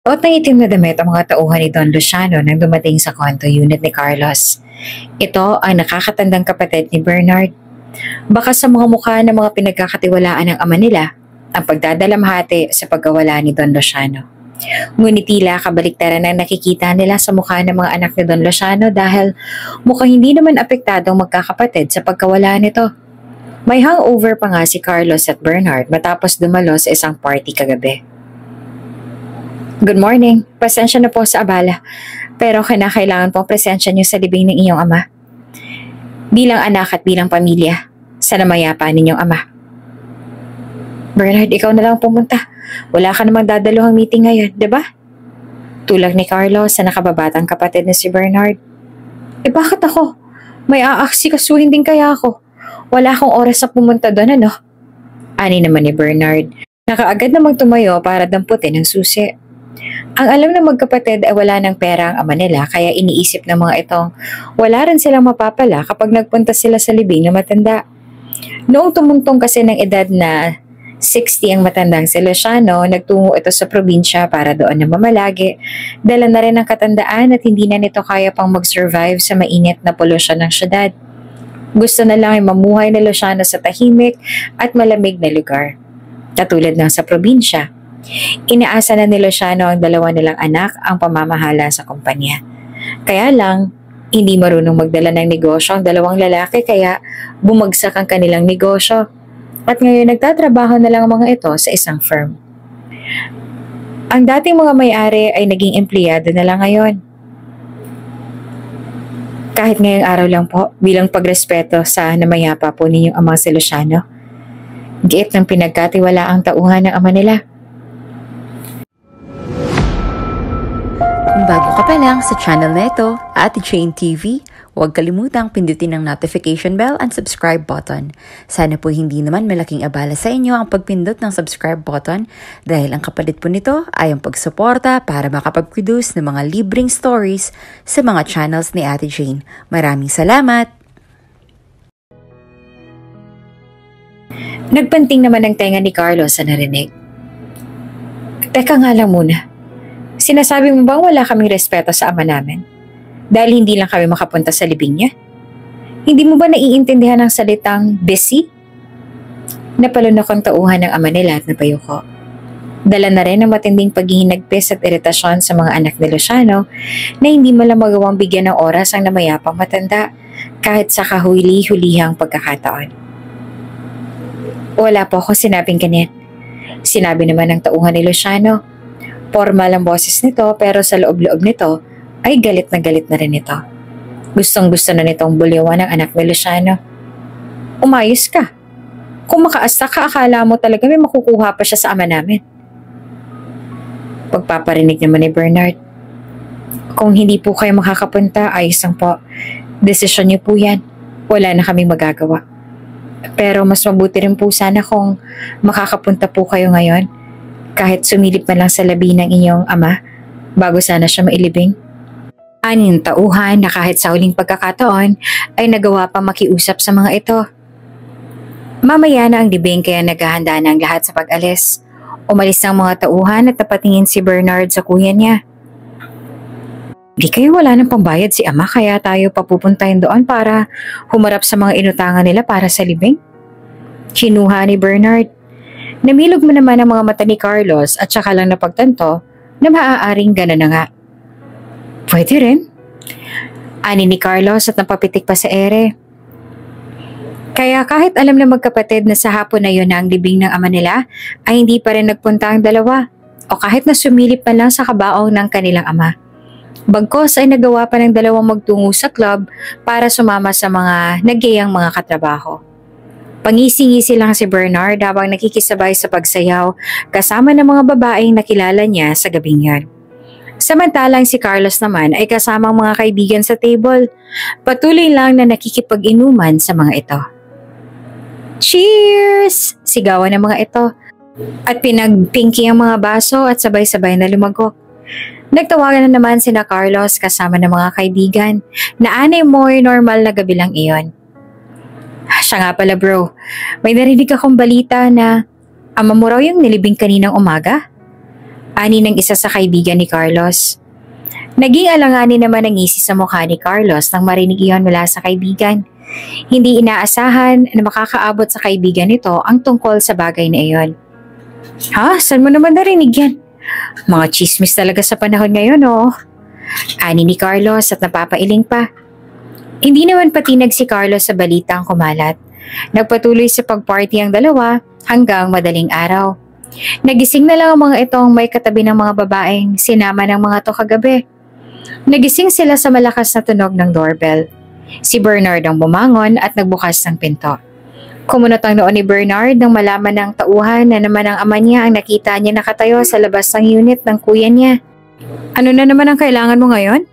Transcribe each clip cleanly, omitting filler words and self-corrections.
Suot ng itim na damit ang mga tauhan ni Don Luciano nang dumating sa condo unit ni Carlos. Ito ang nakakatandang kapatid ni Bernard. Baka sa mga mukha ng mga pinagkakatiwalaan ng ama nila ang pagdadalamhati sa pagkawala ni Don Luciano. Ngunit tila kabaliktaran ang nakikita nila sa mukha ng mga anak ni Don Luciano dahil mukhang hindi naman apektadong magkakapatid sa pagkawala nito. May hangover pa nga si Carlos at Bernard matapos dumalo sa isang party kagabi. Good morning. Pasensya na po sa abala. Pero kinakailangan pong presensya niyo sa libing ng inyong ama. Bilang anak at bilang pamilya, sa namayapa ninyong ama. Bernard, ikaw na lang pumunta. Wala ka namang dadaluhang meeting ngayon, diba? Tulak ni Carlos sa nakababatang kapatid na si Bernard. Bakit ako? May aasikasuhin din kaya ako. Wala akong oras na pumunta doon, ano? Ani naman ni Bernard. Nakaagad namang tumayo para damputin ang susi. Ang alam ng magkapatid ay wala ng pera ang ama nila kaya iniisip ng mga itong wala rin silang mapapala kapag nagpunta sila sa libing na matanda. Noong tumuntong kasi ng edad na 60 ang matandang si Luciano, nagtungo ito sa probinsya para doon na mamalagi. Dala na rin ang katandaan at hindi na nito kaya pang mag-survive sa mainit na polusyon ng syudad. Gusto na lang ay mamuhay na Luciano sa tahimik at malamig na lugar. Katulad ng sa probinsya. Inaasa na ni Luciano ang dalawa nilang anak ang pamamahala sa kumpanya. Kaya lang, hindi marunong magdala ng negosyo ang dalawang lalaki kaya bumagsak ang kanilang negosyo at ngayon nagtatrabaho na lang ang mga ito sa isang firm. Ang dating mga may-ari ay naging empleyado na lang ngayon. Kahit ngayong araw lang po, bilang pagrespeto sa namayapa po ninyong amang si Luciano, giit ng pinagkatiwala ang tauhan ng ama nila. Kung bago ka pa lang sa channel na ito, Ate Jane TV, huwag kalimutang pindutin ang notification bell and subscribe button. Sana po hindi naman malaking abala sa inyo ang pagpindot ng subscribe button dahil ang kapalit po nito ay ang pagsuporta para makapag-produce ng mga libreng stories sa mga channels ni Ate Jane. Maraming salamat! Nagpanting naman ang tenga ni Carlos sa narinig. Teka nga lang muna. Sinasabi mo bang wala kaming respeto sa ama namin? Dahil hindi lang kami makapunta sa libing niya? Hindi mo ba naiintindihan ang salitang busy? Napalunok ang tauhan ng ama nila at napayuko. Dala na rin ang matinding paghihinagpis at iritasyon sa mga anak ni Luciano na hindi malang magawang bigyan ng oras ang namayapang matanda kahit sa kahuli-hulihang pagkakataon. Wala po ako sinabing ganyan. Sinabi naman ng tauhan ni Luciano. Formal ang boses nito pero sa loob-loob nito ay galit na rin ito. Gustong-gusto na nitong buliwan ang anak ni Luciano. Umayos ka. Kung makaasta ka, akala mo talaga may makukuha pa siya sa ama namin. Pagpaparinig naman ni Bernard. Kung hindi po kayo makakapunta, ayos lang po. Desisyon niyo po yan. Wala na kaming magagawa. Pero mas mabuti rin po sana kung makakapunta po kayo ngayon. Kahit sumilip man lang sa labi ng inyong ama bago sana siya mailibing. Aning tauhan na kahit sa huling pagkakataon ay nagawa pa makiusap sa mga ito. Mamaya na ang libing kaya naghahanda na ang lahat sa pag-alis. Umalis ang mga tauhan at napatingin si Bernard sa kuya niya. Di kayo wala ng pambayad si ama kaya tayo papupuntahin doon para humarap sa mga inutangan nila para sa libing? Kinuha ni Bernard. Namilog mo naman ang mga mata ni Carlos at saka lang napagtanto na maaaring gano'n na nga. Pwede rin. Ani ni Carlos at napapitik pa sa ere. Kaya kahit alam na magkapatid na sa hapon na yun na ang libing ng ama nila, ay hindi pa rin nagpunta ang dalawa o kahit na sumilip pa lang sa kabaong ng kanilang ama. Bagkos ay nagawa pa ng dalawang magtungo sa club para sumama sa mga nagyayang mga katrabaho. Pangisi-ngisi lang si Bernard habang nakikisabay sa pagsayaw kasama ng mga babaeng nakilala niya sa gabing yan. Samantalang si Carlos naman ay kasamang mga kaibigan sa table. Patuloy lang na nakikipag-inuman sa mga ito. Cheers! Sigawan ng mga ito. At pinagpinky ang mga baso at sabay-sabay na lumagok. Nagtawagan na naman sina Carlos kasama ng mga kaibigan na anay mo'y normal na gabi lang iyon. Siya nga pala bro, may narinig akong balita na ama mo raw yung nilibing kaninang umaga? Ani ng isa sa kaibigan ni Carlos. Naging alanganin naman ang ngisi sa mukha ni Carlos nang marinig iyon mula sa kaibigan. Hindi inaasahan na makakaabot sa kaibigan nito ang tungkol sa bagay na iyon. Ha? Saan mo naman narinig yan? Mga chismis talaga sa panahon ngayon, oh. Ani ni Carlos at napapailing pa. Hindi naman patinag si Carlos sa balitang kumalat. Nagpatuloy sa pagparty ang dalawa hanggang madaling araw. Nagising na lang ang mga itong may katabi ng mga babaeng sinama ng mga to kagabi. Nagising sila sa malakas na tunog ng doorbell. Si Bernard ang bumangon at nagbukas ng pinto. Kumunot ang noo ni Bernard nang malaman ng tauhan na naman ang ama niya ang nakita niya nakatayo sa labas ng unit ng kuya niya. Ano na naman ang kailangan mo ngayon?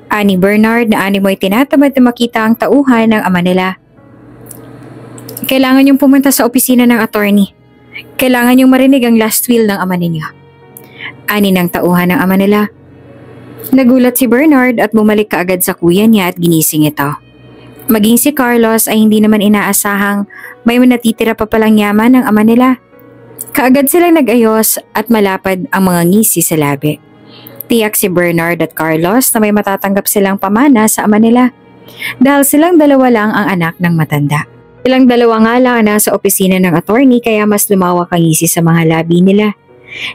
Ani Bernard na ani mo'y tinatamad na makita ang tauhan ng ama nila. Kailangan niyong pumunta sa opisina ng attorney. Kailangan niyong marinig ang last will ng ama ninyo. Ani ng tauhan ng ama nila. Nagulat si Bernard at bumalik kaagad sa kuya niya at ginising ito. Maging si Carlos ay hindi naman inaasahang may natitira pa palang yaman ng ama nila. Kaagad silang nag-ayos at malapad ang mga ngisi sa labi. Tiyak si Bernard at Carlos na may matatanggap silang pamana sa ama nila dahil silang dalawa lang ang anak ng matanda. Silang dalawa nga lang nasa opisina ng attorney kaya mas lumawak ang ngisi sa mga labi nila.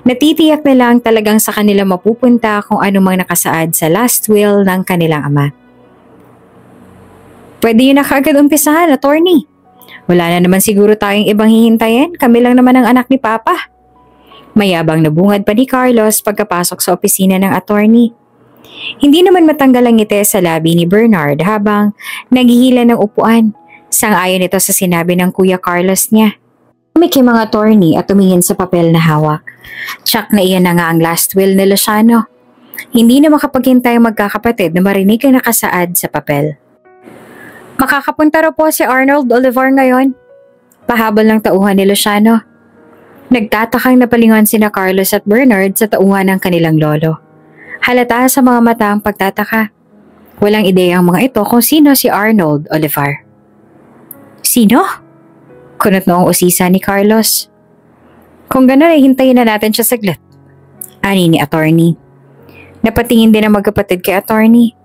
Natitiyak na lang talagang sa kanila mapupunta kung ano mang nakasaad sa last will ng kanilang ama. Pwede yun na kaagad umpisahan, attorney. Wala na naman siguro tayong ibang hihintayin, kami lang naman ang anak ni Papa. Mayabang na bungad pa ni Carlos pagkapasok sa opisina ng attorney. Hindi naman matanggal ang ngiti sa labi ni Bernard habang naghihila ng upuan. Sang-ayon ito sa sinabi ng Kuya Carlos niya. Tumikim ang attorney at tumingin sa papel na hawak. Tsak na iyan na nga ang last will ni Luciano. Hindi na makapaghintay ang magkakapatid na marinig ang nakasaad sa papel. Makakapunta raw po si Arnold Olivar ngayon. Pahabol ng tauhan ni Luciano. Nagtatakang napalingon sina Carlos at Bernard sa tauhan ng kanilang lolo. Halata sa mga mata ang pagtataka. Walang ideya ang mga ito kung sino si Arnold Olivar. Sino? Kunot noong usisa ni Carlos. Kung gano'n ay hintayin na natin siya saglit. Ani ni attorney. Napatingin din ang magkapatid kay attorney.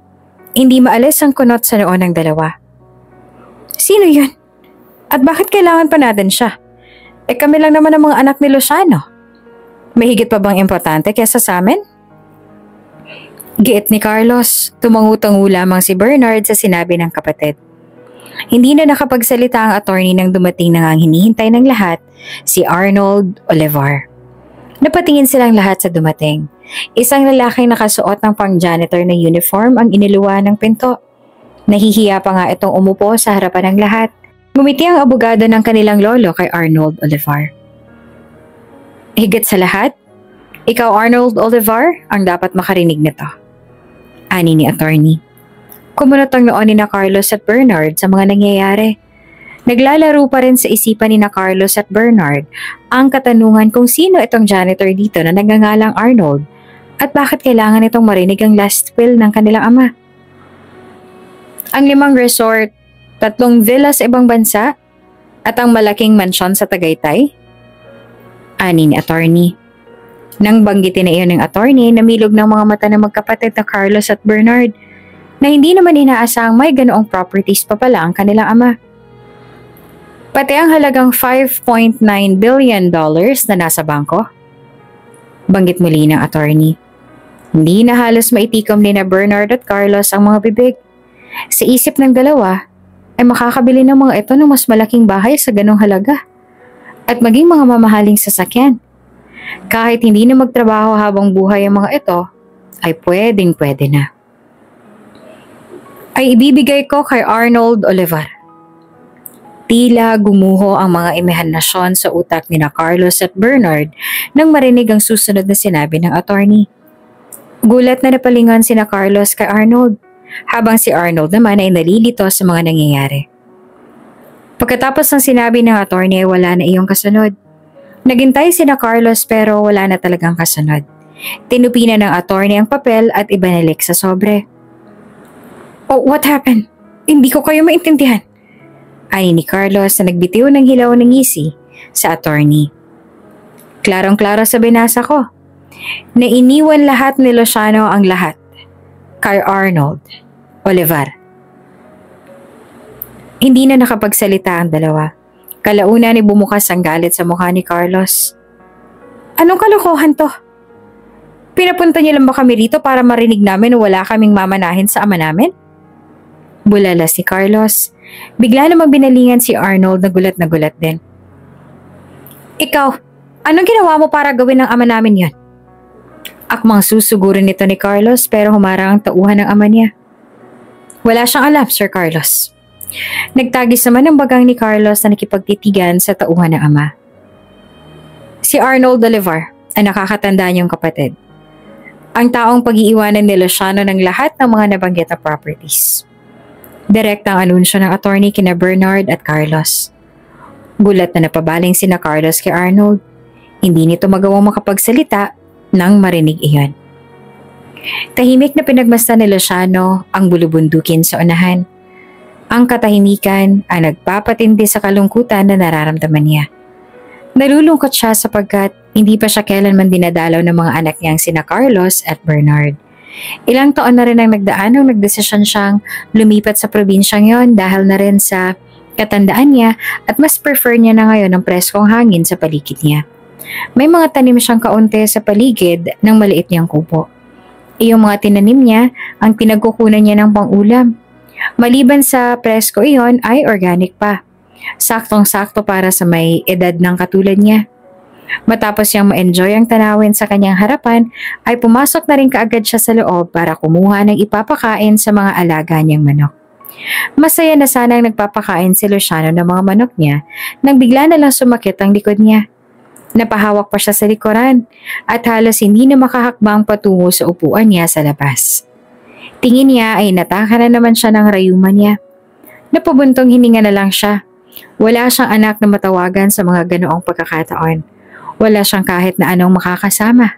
Hindi maalis ang kunot sa noon ng dalawa. Sino yun? At bakit kailangan pa natin siya? Kami lang naman ang mga anak ni Luciano. May higit pa bang importante kaysa sa amin? Giit ni Carlos, tumangu-tangu lamang si Bernard sa sinabi ng kapatid. Hindi na nakapagsalita ang attorney nang dumating na ang hinihintay ng lahat, si Arnold Olivar. Napatingin silang lahat sa dumating. Isang lalaking nakasuot ng pang-janitor na uniform ang iniluwa ng pinto. Nahihiya pa nga itong umupo sa harapan ng lahat. Ngumiti ang abogado ng kanilang lolo kay Arnold Olivar. Higit sa lahat, ikaw Arnold Olivar ang dapat makarinig nito. Ani ni attorney. Kumunot ang noon ni na Carlos at Bernard sa mga nangyayari. Naglalaro pa rin sa isipan ni na Carlos at Bernard ang katanungan kung sino itong janitor dito na nagngangalang Arnold at bakit kailangan itong marinig ang last will ng kanilang ama. Ang 5 resort, 3 villa sa ibang bansa at ang malaking mansyon sa Tagaytay? Ani ni attorney. Nang banggitin na iyon ng attorney, namilog ng mga mata ng magkapatid na Carlos at Bernard na hindi naman inaasahang may ganoong properties pa pala ang kanilang ama. Pati ang halagang $5.9 billion na nasa bangko. Banggit muli ng attorney. Hindi na halos maitikom ni na Bernard at Carlos ang mga bibig. Sa isip ng dalawa, ay makakabili ng mga ito ng mas malaking bahay sa ganong halaga at maging mga mamahaling sasakyan. Kahit hindi na magtrabaho habang buhay ang mga ito, ay pwedeng-pwede na. Ay ibibigay ko kay Arnold Olivar. Tila gumuho ang mga imahinasyon sa utak ni na Carlos at Bernard nang marinig ang susunod na sinabi ng attorney. Gulat na napalingon sina Carlos kay Arnold, habang si Arnold naman ay nalilito sa mga nangyayari. Pagkatapos ng sinabi ng attorney ay wala na iyong kasunod. Naghintay sina Carlos pero wala na talagang kasunod. Tinupi na ng attorney ang papel at ibinalik sa sobre. Oh, what happened? Hindi ko kayo maintindihan. Ani ni Carlos na nagbitiw ng hilaw ng ngisi sa attorney. Klarong-klaro sa binasa ko. na iniwan lahat ni Luciano ang lahat kay Arnold Olivar. Hindi na nakapagsalita ang dalawa. Kalauna ni bumukas ang galit sa mukha ni Carlos. Anong kalokohan to? Pinapunta niyo lang ba kami rito para marinig namin na wala kaming mamanahin sa ama namin? Bulala si Carlos. Bigla namang binalingan si Arnold na gulat din. Ikaw, anong ginawa mo para gawin ng ama namin yan? Akmang susugurin nito ni Carlos pero humarang ang tauhan ng ama niya. Wala siyang alam, Sir Carlos. Nagtagis naman ang bagang ni Carlos na nakipagtitigan sa tauhan ng ama. Si Arnold Olivar ang nakakatanda niyong kapatid. Ang taong pag-iiwanan ni Luciano ng lahat ng mga nabanggit na properties. Direktang anunsyo ng attorney kina Bernard at Carlos. Gulat na napabaling sina Carlos kay Arnold. Hindi nito magawang makapagsalita nang marinig iyon. Tahimik na pinagmasdan ni Luciano ang bulubundukin sa unahan. Ang katahimikan ang nagpapatindi sa kalungkutan na nararamdaman niya. Nalulungkot siya sapagkat hindi pa siya kailanman dinadalaw ng mga anak niyang sina Carlos at Bernard. Ilang taon na rin ang nagdaan nung nagdesisyon siyang lumipat sa probinsyang yon dahil na rin sa katandaan niya at mas prefer niya na ngayon ang preskong hangin sa paligid niya. May mga tanim siyang kaunti sa paligid ng maliit niyang kubo. Iyong mga tinanim niya ang pinagkukunan niya ng pang-ulam. Maliban sa presko iyon ay organic pa. Saktong-sakto para sa may edad ng katulad niya. Matapos niyang ma-enjoy ang tanawin sa kanyang harapan, ay pumasok na rin kaagad siya sa loob para kumuha ng ipapakain sa mga alaga niyang manok. Masaya na sanang nagpapakain si Luciano ng mga manok niya nang bigla na lang sumakit ang likod niya. Napahawak pa siya sa likuran at halos hindi na makahakbang patungo sa upuan niya sa labas. Tingin niya ay nataka na naman siya ng rayuman niya. Napabuntong hininga na lang siya. Wala siyang anak na matawagan sa mga ganoong pagkakataon. Wala siyang kahit na anong makakasama.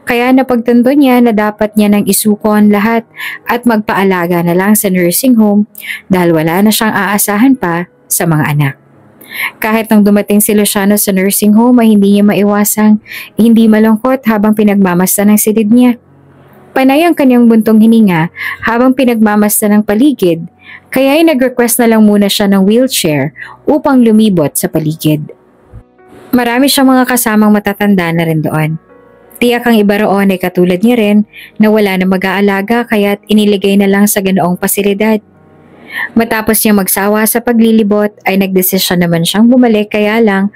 Kaya napagtanto niya na dapat niya nang isuko ang lahat at magpaalaga na lang sa nursing home dahil wala na siyang aasahan pa sa mga anak. Kahit nang dumating si Luciano sa nursing home ay hindi niya maiwasang hindi malungkot habang pinagmamasdan ng silid niya. Panay ang kanyang buntong hininga habang pinagmamasdan ng paligid kaya ay nag-request na lang muna siya ng wheelchair upang lumibot sa paligid. Marami siyang mga kasamang matatanda na rin doon. Tiyak ang iba roon ay katulad niya rin na wala na mag-aalaga kaya't iniligay na lang sa ganoong pasilidad. Matapos niya magsawa sa paglilibot ay nagdesisyon naman siyang bumalik kaya lang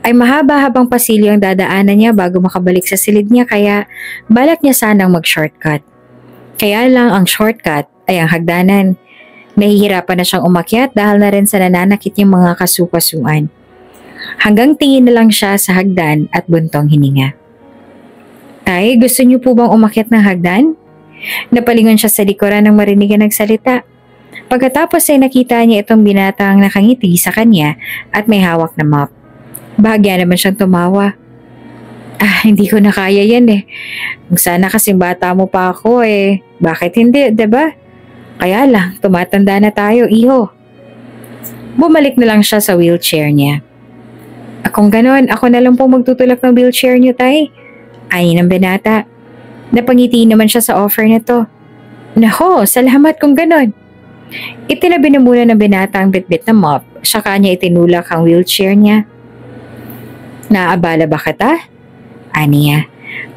ay mahaba-habang pasilyo ang dadaanan niya bago makabalik sa silid niya kaya balak niya sanang mag-shortcut. Kaya lang ang shortcut ay ang hagdanan. Nahihirapan na siyang umakyat dahil na rin sa nananakit niyang mga kasukasuan. Hanggang tingin na lang siya sa hagdan at buntong hininga. Tay, gusto niyo po bang umakyat ng hagdan? Napalingon siya sa likuran nang marinig ang nagsalita. Pagkatapos ay nakita niya itong binatang nakangiti sa kanya at may hawak na mop. Bahagya naman siyang tumawa. Hindi ko na kaya yan eh. Kung sana kasing bata mo pa ako eh. Bakit hindi, diba? Kaya lang, tumatanda na tayo, iho. Bumalik na lang siya sa wheelchair niya. Kung ganon, ako na lang po magtutulak ng wheelchair niyo, tay. Ani ng binata. Napangiti naman siya sa offer na to. Nako, salamat kung ganon. Itinabi na muna ng binata ang bitbit na mop, saka niya itinulak ang wheelchair niya. Naabala ba kita? Aniya.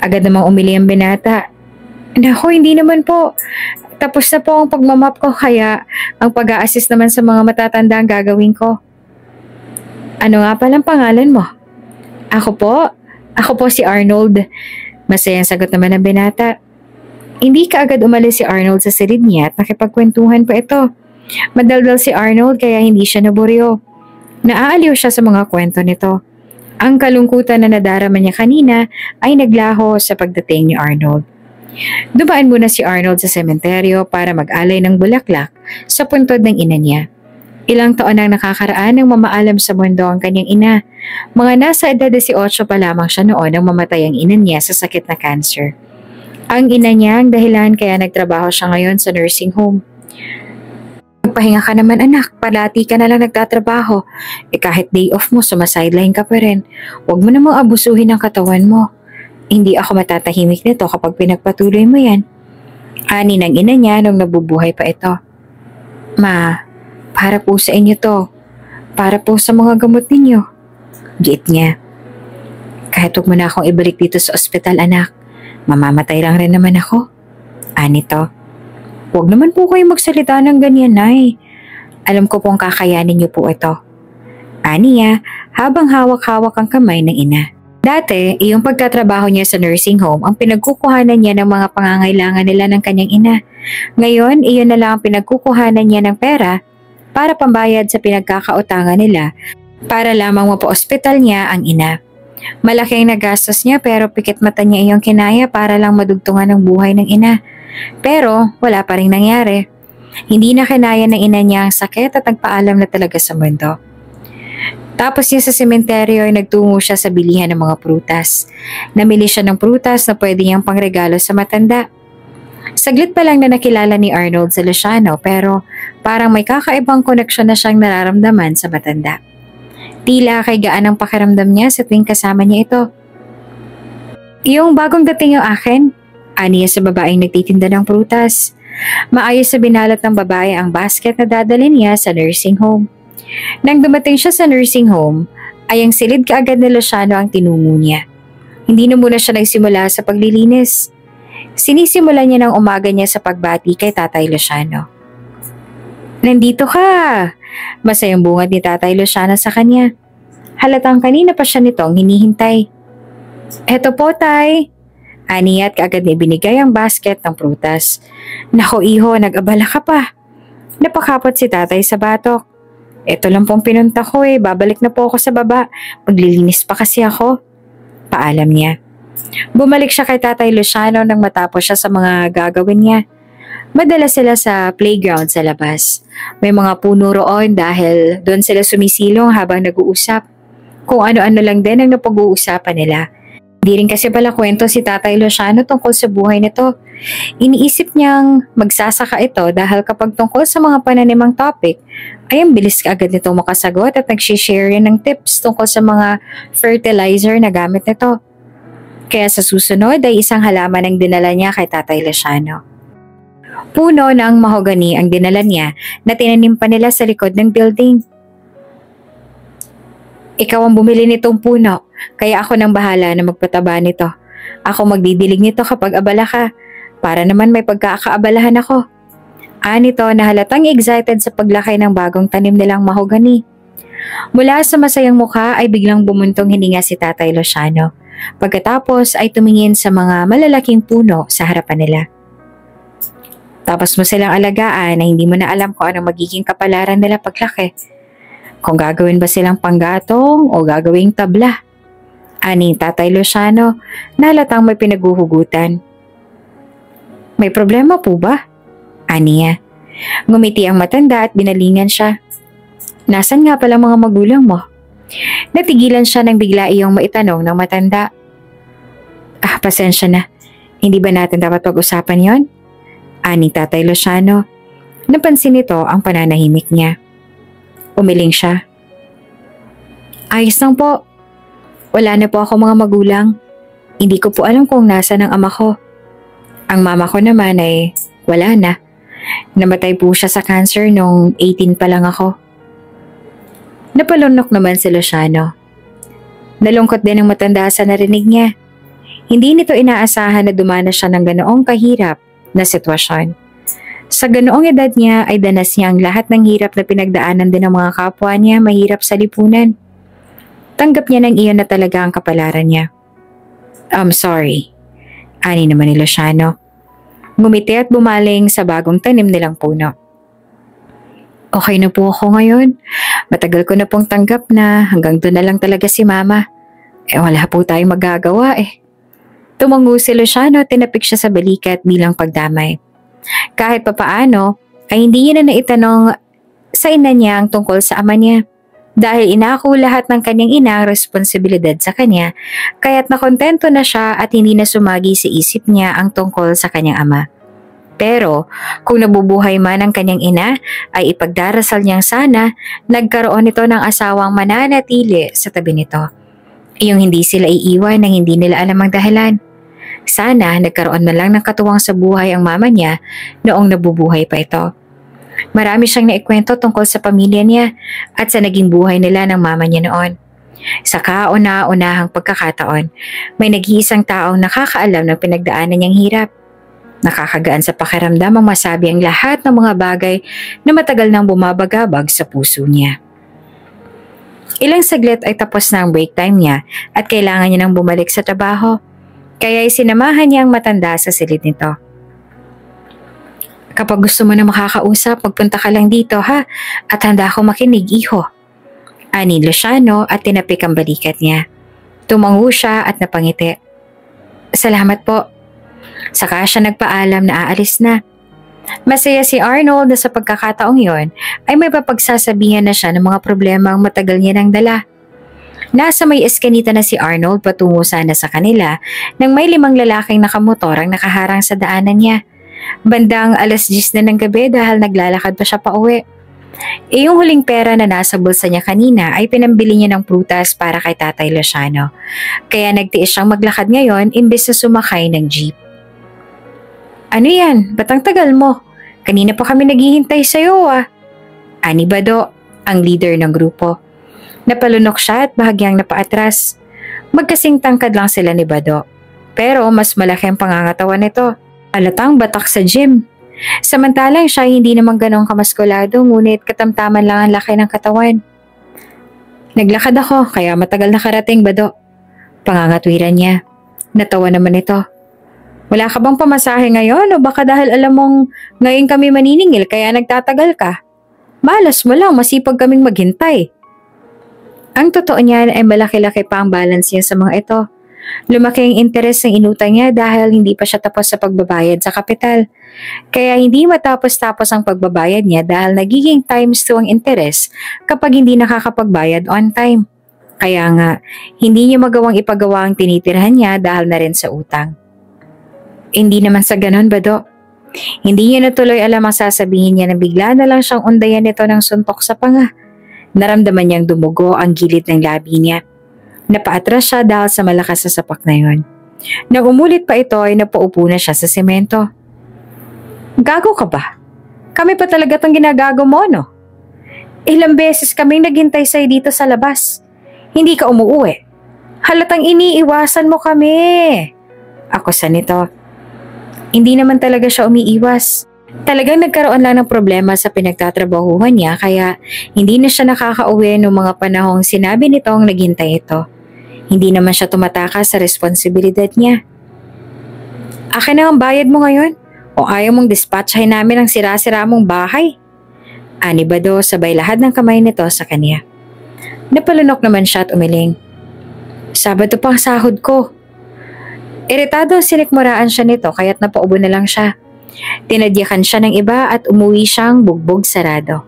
Agad namang umili ang binata. Nako, hindi naman po. Tapos na po ang pagmamap ko kaya ang pag-a-assist naman sa mga matatanda ang gagawin ko. Ano nga palang pangalan mo? Ako po si Arnold. Masayang sagot naman ng binata. Hindi kaagad umalis si Arnold sa silid niya at nakipagkwentuhan pa ito. Madaldal si Arnold kaya hindi siya naburyo. Naaaliw siya sa mga kwento nito. Ang kalungkutan na nadarama niya kanina ay naglaho sa pagdating ni Arnold. Dumaan muna si Arnold sa sementeryo para mag-alay ng bulaklak sa puntod ng ina niya. Ilang taon nang nakakaraan ng mamaalam sa mundo ang kanyang ina. Mga nasa edad 18 pa lamang siya noon nang mamatay ang ina niya sa sakit na cancer. Ang ina niya ang dahilan kaya nagtrabaho siya ngayon sa nursing home. Magpahinga ka naman anak, palati ka na lang nagtatrabaho. Kahit day off mo, sumasideline ka pa rin. Huwag mo namang abusuhin ang katawan mo. Hindi ako matatahimik nito kapag pinagpatuloy mo yan. Ani ng ina niya nung nabubuhay pa ito. Ma, para po sa inyo to. Para po sa mga gamot ninyo. Giit niya. Kahit huwag mo na akong ibalik dito sa ospital, anak. Mamamatay lang rin naman ako. Ani to. Huwag naman po kayo magsalita ng ganyan, Nay. Alam ko pong kakayanin niyo po ito. Aniya, habang hawak-hawak ang kamay ng ina. Dati, iyong pagtatrabaho niya sa nursing home ang pinagkukuhanan niya ng mga pangangailangan nila ng kanyang ina. Ngayon, iyon na lang ang pinagkukuhanan niya ng pera para pambayad sa pinagkakautangan nila para lamang mapa-ospital niya ang ina. Malaki ang nagastos niya pero pikit mata niya iyong kinaya para lang madugtungan ang buhay ng ina. Pero wala pa rin nangyari. Hindi na kinaya ng ina niya ang sakit at nagpaalam na talaga sa mundo. Tapos niya sa sementeryo ay nagtungo siya sa bilihan ng mga prutas. Namili siya ng prutas na pwede niyang pangregalo sa matanda. Saglit pa lang na nakilala ni Arnold sa Luciano pero parang may kakaibang koneksyon na siyang nararamdaman sa matanda. Tila kay gaan ang pakiramdam niya sa tuwing kasama niya ito. Yung bagong dating yung akin, aniya sa babaeng nagtitinda ng prutas. Maayos sa binalot ng babae ang basket na dadalhin niya sa nursing home. Nang dumating siya sa nursing home, ay ang silid kaagad na Luciano ang tinungo niya. Hindi na muna siya nagsimula sa paglilinis. Sinisimula niya ng umaga niya sa pagbati kay Tatay Luciano. Nandito ka! Masayang bungad ni Tatay Luciano sa kanya. Halatang kanina pa siya nitong hinihintay. Eto po, Tay. Aniya at kaagad na ibinigay ang basket ng prutas. Nako iho, nag-abala ka pa. Napakapot si Tatay sa batok. Eto lang pong pinunta ko babalik na po ako sa baba. Maglilinis pa kasi ako. Paalam niya. Bumalik siya kay Tatay Luciano nang matapos siya sa mga gagawin niya. Madala sila sa playground sa labas. May mga puno roon dahil doon sila sumisilong habang nag-uusap. Kung ano-ano lang din ang napag-uusapan nila. Hindi rin kasi pala kwento si Tatay Luciano tungkol sa buhay nito. Iniisip niyang magsasaka ito dahil kapag tungkol sa mga pananimang topic, ay ang bilis kaagad nitong makasagot at nagsishare rin ng tips tungkol sa mga fertilizer na gamit nito. Kaya sa susunod ay isang halaman ang dinala niya kay Tatay Luciano. Puno ng mahogani ang dinala niya na tinanim pa nila sa likod ng building. Ikaw ang bumili nitong puno, kaya ako nang bahala na magpataba nito. Ako magdidilig nito kapag abala ka, para naman may pagkakaabalahan ako. Nito na halatang excited sa paglaki ng bagong tanim nilang mahogani. Mula sa masayang mukha ay biglang bumuntong hininga si Tatay Luciano. Pagkatapos ay tumingin sa mga malalaking puno sa harapan nila. Tapos mo silang alagaan na hindi mo na alam kung anong magiging kapalaran nila paglaki. Kung gagawin ba silang panggatong o gagawing tabla. Ani Tatay Luciano, nalatang may pinaguhugutan. May problema po ba? Aniya. Ngumiti ang matanda at binalingan siya. Nasaan nga pala mga magulang mo? Natigilan siya nang bigla iyong maitanong ng matanda. Pasensya na. Hindi ba natin dapat pag-usapan yon? Ani Tatay Luciano. Napansin nito ang pananahimik niya. Umiling siya. Ayos lang po. Wala na po ako mga magulang. Hindi ko po alam kung nasa ng ama ko. Ang mama ko naman ay wala na. Namatay po siya sa cancer nung 18 pa lang ako. Napalunok naman si Luciano. Nalungkot din ang matanda sa narinig niya. Hindi nito inaasahan na dumana siya ng ganoong kahirap na sitwasyon. Sa ganoong edad niya ay danas niya ang lahat ng hirap na pinagdaanan din ng mga kapwa niya mahirap sa lipunan. Tanggap niya ng iyon na talaga ang kapalaran niya. I'm sorry. Ani naman ni Luciano. Ngumiti at bumaling sa bagong tanim nilang puno. Okay na po ako ngayon. Matagal ko na pong tanggap na hanggang doon na lang talaga si Mama. Wala po tayong magagawa Tumango si Luciano at tinapik siya sa balikat bilang pagdamay. Kahit papaano ay hindi niya na naitanong sa ina niya ang tungkol sa ama niya. Dahil inako lahat ng kanyang ina ang responsibilidad sa kanya, kaya't nakontento na siya at hindi na sumagi sa isip niya ang tungkol sa kanyang ama. Pero kung nabubuhay man ang kanyang ina, ay ipagdarasal niyang sana nagkaroon nito ng asawang mananatili sa tabi nito. Yung hindi sila iiwan nang hindi nila alam ang dahilan. Sana nagkaroon man lang ng katuwang sa buhay ang mama niya noong nabubuhay pa ito. Marami siyang naikwento tungkol sa pamilya niya at sa naging buhay nila ng mama niya noon. Sa kauna-unahang pagkakataon, may nag-iisang taong nakakaalam ng pinagdaanan niyang hirap. Nakakagaan sa pakiramdam ang masabi ang lahat ng mga bagay na matagal nang bumabagabag sa puso niya. Ilang saglit ay tapos na ang break time niya at kailangan niya nang bumalik sa trabaho. Kaya isinamahan niya ang matanda sa silid nito. Kapag gusto mo na makakausap, magpunta ka lang dito ha at handa ako makinig, iho. Ani Luciano at tinapik ang balikat niya. Tumango siya at napangiti. Salamat po. Saka siya nagpaalam na aalis na. Masaya si Arnold na sa pagkakataong yon ay may papagsasabihan na siya ng mga problemang matagal niya nang dala. Nasa may eskanita na si Arnold patungo sana sa kanila nang may 5 lalaking nakamotor ang nakaharang sa daanan niya. Bandang 10:00 na ng gabi dahil naglalakad pa siya pa uwi. Yung huling pera na nasa bulsa niya kanina ay pinambili niya ng prutas para kay Tatay Luciano. Kaya nagtiis siyang maglakad ngayon imbes na sumakay ng jeep. Ano yan? Ba't ang tagal mo? Kanina pa kami naghihintay sa'yo ah. Ani Bado, ang leader ng grupo. Napalunok siya at bahagyang napaatras. Magkasing tangkad lang sila ni Bado. Pero mas malaki ang pangangatawan nito. Alatang batak sa gym. Samantalang siya hindi naman ganong kamaskulado ngunit katamtaman lang ang laki ng katawan. Naglakad ako kaya matagal nakarating, Bado. Pangangatwiran niya. Natawa naman ito. Wala ka bang pamasahe ngayon o baka dahil alam mong ngayon kami maniningil kaya nagtatagal ka? Malas mo lang, masipag kaming maghintay. Ang totoo niyan ay malaki-laki pa ang balance niya sa mga ito. Lumaki ang interes ng inutang niya dahil hindi pa siya tapos sa pagbabayad sa kapital. Kaya hindi matapos-tapos ang pagbabayad niya dahil nagiging times 2 ang interes kapag hindi nakakapagbayad on time. Kaya nga, hindi niya magawang ipagawa ang tinitirhan niya dahil na rin sa utang. Hindi naman sa ganon, Bado. Hindi niya natuloy alam ang sasabihin niya na bigla na lang siyang undayan nito ng suntok sa panga. Naramdaman niyang dumugo ang gilid ng labi niya. Napaatras siya dahil sa malakas na sapak na yon. Nang umulit pa ito ay napaupo na siya sa semento. Gago ka ba? Kami pa talaga itong ginagago mo, no? Ilang beses kaming naghintay sa'yo dito sa labas. Hindi ka umuuwi. Halatang iniiwasan mo kami. Ako sa nito. Hindi naman talaga siya umiiwas. Talagang nagkaroon lang ng problema sa pinagtatrabahuhan niya kaya hindi na siya nakakauwi noong mga panahong sinabi nitong naghintay ito. Hindi naman siya tumatakas sa responsibilidad niya. Akin na ang bayad mo ngayon o ayaw mong dispatchahin namin ang sira-sira mong bahay? Ani Bado sabay lahat ng kamay nito sa kanya. Napalunok naman siya at umiling. Sabado pa ang sahod ko. Iritado sinikmuraan siya nito kaya't napaubo na lang siya. Tinadyakan siya ng iba at umuwi siyang bugbog sarado.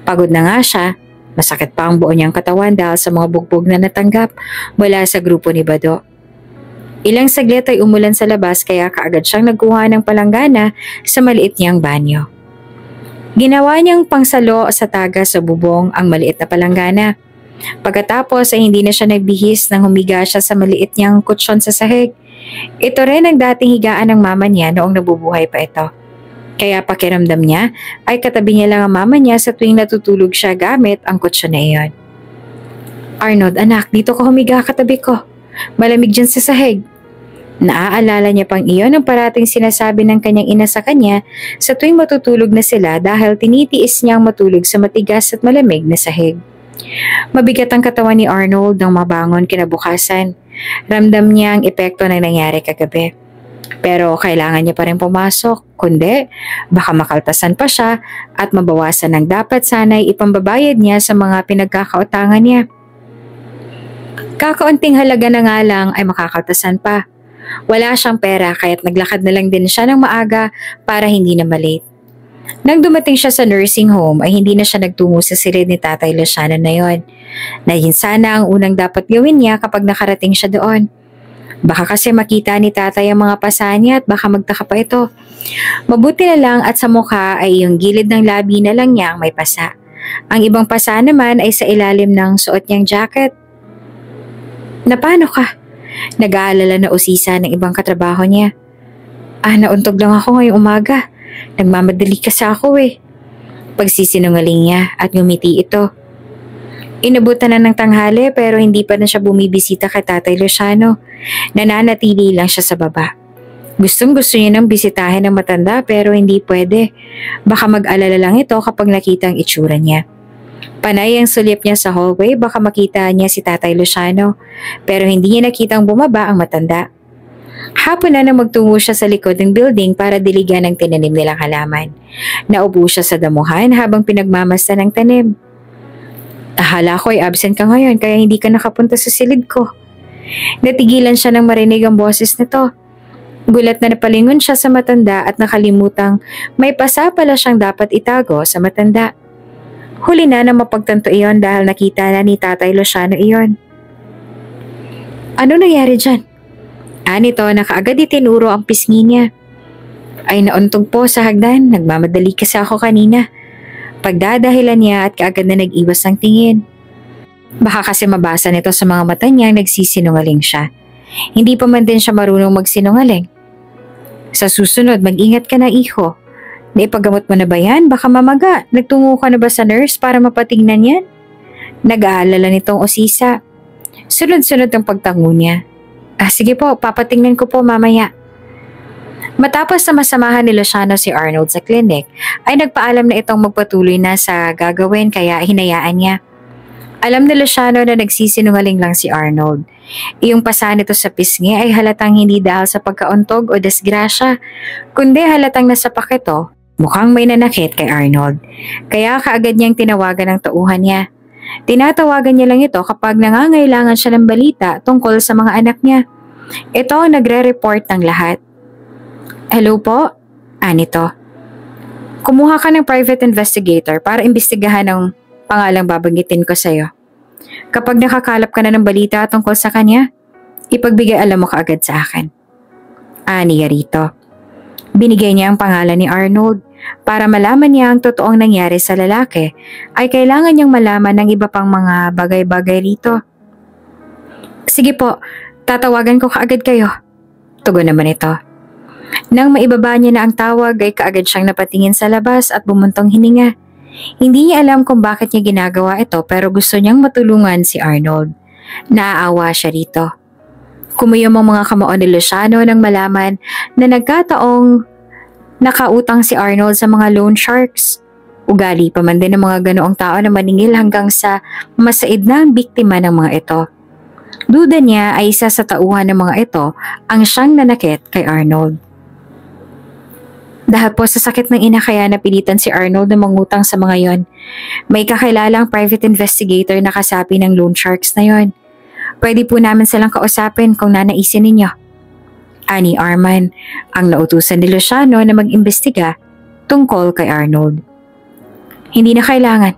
Pagod na nga siya, masakit pa ang buo niyang katawan dahil sa mga bugbog na natanggap mula sa grupo ni Bado. Ilang saglit ay umulan sa labas kaya kaagad siyang nagkuha ng palanggana sa maliit niyang banyo. Ginawa niyang pangsalo sa taga sa bubong ang maliit na palanggana. Pagkatapos ay hindi na siya nagbihis nang humiga siya sa maliit niyang kutsyon sa sahig. Ito rin ang dating higaan ng mama niya noong nabubuhay pa ito. Kaya pakiramdam niya ay katabi niya lang ang mama niya sa tuwing natutulog siya gamit ang kutsyon na iyon. Arnold, anak, dito ka humiga katabi ko. Malamig dyan sa sahig. Naaalala niya pang iyon ang parating sinasabi ng kanyang ina sa kanya sa tuwing matutulog na sila dahil tinitiis niyang matulog sa matigas at malamig na sahig. Mabigat ang katawan ni Arnold nang mabangon kinabukasan. Ramdam niya ang epekto ng nangyari kagabi. Pero kailangan niya pa rin pumasok, kundi baka makaltasan pa siya at mabawasan ng dapat sana'y ipambabayad niya sa mga pinagkakautangan niya. Kakaunting halaga na nga lang ay makakaltasan pa. Wala siyang pera kaya't naglakad na lang din siya ng maaga para hindi na malate. Nang dumating siya sa nursing home ay hindi na siya nagtungo sa silid ni Tatay Luciano na yon. Naging sana ang unang dapat gawin niya kapag nakarating siya doon. Baka kasi makita ni Tatay ang mga pasa niya at baka magtaka pa ito. Mabuti na lang at sa mukha ay yung gilid ng labi na lang niya ang may pasa. Ang ibang pasa naman ay sa ilalim ng suot niyang jacket. Na paano ka? Nag-aalala na usisa ng ibang katrabaho niya. Nauntog lang ako ngayong umaga. Nagmamadali kasi ako eh. Pagsisinungaling niya at ngumiti ito. Inabutan na ng tanghali pero hindi pa na siya bumibisita kay Tatay Luciano. Nananatili lang siya sa baba. Gustong-gusto niya nang bisitahin ng matanda pero hindi pwede. Baka mag-alala lang ito kapag nakita ang itsura niya. Panay ang sulyap niya sa hallway, baka makita niya si Tatay Luciano pero hindi niya nakitang bumaba ang matanda. Hapon na magtungo siya sa likod ng building para diligan ang tinanim nilang halaman. Naupo siya sa damuhan habang pinagmamasdan ng tanim. Ahala ko ay absent ka ngayon kaya hindi ka nakapunta sa silid ko. Natigilan siya nang marinig ang boses nito. Gulat na napalingon siya sa matanda at nakalimutang may pasa pala siyang dapat itago sa matanda. Huli na mapagtanto iyon dahil nakita na ni Tatay Luciano iyon. Ano nangyari dyan? Nito na kaagad itinuro ang pisngi niya. Ay nauntog po sa hagdan, nagmamadali kasi ako kanina. Pagdadahilan niya at kaagad na nag-iwas ng tingin. Baka kasi mabasa nito sa mga mata niya nagsisinungaling siya. Hindi pa man din siya marunong magsinungaling. Sa susunod, mag-ingat ka na iho. Naipagamot mo na ba yan? Baka mamaga. Nagtungo ka na ba sa nurse para mapatingnan yan? Nag-aalala nitong usisa. Sunod-sunod ang pagtango niya. Sige po, papatingnan ko po mamaya. Matapos na masamahan ni Luciano si Arnold sa clinic, ay nagpaalam na itong magpatuloy na sa gagawin kaya hinayaan niya. Alam ni Luciano na nagsisinungaling lang si Arnold. Iyong pasa nito sa pisngi ay halatang hindi dahil sa pagkauntog o disgrasya, kundi halatang nasapak ito, mukhang may nanakit kay Arnold. Kaya kaagad niyang tinawagan ang tauhan niya. Tinatawagan niya lang ito kapag nangangailangan siya ng balita tungkol sa mga anak niya. Ito ang nagre-report ng lahat. Hello po? Nito. Kumuha ka ng private investigator para imbestigahan ang pangalang babanggitin ko sa'yo. Kapag nakakalap ka na ng balita tungkol sa kanya, ipagbigay alam mo kaagad sa akin. Niya rito. Binigay niya ang pangalan ni Arnold. Para malaman niya ang totoong nangyari sa lalaki, ay kailangan niyang malaman ng iba pang mga bagay-bagay rito. Sige po, tatawagan ko kaagad kayo. Tugon naman ito. Nang maibaba niya na ang tawag ay kaagad siyang napatingin sa labas at bumuntong hininga. Hindi niya alam kung bakit niya ginagawa ito pero gusto niyang matulungan si Arnold. Naaawa siya rito. Kumuyom ang mga kamao ni Luciano nang malaman na nagkataong nakautang si Arnold sa mga loan sharks. Ugali pa man din ng mga ganoong tao na maningil hanggang sa masaid na ang biktima ng mga ito. Duda niya ay isa sa tauhan ng mga ito ang siyang nanakit kay Arnold. Dahil po sa sakit ng ina kaya napilitan si Arnold na mangutang sa mga yon. May kakilalang private investigator na kasapi ng loan sharks na yon. Pwede po namin silang kausapin kung nanaisin ninyo. Ani Arman, ang nautusan ni Luciano na mag-imbestiga tungkol kay Arnold. Hindi na kailangan.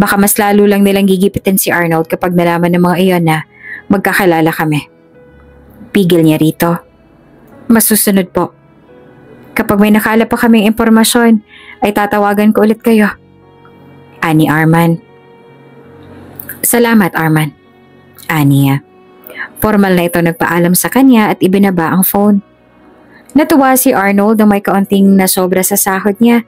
Baka mas lalo lang nilang gigipitin si Arnold kapag nalaman ng mga iyon na magkakilala kami. Pigil niya rito. Masusunod po. Kapag may nakala pa kaming impormasyon, ay tatawagan ko ulit kayo. Ani Arman. Salamat Arman. Aniya. Formal na ito nagpaalam sa kanya at ibinaba ang phone. Natuwa si Arnold na may kaunting nasobra sa sahod niya.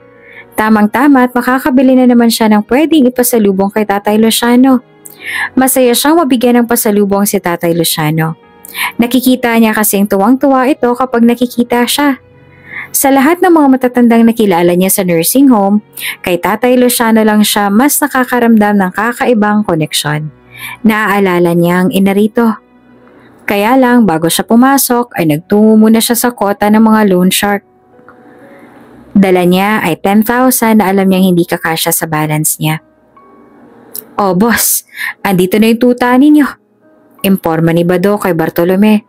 Tamang-tama at makakabili na naman siya ng pwedeng ipasalubong kay Tatay Luciano. Masaya siyang mabigyan ng pasalubong si Tatay Luciano. Nakikita niya kasing tuwang-tuwa ito kapag nakikita siya. Sa lahat ng mga matatandang nakilala niya sa nursing home, kay Tatay Luciano lang siya mas nakakaramdam ng kakaibang koneksyon. Naaalala niya ang ina rito. Kaya lang bago siya pumasok ay nagtungo muna siya sa kota ng mga loan shark. Dala niya ay 10,000 na alam niyang hindi kakasya sa balance niya. Oh boss, andito na yung tuta ninyo. Imporma ni Bado kay Bartolome.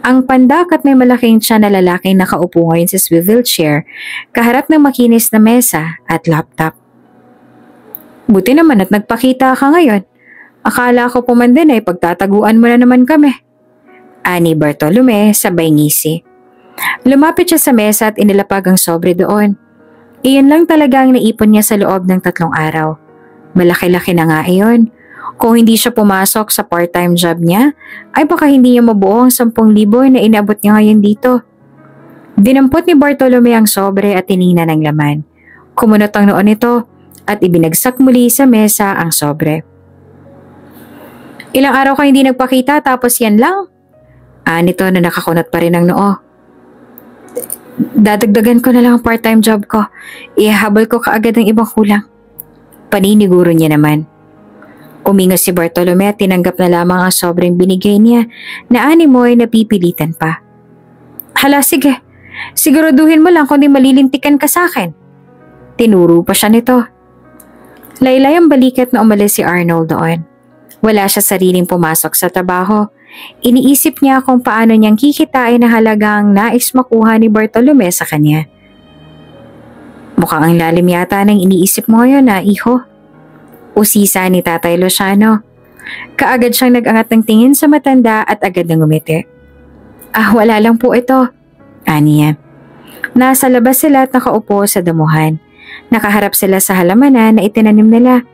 Ang pandak at may malaking tiyan na lalaking nakaupo ngayon sa swivel chair kaharap ng makinis na mesa at laptop. Buti naman at nagpakita ka ngayon. Akala ko po man din ay pagtataguan mo na naman kami. Ani Bartolome sabay ngisi. Lumapit siya sa mesa at inilapag ang sobre doon. Iyon lang talaga ang naipon niya sa loob ng 3 araw. Malaki-laki na nga iyon. Kung hindi siya pumasok sa part-time job niya, ay baka hindi niya mabuo ang 10,000 na inabot niya ngayon dito. Dinampot ni Bartolome ang sobre at tiningnan ang laman. Kumunot ang noon nito at ibinagsak muli sa mesa ang sobre. Ilang araw ka hindi nagpakita tapos yan lang? Nito na nakakunot pa rin ang noo. Dadagdagan ko na lang ang part-time job ko. Ihahabol ko kaagad ang ibang kulang. Paniniguro niya naman. Umingos si Bartolome at tinanggap na lamang ang sobrang binigay niya na animoy napipilitan pa. Hala sige, siguraduhin mo lang kung di malilintikan ka sa akin. Tinuro pa siya nito. Laylay ang balikat na umalis si Arnold doon. Wala siya sariling pumasok sa trabaho. Iniisip niya kung paano niyang kikitain na halagang nais makuha ni Bartolome sa kanya. Mukhang ang lalim yata ng iniisip mo ngayon iho. Usisa ni Tatay Luciano. Kaagad siyang nag-angat ng tingin sa matanda at agad nang ngumiti. Wala lang po ito. Aniya. Nasa labas sila at nakaupo sa damuhan. Nakaharap sila sa halamanan na itinanim nila.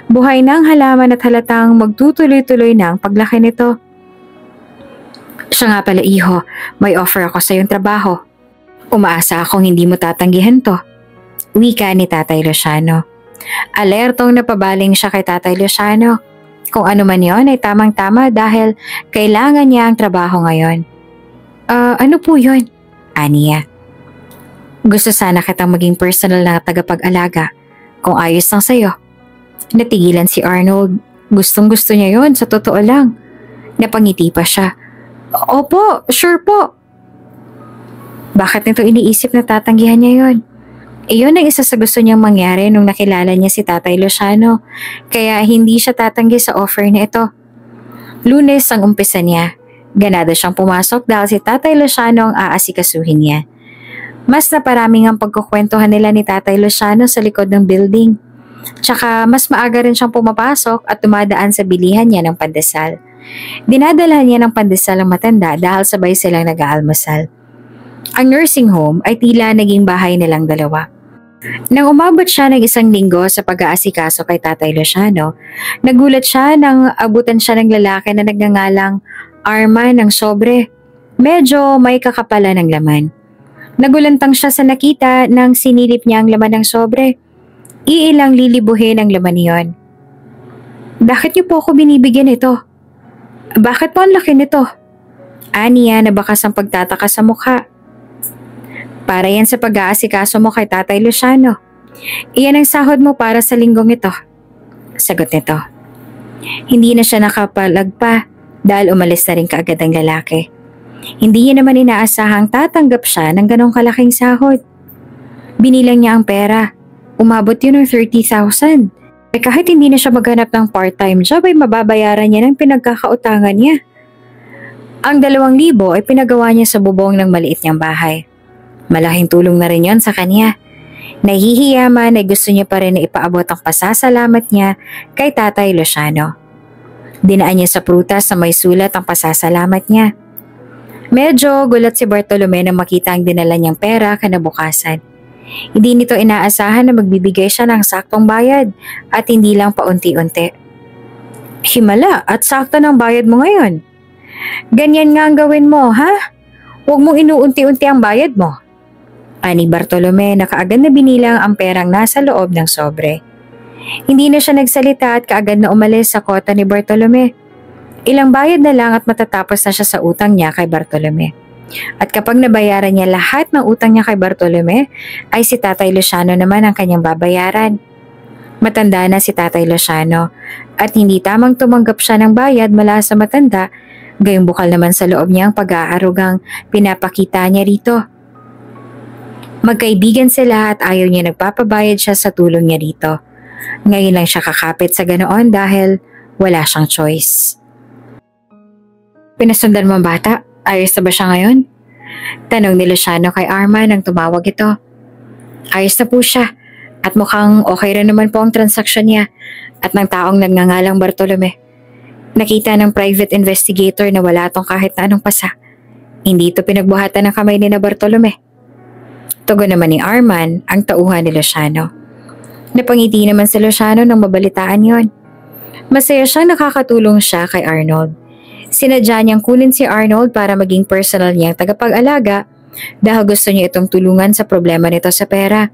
Buhay na ang halaman at halatang magtutuloy-tuloy na ang paglaki nito. Siya nga pala iho, may offer ako sa iyong trabaho. Umaasa akong hindi mo tatanggihan to. Wika ni Tatay Luciano. Alertong napabaling siya kay Tatay Luciano. Kung ano man yon ay tamang-tama dahil kailangan niya ang trabaho ngayon. Ano po yon? Aniya. Gusto sana kitang maging personal na tagapag-alaga. Kung ayos lang sa'yo. Natigilan si Arnold. Gustong-gusto niya yon, sa totoo lang. Napangiti pa siya. Opo, sure po. Bakit nito iniisip na tatanggihan niya yon? Iyon ang isa sa gusto niyang mangyari nung nakilala niya si Tatay Luciano, kaya hindi siya tatanggi sa offer na ito. Lunes ang umpisa niya. Ganado siyang pumasok dahil si Tatay Luciano ang aasikasuhin niya. Mas naparaming ang pagkukwentuhan nila ni Tatay Luciano sa likod ng building. Tsaka mas maaga rin siyang pumapasok at dumadaan sa bilihan niya ng pandesal. Dinadala niya ng pandesal ang matanda dahil sabay silang nag-aalmusal. Ang nursing home ay tila naging bahay nilang dalawa. Nang umabot siya ng 1 linggo sa pag-aasikaso kay Tatay Luciano, nagulat siya nang abutan siya ng lalaki na nagngangalang Arman ng sobre. Medyo may kakapala ng laman. Nagulantang siya sa nakita nang sinilip niya ang laman ng sobre. Iilang lilibuhin ang laman niyon. Bakit niyo po ako binibigyan ito? Bakit po ang laki nito? Aniya na bakas ang pagtataka sa mukha. Para yan sa pag-aasikaso mo kay Tatay Luciano. Iyan ang sahod mo para sa linggong ito. Sagot nito. Hindi na siya nakapalag pa dahil umalis na rin kaagad ang lalaki. Hindi niya naman inaasahang tatanggap siya ng ganong kalaking sahod. Binilang niya ang pera. Umabot yun ng 30,000. Kahit hindi na siya maghanap ng part-time job ay mababayaran niya ng pinagkakautangan niya. Ang 2,000 ay pinagawa niya sa bubong ng maliit niyang bahay. Malaking tulong na rin yon sa kanya. Nahihiya man ay gusto niya pa rin na ipaabot ang pasasalamat niya kay Tatay Luciano. Dinaan niya sa prutas na may sulat ang pasasalamat niya. Medyo gulat si Bartolome nang makita ang dinala niyang pera kinabukasan. Hindi nito inaasahan na magbibigay siya ng saktong bayad at hindi lang paunti-unti. Himala at sakto ng bayad mo ngayon. Ganyan nga ang gawin mo, ha? Huwag mong inuunti-unti ang bayad mo. Ani Bartolome na kaagad na binilang ang perang nasa loob ng sobre. Hindi na siya nagsalita at kaagad na umalis sa kota ni Bartolome. Ilang bayad na lang at matatapos na siya sa utang niya kay Bartolome. At kapag nabayaran niya lahat ng utang niya kay Bartolome, ay si Tatay Luciano naman ang kanyang babayaran. Matanda na si Tatay Luciano at hindi tamang tumanggap siya ng bayad mula sa matanda, gayong bukal naman sa loob niya ang pag-aarugang pinapakita niya rito. Magkaibigan sila at ayaw niya nagpapabayad siya sa tulong niya rito. Ngayon lang siya kakapit sa ganoon dahil wala siyang choice. Pinasundan mo ang bata? Ayos na ba siya ngayon? Tanong ni Luciano kay Arman nang tumawag ito. Ayos na po siya at mukhang okay rin naman po ang transaksyon niya at ng taong nagngangalang Bartolome. Nakita ng private investigator na wala tong kahit na anong pasa. Hindi ito pinagbuhatan ng kamay ni na Bartolome. Tugon naman ni Arman ang tauhan ni Luciano. Napangiti naman si Luciano nang mabalitaan yon. Masaya siyang nakakatulong siya kay Arnold. Sinadya niyang kunin si Arnold para maging personal niyang tagapag-alaga dahil gusto niya itong tulungan sa problema nito sa pera.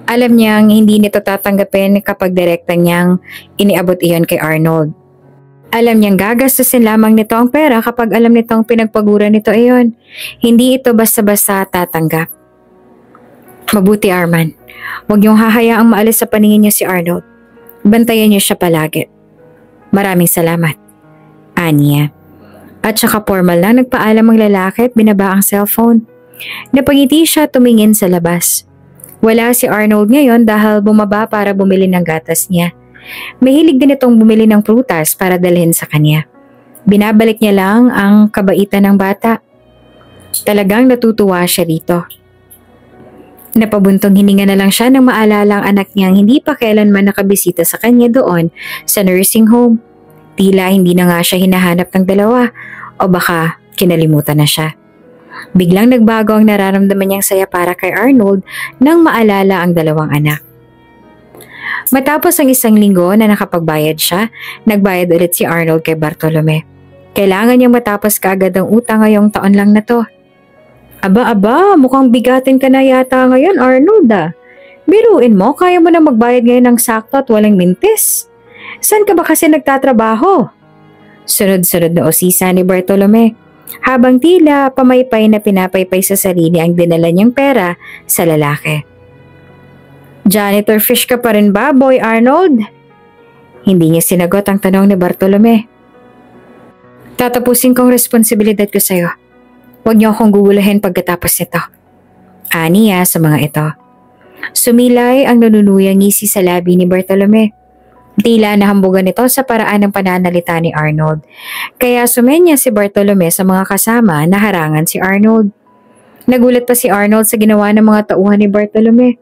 Alam niyang hindi nito tatanggapin kapag direktang niyang iniabot iyon kay Arnold. Alam niyang gagastusin lamang nito ang pera kapag alam nitong pinagpaguran nito iyon. Hindi ito basta-basta tatanggap. Mabuti Arman, huwag niyong hahayaang maalis sa paningin niyo si Arnold. Bantayan niyo siya palagi. Maraming salamat. Aniya. At saka formal na nagpaalam ang lalaki at binaba ang cellphone. Napangiti siya tumingin sa labas. Wala si Arnold ngayon dahil bumaba para bumili ng gatas niya. Mahilig din itong bumili ng prutas para dalhin sa kanya. Binabalik niya lang ang kabaitan ng bata. Talagang natutuwa siya dito. Napabuntong hininga na lang siya nang maalala ang anak niyang hindi pa kailanman nakabisita sa kanya doon sa nursing home. Tila hindi na nga siya hinahanap ng dalawa o baka kinalimutan na siya. Biglang nagbago ang nararamdaman niyang saya para kay Arnold nang maalala ang dalawang anak. Matapos ang 1 linggo na nakapagbayad siya, nagbayad ulit si Arnold kay Bartolome. Kailangan niyang matapos kaagad ang utang ngayong taon lang na to. Aba, mukhang bigatin ka na yata ngayon Arnold Biruin mo, kaya mo na magbayad ngayon ng sakto at walang mintis. Saan ka ba kasi nagtatrabaho? Sunod-sunod na usisa ni Bartolome. Habang tila pamaypay na pinapaypay sa sarili ang dinala niyang pera sa lalaki. Janitor fish ka pa rin ba, Boy Arnold? Hindi niya sinagot ang tanong ni Bartolome. Tatapusin kong responsibilidad ko sa'yo. Huwag niyo akong gugulahin pagkatapos nito. Aniya sa mga ito. Sumilay ang nanunuyang ngisi sa labi ni Bartolome. Tila nahambugan ito sa paraan ng pananalita ni Arnold. Kaya sumenya si Bartolome sa mga kasama na harangan si Arnold. Nagulat pa si Arnold sa ginawa ng mga tauhan ni Bartolome.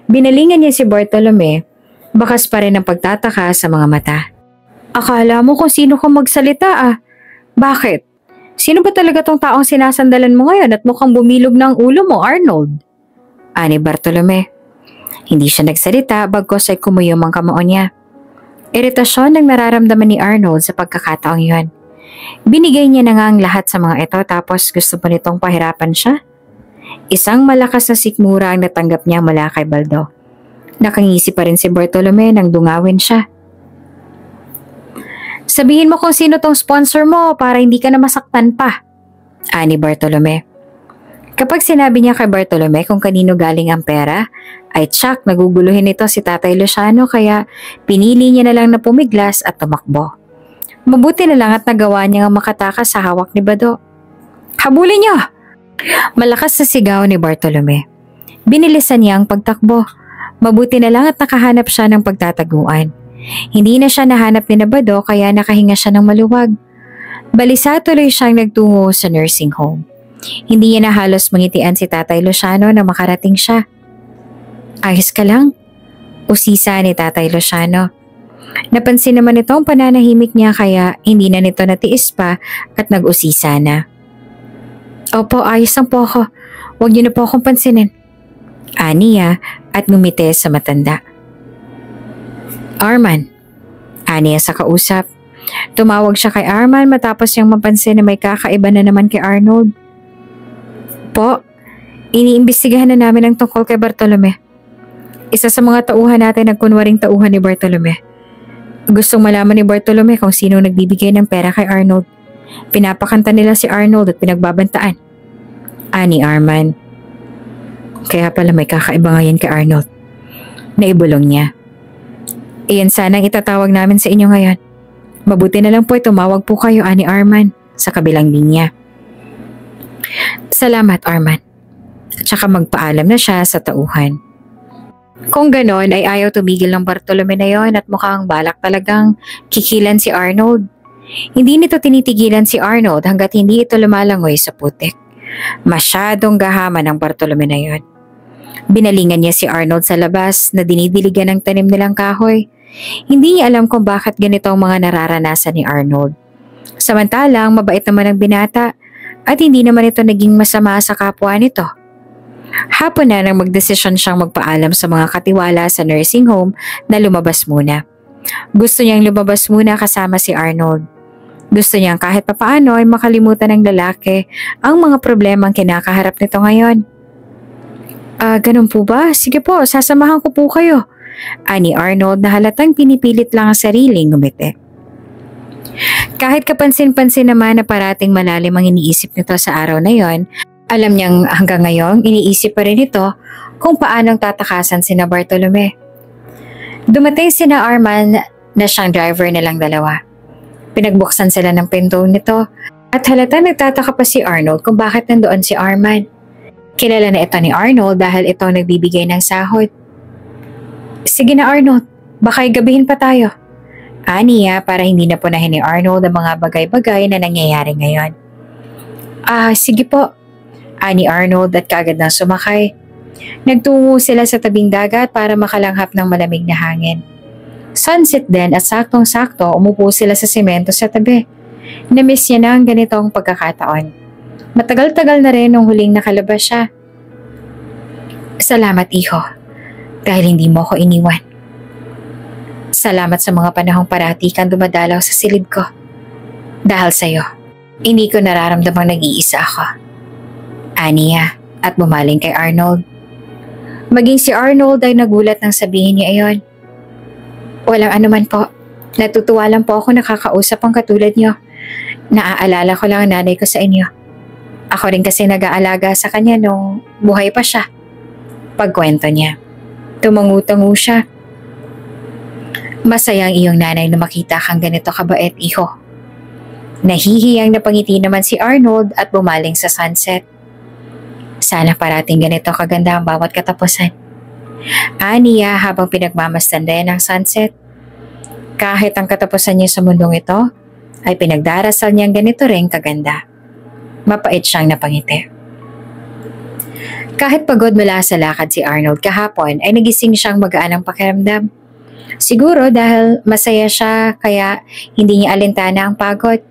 Binalingan niya si Bartolome, bakas pa rin ang pagtataka sa mga mata. Akala mo kung sino kang magsalita Bakit? Sino ba talaga tong taong sinasandalan mo ngayon at mukhang bumilog na ang ulo mo, Arnold? Ani Bartolome. Hindi siya nagsalita bagkos ay kumuyom ang kamao niya. Iritasyon ang nararamdaman ni Arnold sa pagkakataong yun. Binigay niya na nga ang lahat sa mga ito tapos gusto pa nitong pahirapan siya. Isang malakas na sikmura ang natanggap niya mula kay Baldo. Nakangisi pa rin si Bartolome nang dungawin siya. Sabihin mo kung sino tong sponsor mo para hindi ka na masaktan pa. Ani Bartolome. Kapag sinabi niya kay Bartolome kung kanino galing ang pera, ay tsak naguguluhin ito si Tatay Luciano kaya pinili niya na lang na pumiglas at tumakbo. Mabuti na lang at nagawa niya ang makatakas sa hawak ni Bado. Habulin niyo! Malakas na sigaw ni Bartolome. Binilisan niya ang pagtakbo. Mabuti na lang at nakahanap siya ng pagtataguan. Hindi na siya nahanap ni Bado kaya nakahinga siya ng maluwag. Balisa tuloy siyang nagtungo sa nursing home. Hindi niya na halos mangitian si Tatay Luciano na makarating siya. Ayos ka lang? Usisa ni Tatay Luciano. Napansin naman ito ang pananahimik niya kaya hindi na nito natiis pa at nag-usisa na. Opo, ayos lang po ako. Huwag niyo na po akong pansinin. Aniya at ngumiti sa matanda. Arman. Aniya sa kausap. Tumawag siya kay Arman matapos niyang mapansin na may kakaiba na naman kay Arnold. Po, iniimbestigahan na namin ang tungkol kay Bartolome. Isa sa mga tauhan natin nagkunwaring tauhan ni Bartolome. Gustong malaman ni Bartolome kung sino nagbibigay ng pera kay Arnold. Pinapakanta nila si Arnold at pinagbabantaan. Ani Arman. Kaya pala may kakaiba ngayon kay Arnold. Naibulong niya. Iyan sanang itatawag namin sa inyo ngayon. Mabuti na lang po tumawag po kayo, Ani Arman, sa kabilang linya. Salamat, Arman. Tsaka magpaalam na siya sa tauhan. Kung ganon ay ayaw tumigil ng Bartolome na yon at mukhang balak talagang kikilan si Arnold. Hindi nito tinitigilan si Arnold hanggat hindi ito lumalangoy sa putik. Masyadong gahaman ng Bartolome na yon. Binalingan niya si Arnold sa labas na dinidiligan ng tanim nilang kahoy. Hindi niya alam kung bakit ganito ang mga nararanasan ni Arnold. Samantalang mabait naman ang binata at hindi naman ito naging masama sa kapwa nito. Hapon na nang magdesisyon siyang magpaalam sa mga katiwala sa nursing home na lumabas muna. Gusto niyang lumabas muna kasama si Arnold. Gusto niyang kahit papaano ay makalimutan ng lalaki ang mga problemang kinakaharap nito ngayon. Ganun po ba? Sige po, sasamahan ko po kayo. Ani Arnold na halatang pinipilit lang ang sariling ngumiti. Kahit kapansin-pansin naman na parating malalim ang iniisip nito sa araw na yon, alam niyang hanggang ngayon iniisip pa rin ito kung paanong tatakasan sina Bartolome. Dumating sina Arman na siyang driver nilang dalawa. Pinagbuksan sila ng pinto nito at halata nagtataka pa si Arnold kung bakit nandoon si Arman. Kilala na ito ni Arnold dahil ito nagbibigay ng sahod. Sige na Arnold, baka'y gabihin pa tayo. Aniya para hindi na punahin ni Arnold ang mga bagay-bagay na nangyayari ngayon. Sige po. Ani Arnold at kaagad nang sumakay. Nagtungo sila sa tabing dagat para makalanghap ng malamig na hangin. Sunset din at saktong-sakto umupo sila sa semento sa tabi. Namiss niya na ang ganitong pagkakataon. Matagal-tagal na rin nung huling nakalabas siya. Salamat iho, dahil hindi mo ako iniwan. Salamat sa mga panahong parati kang dumadalaw sa silid ko. Dahil sa'yo, hindi ko nararamdamang nag-iisa ako. Aniya at bumaling kay Arnold. Maging si Arnold ay nagulat nang sabihin niya ayon. Walang anuman po. Natutuwa lang po ako nakakausap ang katulad niyo. Naaalala ko lang ang nanay ko sa inyo. Ako rin kasi nag-aalaga sa kanya nung buhay pa siya. Pagkwento niya, tumangu-tangu siya. Masayang iyong nanay na makita kang ganito kabait, iho. Nahihiyang napangiti naman si Arnold at bumaling sa sunset. Sana parating ganito kaganda ang bawat katapusan. Aniya habang pinagmamasdan din ang sunset. Kahit ang katapusan niya sa mundong ito, ay pinagdarasal niyang ganito rin kaganda. Mapait siyang napangiti. Kahit pagod mula sa lakad si Arnold kahapon ay nagising siyang magaan ang pakiramdam. Siguro dahil masaya siya kaya hindi niya alintana ang pagod.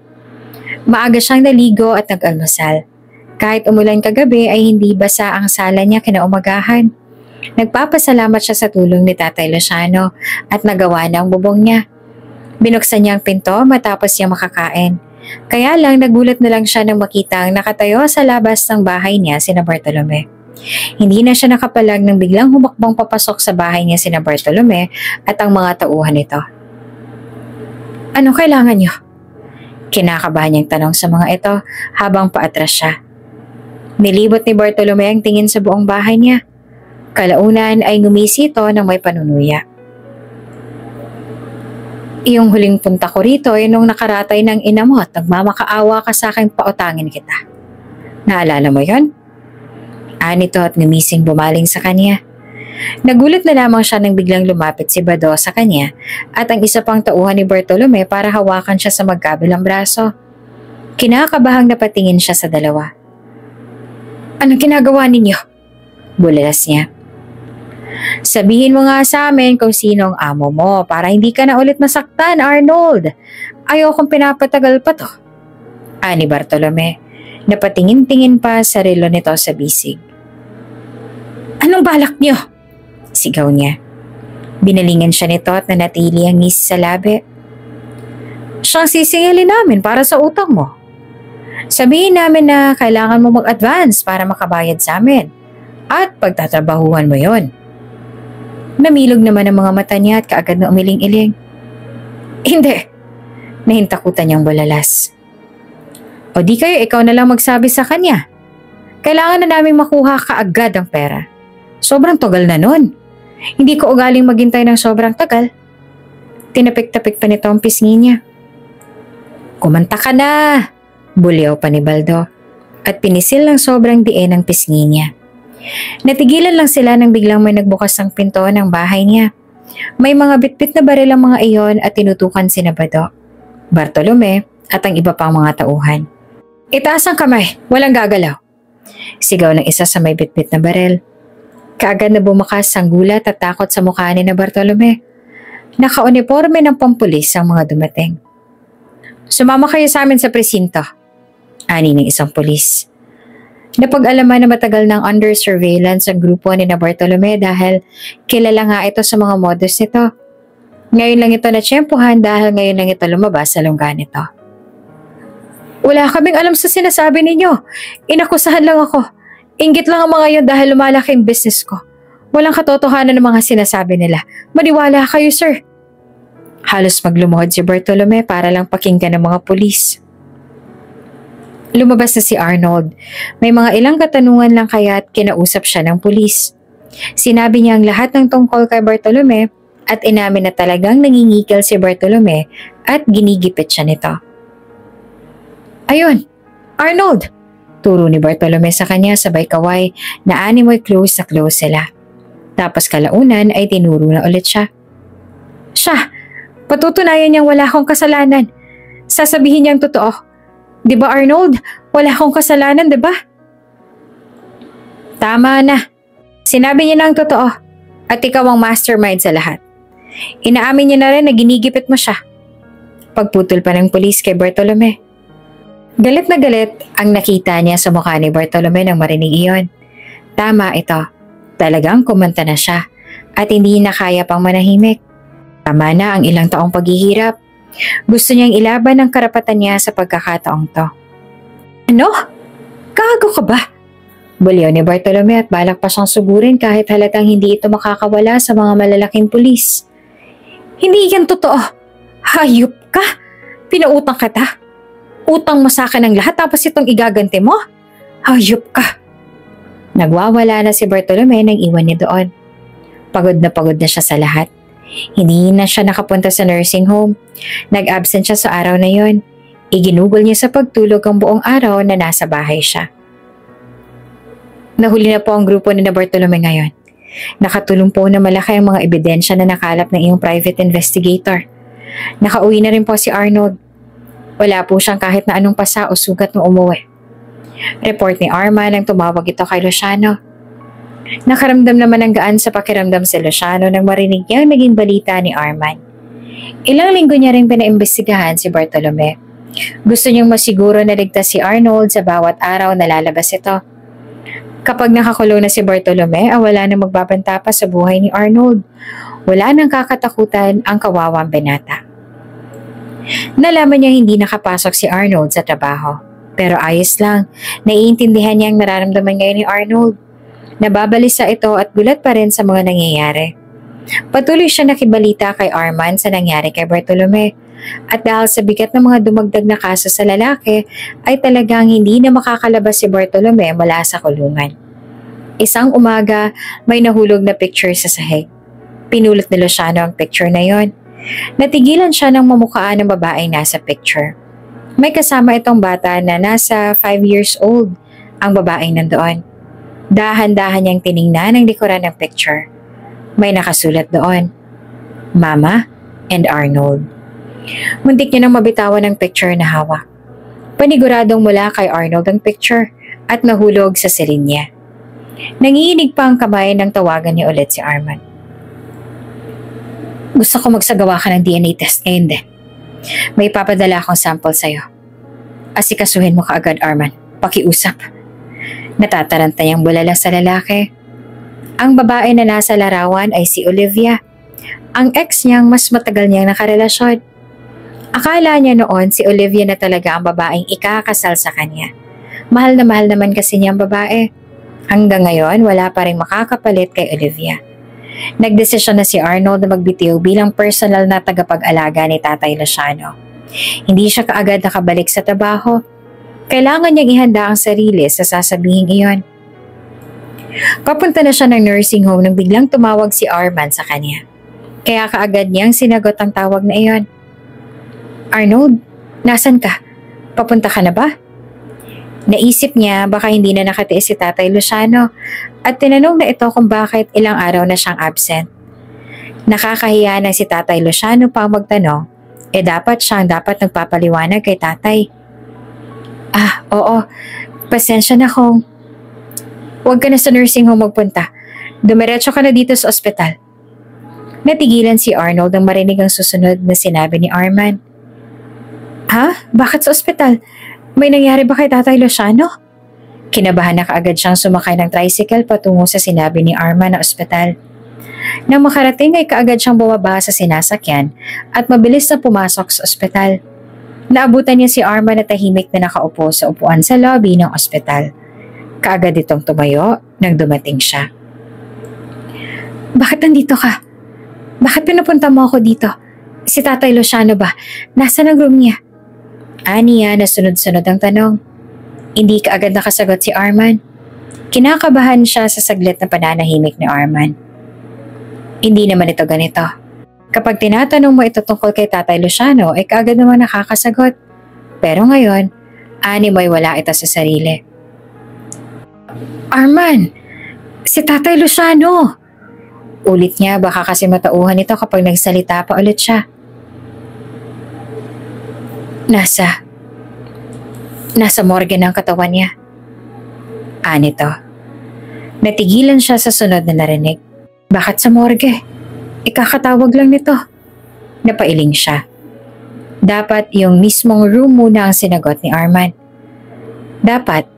Maaga siyang naligo at nag-almusal. Kahit umulan kagabi ay hindi basa ang sala niya kinaumagahan. Nagpapasalamat siya sa tulong ni Tatay Luciano at nagawa na ang bubong niya. Binuksan niya ang pinto matapos niya makakain. Kaya lang nagulat na lang siya nang makitang nakatayo sa labas ng bahay niya sina Bartolome. Hindi na siya nakapalag nang biglang humakbang papasok sa bahay niya sina Bartolome at ang mga tauhan nito. Anong kailangan niyo? Kinakabahan niyang tanong sa mga ito habang paatras siya. Nilibot ni Bartolome ang tingin sa buong bahay niya. Kalaunan ay ngumisi ito ng may panunuya. Iyong huling punta ko rito ay nung nakaratay ng ina mo at nagmamakaawa ka sa akin pautangin kita. Naalala mo yon? Anito at ngumising bumaling sa kanya. Nagulat na lamang siya nang biglang lumapit si Bado sa kanya at ang isa pang tauhan ni Bartolome para hawakan siya sa magkabilang braso. Kinakabahang napatingin siya sa dalawa. Anong ginagawa ninyo? Bulalas niya. Sabihin mo nga sa amin kung sino ang amo mo para hindi ka na ulit masaktan, Arnold. Ayokong pinapatagal pa to. Ani Bartolome, napatingin-tingin pa sa relo nito sa bisig. Anong balak niyo? Sigaw niya. Binalingan siya nito at nanatili ang ngisi sa labi. Siyang sisingilin namin para sa utang mo. Sabihin namin na kailangan mo mag-advance para makabayad sa amin. At pagtatrabahuhan mo yon. Namilog naman ang mga mata niya at kaagad na umiling-iling. Hindi. Nahintakutan niyang bulalas. O di kayo ikaw na lang magsabi sa kanya. Kailangan na namin makuha kaagad ang pera. Sobrang tagal na nun. Hindi ko ugaling maghintay ng sobrang tagal. Tinapik-tapik pa nito ang pisngi niya. Kumanta ka na! Buliw pa ni Baldo at pinisil ng sobrang diin ang pisngi niya. Natigilan lang sila nang biglang may nagbukas ng pinto ng bahay niya. May mga bitbit na baril ang mga iyon at tinutukan sina Bado, Bartolome at ang iba pang mga tauhan. Itaas ang kamay, walang gagalaw. Sigaw ng isa sa may bitbit na baril. Kaagad na bumakas ang gulat at takot sa mukha ni na Bartolome. Naka-uniforme ng pampulis ang mga dumating. Sumama kayo sa amin sa presinto, ani ng isang pulis. Napag-alaman na matagal ng under surveillance ang grupo ni na Bartolome dahil kilala nga ito sa mga modus nito. Ngayon lang ito natsyempohan dahil ngayon lang ito lumabas sa lungga nito. Wala kaming alam sa sinasabi ninyo. Inakusahan lang ako. Inggit lang ang mga yon dahil lumalaki ang business ko. Walang katotohanan ng mga sinasabi nila. Maniwala kayo, sir. Halos maglumuhod si Bartolome para lang pakinggan ng mga pulis. Lumabas na si Arnold. May mga ilang katanungan lang kaya at kinausap siya ng pulis. Sinabi niya ang lahat ng tungkol kay Bartolome at inamin na talagang nangingikil si Bartolome at ginigipit siya nito. Ayun, Arnold! Turo ni Bartolome sa kanya sabay kaway na animoy close na close sila. Tapos kalaunan ay tinuro na ulit siya. Siya! Patutunayan niyang wala akong kasalanan. Sasabihin niyang totoo. Di ba Arnold? Wala akong kasalanan, di ba? Tama na. Sinabi niya na ang totoo. At ikaw ang mastermind sa lahat. Inaamin niya na rin na ginigipit mo siya. Pagputol pa ng pulis kay Bartolome. Galit na galit ang nakita niya sa mukha ni Bartolome nang marinig iyon. Tama ito. Talagang kumanta na siya at hindi na kaya pang manahimik. Tama na ang ilang taong paghihirap. Gusto niyang ilaban ang karapatan niya sa pagkakataong to. Ano? Gago ka ba? Buliw ni Bartolome at balak pa siyang sugurin kahit halatang hindi ito makakawala sa mga malalaking pulis. Hindi yan totoo. Hayop ka. Pinautang kita. Utang mo sa akin ang lahat tapos itong igaganti mo? Hayop ka. Nagwawala na si Bartolome nang iwan niya doon. Pagod na siya sa lahat. Hindi na siya nakapunta sa nursing home. Nag-absent siya sa araw na yon. Iginugol niya sa pagtulog ang buong araw na nasa bahay siya. Nahuli na po ang grupo ni Bartolome ngayon. Nakatulong po na malaki ang mga ebidensya na nakalap ng iyong private investigator. Nakauwi na rin po si Arnold. Wala po siyang kahit na anong pasa o sugat nung umuwi. Report ni Arman nang tumawag ito kay Luciano. Nakaramdam naman ng gaan sa pakiramdam si Luciano nang marinig niya ang naging balita ni Arman. Ilang linggo niya rin pinaimbestigahan si Bartolome. Gusto niyang masiguro na ligtas si Arnold sa bawat araw na lalabas ito. Kapag nakakulong na si Bartolome, wala nang magbabanta pa sa buhay ni Arnold. Wala nang kakatakutan ang kawawang binata. Nalaman niya hindi nakapasok si Arnold sa trabaho. Pero ayos lang, naiintindihan niya ang nararamdaman ngayon ni Arnold. Nababalisa ito at gulat pa rin sa mga nangyayari. Patuloy siya nakibalita kay Arman sa nangyari kay Bartolome. At dahil sa bigat ng mga dumagdag na kaso sa lalaki, ay talagang hindi na makakalabas si Bartolome mula sa kulungan. Isang umaga, may nahulog na picture sa sahig. Pinulot ni Luciano ang picture na yon. Natigilan siya ng mamukhaan ng babaeng nasa picture. May kasama itong bata na nasa 5 years old, ang babaeng nandoon. Dahan-dahan niyang tiningnan ang likuran ng picture. May nakasulat doon, Mama and Arnold. Muntik niya nang mabitawan ang picture na hawak. Paniguradong mula kay Arnold ang picture at nahulog sa silid niya. Nangiinig pa ang kamay nang tawagan niya ulit si Arman. Gusto ko magsagawa ka ng DNA test ngayon din. May papadala akong sample sa'yo. Asikasuhin mo kaagad, Arman. Pakiusap. Natataranta niyang bulala sa lalaki. Ang babae na nasa larawan ay si Olivia. Ang ex niyang mas matagal niyang nakarelasyon. Akala niya noon si Olivia na talaga ang babaeng ikakasal sa kanya. Mahal na mahal naman kasi niyang babae. Hanggang ngayon, wala pa rin makakapalit kay Olivia. Nagdesisyon na si Arnold na magbitiw bilang personal na tagapag-alaga ni Tatay Luciano. Hindi siya kaagad nakabalik sa trabaho. Kailangan niyang ihanda ang sarili sa sasabihin iyon. Papunta na siya ng nursing home nang biglang tumawag si Arman sa kanya. Kaya kaagad niyang sinagot ang tawag na iyon. Arnold, nasan ka? Papunta ka na ba? Naisip niya baka hindi na nakatiis si Tatay Luciano at tinanong na ito kung bakit ilang araw na siyang absent. Nakakahiya na si Tatay Luciano pa magtanong, dapat siyang nagpapaliwanag kay Tatay. Oo. Pasensya na kung huwag ka na sa nursing home magpunta. Dumiretso ka na dito sa ospital. Natigilan si Arnold nang marinig ang susunod na sinabi ni Arman. Ha? Bakit sa ospital? May nangyari ba kay Tatay Luciano? Kinabahan na kaagad siyang sumakay ng tricycle patungo sa sinabi ni Arman na ospital. Nang makarating ay kaagad siyang bumaba sa sinasakyan at mabilis na pumasok sa ospital. Naabutan niya si Arman na tahimik na nakaupo sa upuan sa lobby ng ospital. Kaagad itong tumayo nang dumating siya. Bakit nandito ka? Bakit pinapunta mo ako dito? Si Tatay Luciano ba? Nasaan ang room niya? Aniya na sunod-sunod ang tanong. Hindi kaagad nakasagot si Arman. Kinakabahan siya sa saglit na pananahimik ni Arman. Hindi naman ito ganito. Kapag tinatanong mo ito tungkol kay Tatay Luciano, ay kaagad naman nakakasagot. Pero ngayon, ani mo'y wala ito sa sarili. Arman! Si Tatay Luciano! Ulit niya, baka kasi matauhan ito kapag nagsalita pa ulit siya. Nasa morgue ng katawan niya. Anito. Natigilan siya sa sunod na narinig. Bakit sa morgue? Ikakatawag lang nito. Napailing siya. Dapat yung mismong room muna ang sinagot ni Arman. Dapat,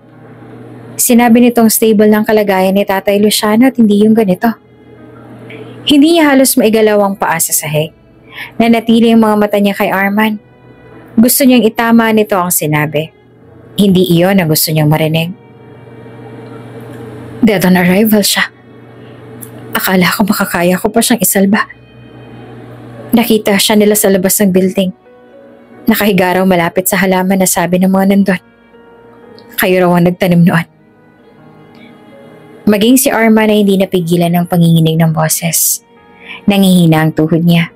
sinabi nitong stable ng kalagayan ni Tatay Luciano at hindi yung ganito. Hindi niya halos maigalaw ang paa sa sahig. Nanatili ang mga mata niya kay Arman. Gusto niyang itama nito ang sinabi. Hindi iyon ang gusto niyang marinig. Dead on arrival siya. Akala ko makakaya ko pa siyang isalba. Nakita siya nila sa labas ng building. Nakahiga raw malapit sa halaman na sabi ng mga nandun. Kayo raw ang nagtanim noon. Maging si Arman ay hindi napigilan ng panginginig ng boses. Nangihina ang tuhod niya.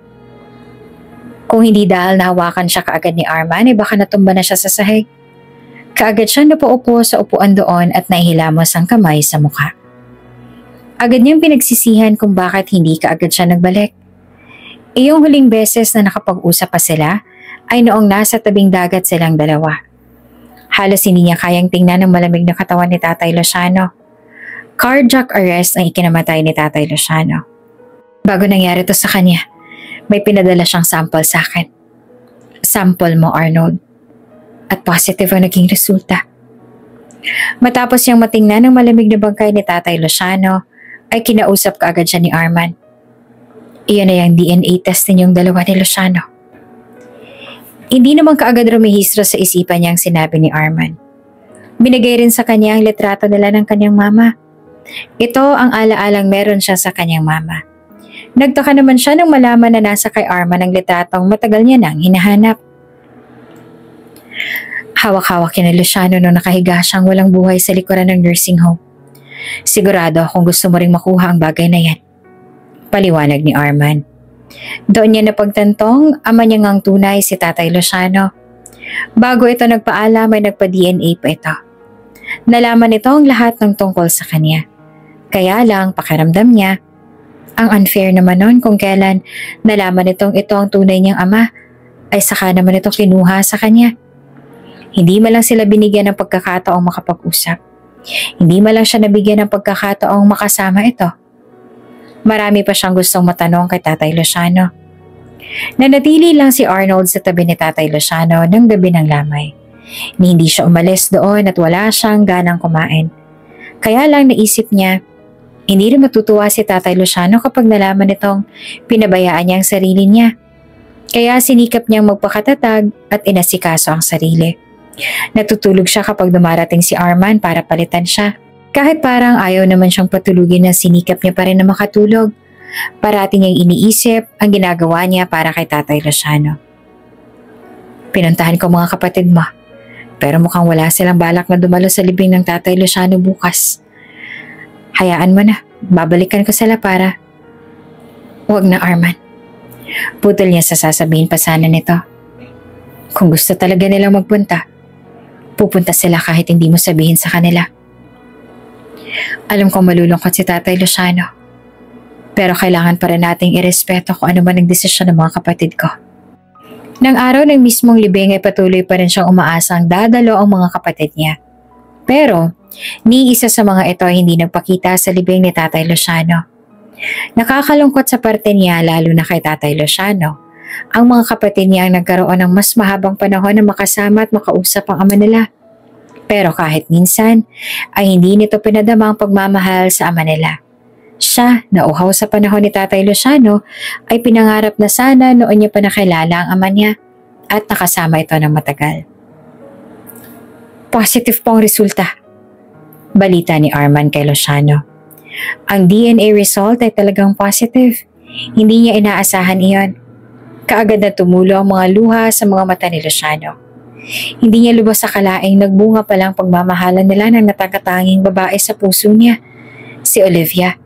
Kung hindi dahil nahawakan siya kaagad ni Arman, ay baka natumba na siya sa sahig. Kaagad siya napaupo sa upuan doon at nahihilamos ang kamay sa mukha. Agad niyang pinagsisihan kung bakit hindi kaagad siya nagbalik. Iyong huling beses na nakapag-usap pa sila ay noong nasa tabing dagat silang dalawa. Halos hindi niya kayang tingnan ang malamig na katawan ni Tatay Luciano. Cardiac arrest ang ikinamatay ni Tatay Luciano. Bago nangyari to sa kanya, may pinadala siyang sample sa akin. Sample mo, Arnold. At positive ang naging resulta. Matapos niyang matingnan ng malamig na bangkay ni Tatay Luciano, ay kinausap kaagad siya ni Arman. Iyan na yung DNA test ninyong dalawa ni Luciano. Hindi naman kaagad rumihistro sa isipan niya ang sinabi ni Arman. Binigay rin sa kanya ang litrato nila ng kanyang mama. Ito ang alaalang meron siya sa kanyang mama. Nagtaka naman siya nang malaman na nasa kay Arman ang litratong matagal niya nang hinahanap. Hawak-hawak niya ni Luciano nung nakahiga siyang walang buhay sa likuran ng nursing home. Sigurado akong gusto mo ring makuha ang bagay na yan. Paliwanag ni Arman. Doon niya napagtantong ama niya ngang tunay si Tatay Luciano. Bago ito nagpaalam ay nagpa-DNA pa ito. Nalaman nito ang lahat ng tungkol sa kanya. Kaya lang pakiramdam niya, ang unfair naman nun kung kailan nalaman nitong ito ang tunay niyang ama ay saka naman ito kinuha sa kanya. Hindi man lang sila binigyan ng pagkakataong makapag-usap. Hindi man lang siya nabigyan ng pagkakataong makasama ito. Marami pa siyang gustong matanong kay Tatay Luciano. Nanatili lang si Arnold sa tabi ni Tatay Luciano ng gabi ng lamay. Hindi siya umalis doon at wala siyang ganang kumain. Kaya lang naisip niya, hindi rin matutuwa si Tatay Luciano kapag nalaman nitong pinabayaan niya ang sarili niya. Kaya sinikap niyang magpakatatag at inasikaso ang sarili. Natutulog siya kapag dumarating si Arman para palitan siya. Kahit parang ayaw naman siyang patulugin na sinikap niya pa rin na makatulog. Parati niyang iniisip ang ginagawa niya para kay Tatay Luciano. Pinuntahan ko mga kapatid mo. Pero mukhang wala silang balak na dumalo sa libing ng Tatay Luciano bukas. Hayaan mo na, babalikan ko sila para... Huwag na, Arman. Putol niya sa sasabihin pa sana nito. Kung gusto talaga nilang magpunta, pupunta sila kahit hindi mo sabihin sa kanila. Alam kong malulungkot si Tatay Luciano. Pero kailangan pa rin nating irespeto kung ano man ang desisyon ng mga kapatid ko. Nang araw ng mismong libing ay patuloy pa rin siyang umaasang dadalo ang mga kapatid niya. Pero, ni isa sa mga ito ay hindi nagpakita sa libing ni Tatay Luciano. Nakakalungkot sa parte niya lalo na kay Tatay Luciano. Ang mga kapatid niya ang nagkaroon ng mas mahabang panahon na makasama at makausap ang ama nila. Pero kahit minsan, ay hindi nito pinadama ang pagmamahal sa ama nila. Siya, na uhaw sa panahon ni Tatay Luciano, ay pinangarap na sana noon niya pa nakilala ang ama niya at nakasama ito ng matagal. Positive po ang resulta, balita ni Arman kay Luciano. Ang DNA result ay talagang positive. Hindi niya inaasahan iyon. Kaagad na tumulo ang mga luha sa mga mata ni Luciano. Hindi niya lubos sa kalaing nagbunga pa lang pagmamahalan nila ng natatanging babae sa puso niya, si Olivia.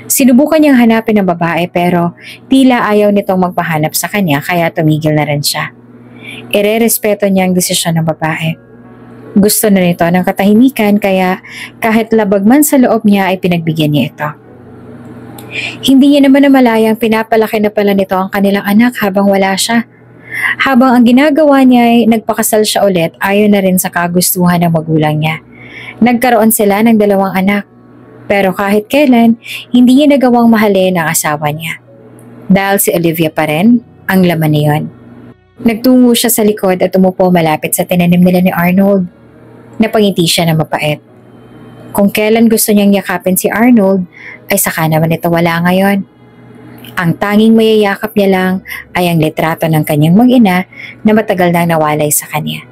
Sinubukan niyang hanapin ang babae pero tila ayaw nitong magpahanap sa kanya kaya tumigil na rin siya. Irerespeto niya ang desisyon ng babae. Gusto na nito ng katahimikan kaya kahit labag man sa loob niya ay pinagbigyan niya ito. Hindi niya naman namalayang pinapalaki na pala nito ang kanilang anak habang wala siya. Habang ang ginagawa niya ay nagpakasal siya ulit ayon na rin sa kagustuhan ng magulang niya. Nagkaroon sila ng 2 anak. Pero kahit kailan, hindi niya nagawang mahalin ang asawa niya. Dahil si Olivia pa rin ang laman niyon. Nagtungo siya sa likod at umupo malapit sa tinanim nila ni Arnold. Napangiti siya na mapait. Kung kailan gusto niyang yakapin si Arnold, ay saka naman ito wala ngayon. Ang tanging mayayakap niya lang ay ang litrato ng kanyang mag-ina na matagal nang nawalay sa kanya.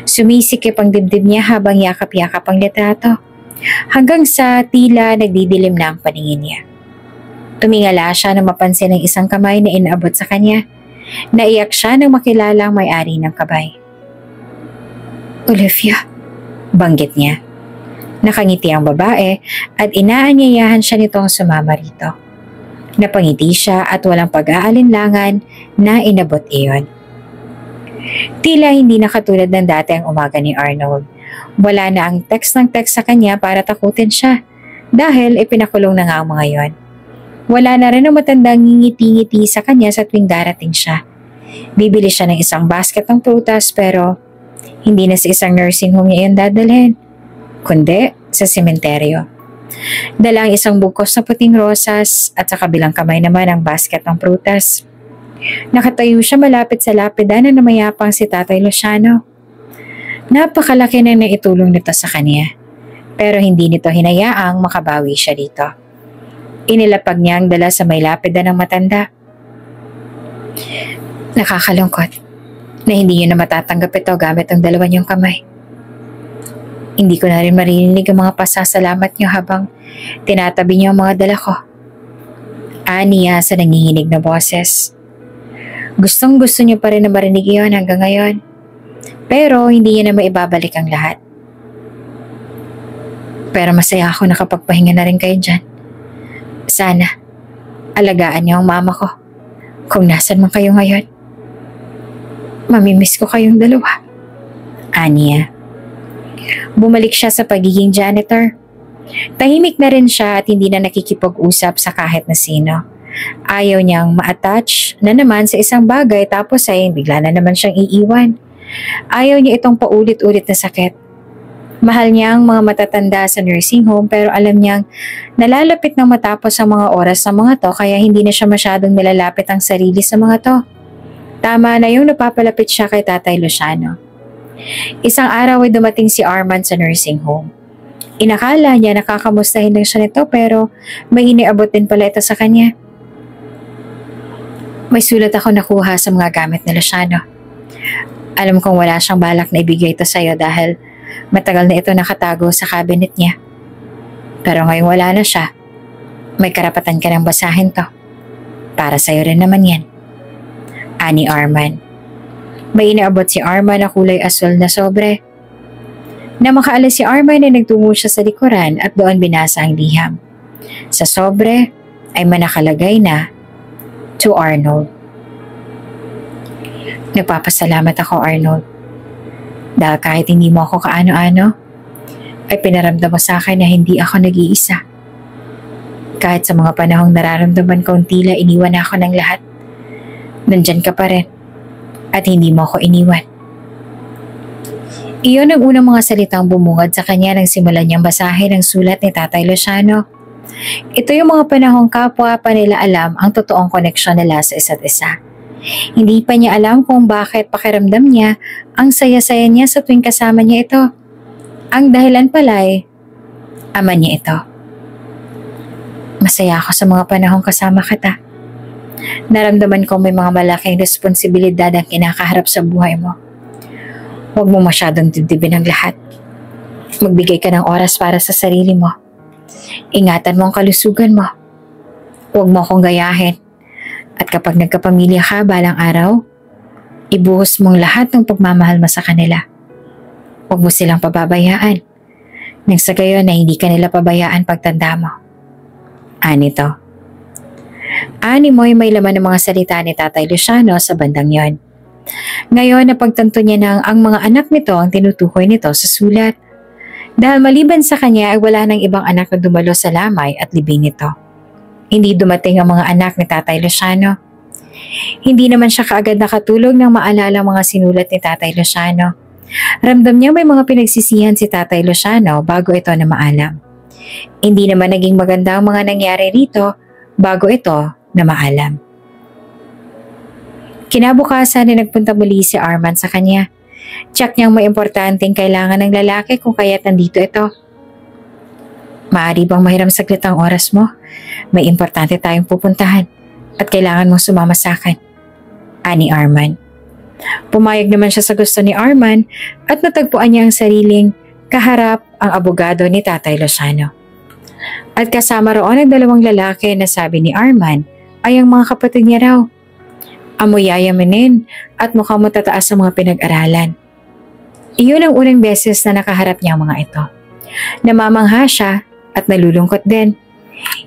Sumisikip ang dibdib niya habang yakap-yakap ang litrato. Hanggang sa tila nagdidilim na ang paningin niya. Tumingala siya nang mapansin ang isang kamay na inaabot sa kanya. Naiyak siya nang makilala ang may-ari ng kamay. Olivia, banggit niya. Nakangiti ang babae at inaanyayahan siya nitong sumama rito. Napangiti siya at walang pag-aalinlangan na inabot iyon. Tila hindi na katulad ng dati ang umaga ni Arnold. Wala na ang text ng text sa kanya para takutin siya dahil ipinakulong na nga ang mga yon. Wala na rin ang matandang ngingiti-ngiti sa kanya sa tuwing darating siya. Bibili siya ng isang basket ng prutas pero hindi na sa isang nursing home niya iyon dadalhin, kundi sa sementeryo. Dala ang isang bukos na puting rosas at sa kabilang kamay naman ang basket ng prutas. Nakatayo siya malapit sa lapidan na namayapang si Tatay Luciano. Napakalaki na naitulong nito sa kanya, pero hindi nito hinayaang makabawi siya dito. Inilapag niya ang dala sa may lapidan ng matanda. Nakakalungkot na hindi niyo na matatanggap ito gamit ang 2 niyong kamay. Hindi ko na rin marinig ang mga pasasalamat niyo habang tinatabi niyo ang mga dala ko. Aniya sa nanginginig na boses. Gustong gusto niyo pa rin na marinig iyon hanggang ngayon. Pero hindi niya na maibabalik ang lahat. Pero masaya ako nakapagpahinga na rin kayo dyan. Sana, alagaan niyo ang mama ko. Kung nasan man kayo ngayon. Mamimiss ko kayong 2. Aniya. Bumalik siya sa pagiging janitor. Tahimik na rin siya at hindi na nakikipag-usap sa kahit na sino. Ayaw niyang ma-attach na naman sa isang bagay tapos ay bigla na naman siyang iiwan. Ayaw niya itong paulit-ulit na sakit. Mahal niya ang mga matatanda sa nursing home pero alam niyang nalalapit ng matapos ang mga oras sa mga to kaya hindi na siya masyadong nilalapit ang sarili sa mga to. Tama na yung napapalapit siya kay Tatay Luciano. Isang araw ay dumating si Arman sa nursing home. Inakala niya nakakamustahin lang siya nito pero may iniabot din pala ito sa kanya. May sulat ako nakuha sa mga gamit ni Luciano. Alam kong wala siyang balak na ibigay ito sa'yo dahil matagal na ito nakatago sa cabinet niya. Pero ngayong wala na siya, may karapatan ka nang basahin to. Para sa'yo rin naman yan. Ani Arman. May inaabot si Arman na kulay asul na sobre. Na makaalis si Arman ay nagtungo siya sa likuran at doon binasa ang liham. Sa sobre ay manakalagay na to Arnold. Nagpapasalamat ako, Arnold. Dahil kahit hindi mo ako kaano-ano, ay pinaramdam mo sa akin na hindi ako nag-iisa. Kahit sa mga panahong nararamdaman kong tila iniwan ako ng lahat, nandyan ka pa rin at hindi mo ako iniwan. Iyon ang unang mga salitang bumungad sa kanya nang simulan niyang basahin ang sulat ni Tatay Luciano. Ito yung mga panahong kapwa pa nila alam ang totoong koneksyon nila sa isa't isa. Hindi pa niya alam kung bakit pakiramdam niya ang saya-saya niya sa tuwing kasama niya ito. Ang dahilan pala'y ama niya ito. Masaya ako sa mga panahong kasama kita. Naramdaman ko may mga malaking responsibilidad ang kinakaharap sa buhay mo. Huwag mo masyadong dibdibin ang lahat. Magbigay ka ng oras para sa sarili mo. Ingatan mo ang kalusugan mo. Huwag mo akong gayahin. At kapag nagkapamilya ka balang araw, ibuhos mong lahat ng pagmamahal mo sa kanila. Huwag mo silang pababayaan. Nang sa gayon na hindi ka nila pabayaan pagtanda mo. Ani to. Ani mo ay may laman ng mga salita ni Tatay Luciano sa bandang yon. Ngayon napagtanto niya na ang mga anak nito ang tinutukoy nito sa sulat. Dahil maliban sa kanya ay wala nang ibang anak na dumalo sa lamay at libing nito. Hindi dumating ang mga anak ni Tatay Luciano. Hindi naman siya kaagad nakatulog nang maalala mga sinulat ni Tatay Luciano. Ramdam niya may mga pinagsisihan si Tatay Luciano bago ito na maalam. Hindi naman naging maganda ang mga nangyari rito bago ito na maalam. Kinabukasan ay nagpunta muli si Arman sa kanya. Tiyak niyang may importanteng kailangan ng lalaki kung kaya't nandito ito. Maaari bang mahiram saglit ang oras mo? May importante tayong pupuntahan at kailangan mong sumama sa akin. Ani Arman. Pumayag naman siya sa gusto ni Arman at natagpuan niya ang sariling kaharap ang abogado ni Tatay Luciano. At kasama roon ang dalawang lalaki na sabi ni Arman ay ang mga kapatid niya raw. Amoy yayamanin at mukhang matataas sa mga pinag-aralan. Iyon ang unang beses na nakaharap niya ang mga ito. Namamangha siya at nalulungkot din.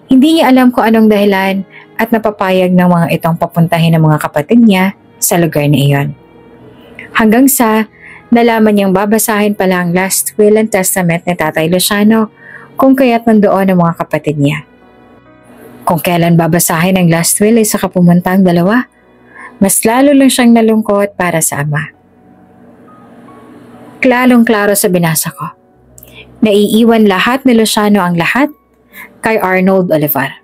Hindi niya alam kung anong dahilan at napapayag ng mga itong papuntahin ng mga kapatid niya sa lugar na iyon. Hanggang sa nalaman niyang babasahin pala ang last will and testament ni Tatay Luciano kung kaya't nandoon ang mga kapatid niya. Kung kailan babasahin ang last will ay saka pumunta ang dalawa, mas lalo lang siyang nalungkot para sa ama. Klarong-klaro sa binasa ko. Naiiwan lahat ni Luciano ang lahat kay Arnold Olivar.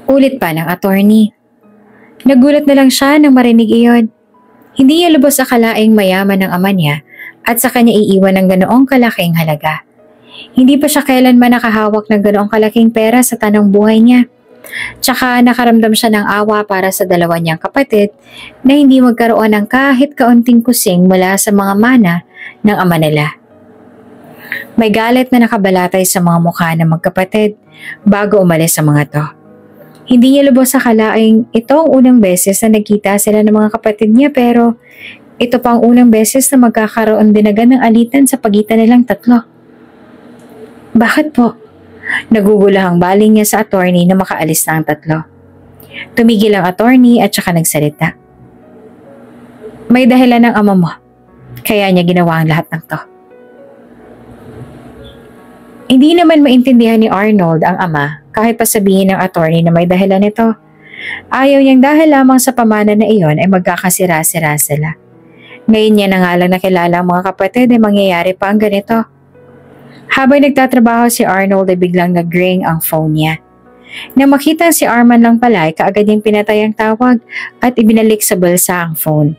Ulit pa ng attorney. Nagulat na lang siya nang marinig iyon. Hindi niya lubos akalaing mayaman ng ama niya at sa kanya iiwan ng ganoong kalaking halaga. Hindi pa siya kailanman nakahawak ng ganoong kalaking pera sa tanang buhay niya. Tsaka nakaramdam siya ng awa para sa dalawa niyang kapatid na hindi magkaroon ng kahit kaunting kusing mula sa mga mana ng ama nila. May galit na nakabalatay sa mga mukha ng magkapatid bago umalis sa mga to. Hindi niya lubos akalaing ito ang unang beses na nagkita sila ng mga kapatid niya pero ito pa ang unang beses na magkakaroon din agad ng alitan sa pagitan nilang tatlo. Bakit po? Nagugulahang baling niya sa attorney na makaalis na ang tatlo. Tumigil ang attorney at saka nagsalita. May dahilan ng ama mo, kaya niya ginawa ang lahat ng to. Hindi naman maintindihan ni Arnold ang ama kahit pa sabihin ng attorney na may dahilan nito. Ayaw niyang dahil lamang sa pamana na iyon ay magkakasira-sira sila. Ngayon niya na nga lang nakilala ang mga kapatid ay mangyayari pa ang ganito. Habang nagtatrabaho si Arnold ay biglang nag-ring ang phone niya. Nang makita si Arman lang pala ay kaagad niyang pinatay ang tawag at ibinalik sa bulsa ang phone.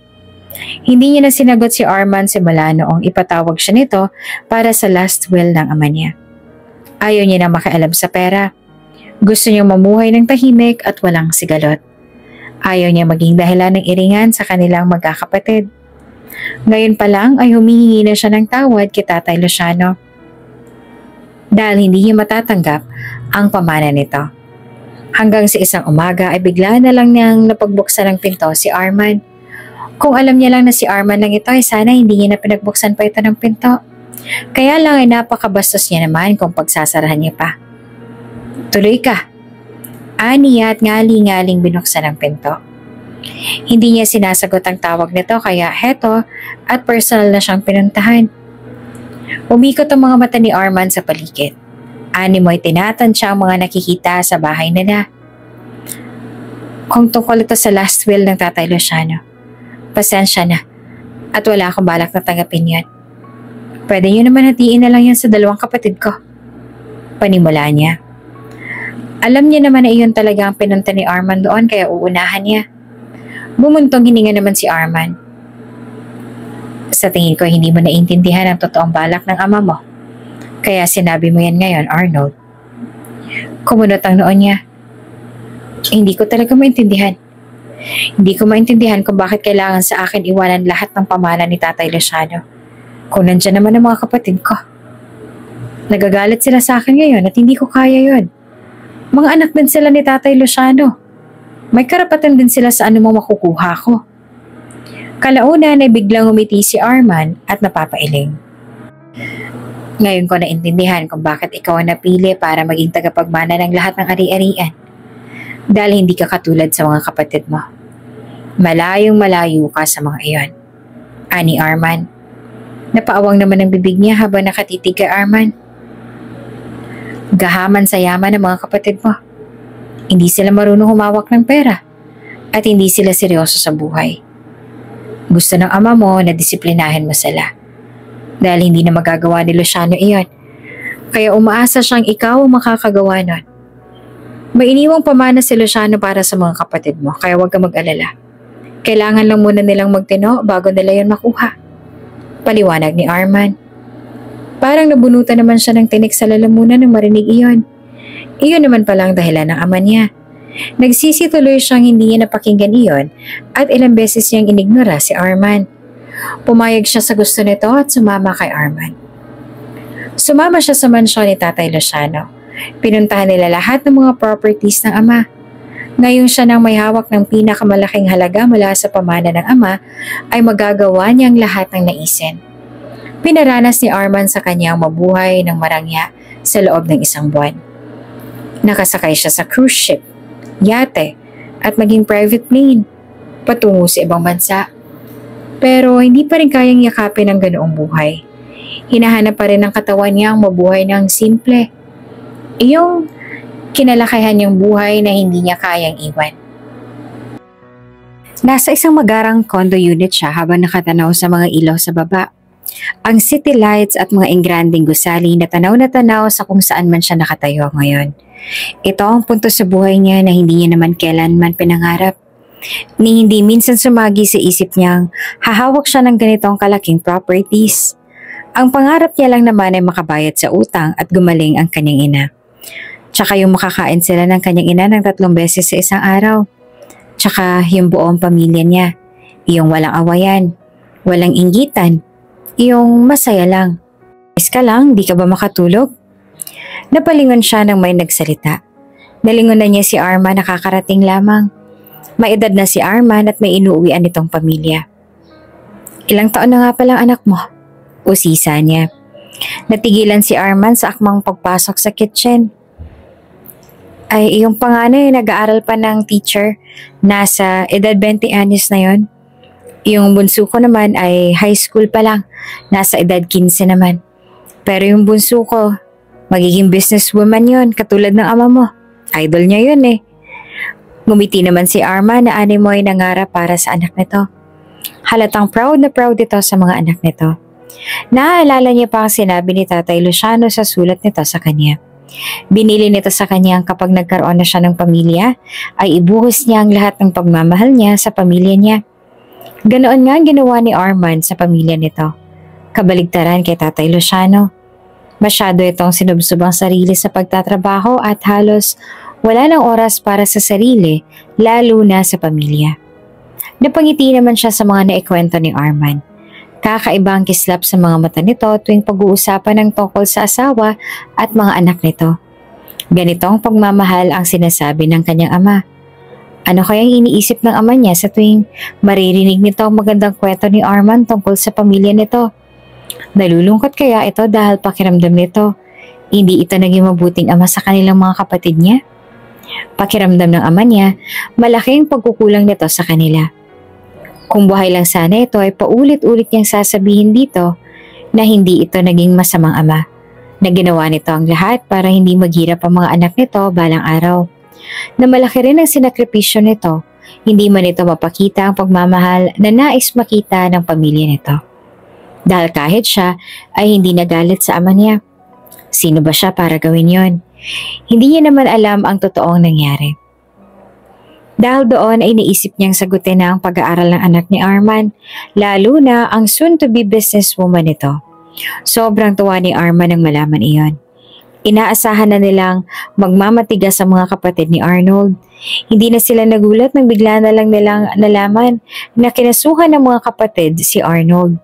Hindi niya na sinagot si Arman simula noong ipatawag siya nito para sa last will ng ama niya. Ayaw niya na makialam sa pera. Gusto niyang mamuhay ng tahimik at walang sigalot. Ayaw niya maging dahilan ng iringan sa kanilang magkakapatid. Ngayon pa lang ay humihingi na siya ng tawad kay Tatay Luciano. Dahil hindi niya matatanggap ang pamana nito. Hanggang sa isang umaga ay bigla na lang niyang napagbuksan ng pinto si Arman. Kung alam niya lang na si Arman lang ito ay sana hindi niya na pinagbuksan pa ito ng pinto. Kaya lang ay napakabastos niya naman kung pagsasarahan niya pa. Tuloy ka. Aniya at ngali-ngaling binuksan ang pinto. Hindi niya sinasagot ang tawag nito kaya heto at personal na siyang pinuntahan. Umikot ang mga mata ni Arman sa paligid. Animoy tinatansya ang mga nakikita sa bahay nila. Kung tungkol ito sa last will ng Tatay Luciano, pasensya na at wala akong balak na tanggapin yan. Pwede niyo naman hatiin na lang yan sa dalawang kapatid ko. Panimula niya. Alam niya naman na iyon talaga ang pinunta ni Arman doon kaya uunahan niya. Bumuntong hininga naman si Arman. Sa tingin ko hindi mo naiintindihan ang totoong balak ng ama mo. Kaya sinabi mo yan ngayon, Arnold. Kumunot ang noon niya. Hindi ko talaga maintindihan. Hindi ko maintindihan kung bakit kailangan sa akin iwanan lahat ng pamana ni Tatay Luciano. Kung nandyan naman ang mga kapatid ko. Nagagalit sila sa akin ngayon at hindi ko kaya yon. Mga anak din sila ni Tatay Luciano. May karapatan din sila sa anumang makukuha ko. Kalaunan ay biglang umiti si Arman at napapailing. Ngayon ko naintindihan kung bakit ikaw ang napili para maging tagapagmana ng lahat ng ari-arian. Dahil hindi ka katulad sa mga kapatid mo. Malayong malayo ka sa mga iyon. Ani Arman. Napaawang naman ang bibig niya habang nakatitig kay Arman. Gahaman sa yaman ng mga kapatid mo. Hindi sila marunong humawak ng pera at hindi sila seryoso sa buhay. Gusto ng ama mo na disiplinahin mo sila. Dahil hindi na magagawa ni Luciano iyon. Kaya umaasa siyang ikaw ang makakagawa nun. May iniwang pamana si Luciano para sa mga kapatid mo, kaya huwag ka mag-alala. Kailangan lang muna nilang magtino bago nila yon makuha. Paliwanag ni Arman. Parang nabunutan naman siya ng tinik sa lalamunan nang marinig iyon. Iyon naman palang dahilan ng ama niya. Nagsisi tuloy siyang hindi niya napakinggan iyon at ilang beses niyang inignora si Arman. Pumayag siya sa gusto nito at sumama kay Arman. Sumama siya sa mansyon ni Tatay Luciano. Pinuntahan nila lahat ng mga properties ng ama. Ngayong siya nang may hawak ng pinakamalaking halaga mula sa pamana ng ama, ay magagawa niyang lahat ng naisin. Pinaranas ni Arman sa kanyang mabuhay ng marangya sa loob ng isang buwan. Nakasakay siya sa cruise ship, yate, at maging private plane, patungo sa ibang bansa. Pero hindi pa rin kayang yakapin ang ganoong buhay. Hinahanap pa rin ng katawan niya ang mabuhay ng simple. Iyong kinalakihan niyang buhay na hindi niya kayang iwan. Nasa isang magarang condo unit siya habang nakatanaw sa mga ilaw sa baba. Ang city lights at mga engranding gusali na tanaw sa kung saan man siya nakatayo ngayon. Ito ang punto sa buhay niya na hindi niya naman kailanman pinangarap. Ni hindi minsan sumagi sa isip niyang hahawak siya ng ganitong kalaking properties. Ang pangarap niya lang naman ay makabayad sa utang at gumaling ang kanyang ina. Tsaka yung makakain sila ng kanyang ina ng 3 beses sa isang araw. Tsaka yung buong pamilya niya. Yung walang awayan, walang inggitan, yung masaya lang. Is ka lang, di ka ba makatulog? Napalingon siya nang may nagsalita. Nalingonan niya si Arman, nakakarating lamang. May edad na si Arman at may inuuwian nitong pamilya. Ilang taon na nga palang anak mo? Usisa niya. Natigilan si Arman sa akmang pagpasok sa kitchen. Ay, yung panganay nag-aaral pa ng teacher. Nasa edad 20 anyos na yon. Yung bunso ko naman ay high school pa lang. Nasa edad 15 naman. Pero yung bunso ko, magiging businesswoman yon katulad ng ama mo. Idol niya yun eh. Ngumiti naman si Arman na animo ay nangarap para sa anak nito. Halatang proud na proud ito sa mga anak nito. Naaalala niya pa ang sinabi ni Tatay Luciano sa sulat nito sa kanya. Binili nito sa kanya kapag nagkaroon na siya ng pamilya, ay ibuhos niya ang lahat ng pagmamahal niya sa pamilya niya. Ganoon nga ang ginawa ni Arman sa pamilya nito. Kabaligtaran kay Tatay Luciano. Masyado itong sinubsob ang sarili sa pagtatrabaho at halos wala ng oras para sa sarili, lalo na sa pamilya. Napangiti naman siya sa mga naikwento ni Arman. Kakaiba ang kislap sa mga mata nito tuwing pag-uusapan ng tungkol sa asawa at mga anak nito. Ganitong pagmamahal ang sinasabi ng kanyang ama. Ano kayang iniisip ng ama niya sa tuwing maririnig nito ang magandang kwento ni Arman tungkol sa pamilya nito? Nalulungkot kaya ito dahil pakiramdam nito, hindi ito naging mabuting ama sa kanilang mga kapatid niya? Pakiramdam ng ama niya, malaking pagkukulang nito sa kanila. Kung buhay lang sana ito ay paulit-ulit niyang sasabihin dito na hindi ito naging masamang ama, na ginawa nito ang lahat para hindi maghirap ang mga anak nito balang araw. Na malaki rin ang sinakripisyo nito, hindi man ito mapakita ang pagmamahal na nais makita ng pamilya nito. Dahil kahit siya ay hindi nagalit sa ama niya. Sino ba siya para gawin yon? Hindi niya naman alam ang totoong nangyari. Dahil doon ay naisip niyang sagutin na ang pag-aaral ng anak ni Arman, lalo na ang soon-to-be businesswoman nito. Sobrang tuwa ni Arman nang malaman iyon. Inaasahan na nilang magmamatigas ang mga kapatid ni Arnold. Hindi na sila nagulat nang bigla na lang nilang nalaman na kinasuhan ng mga kapatid si Arnold.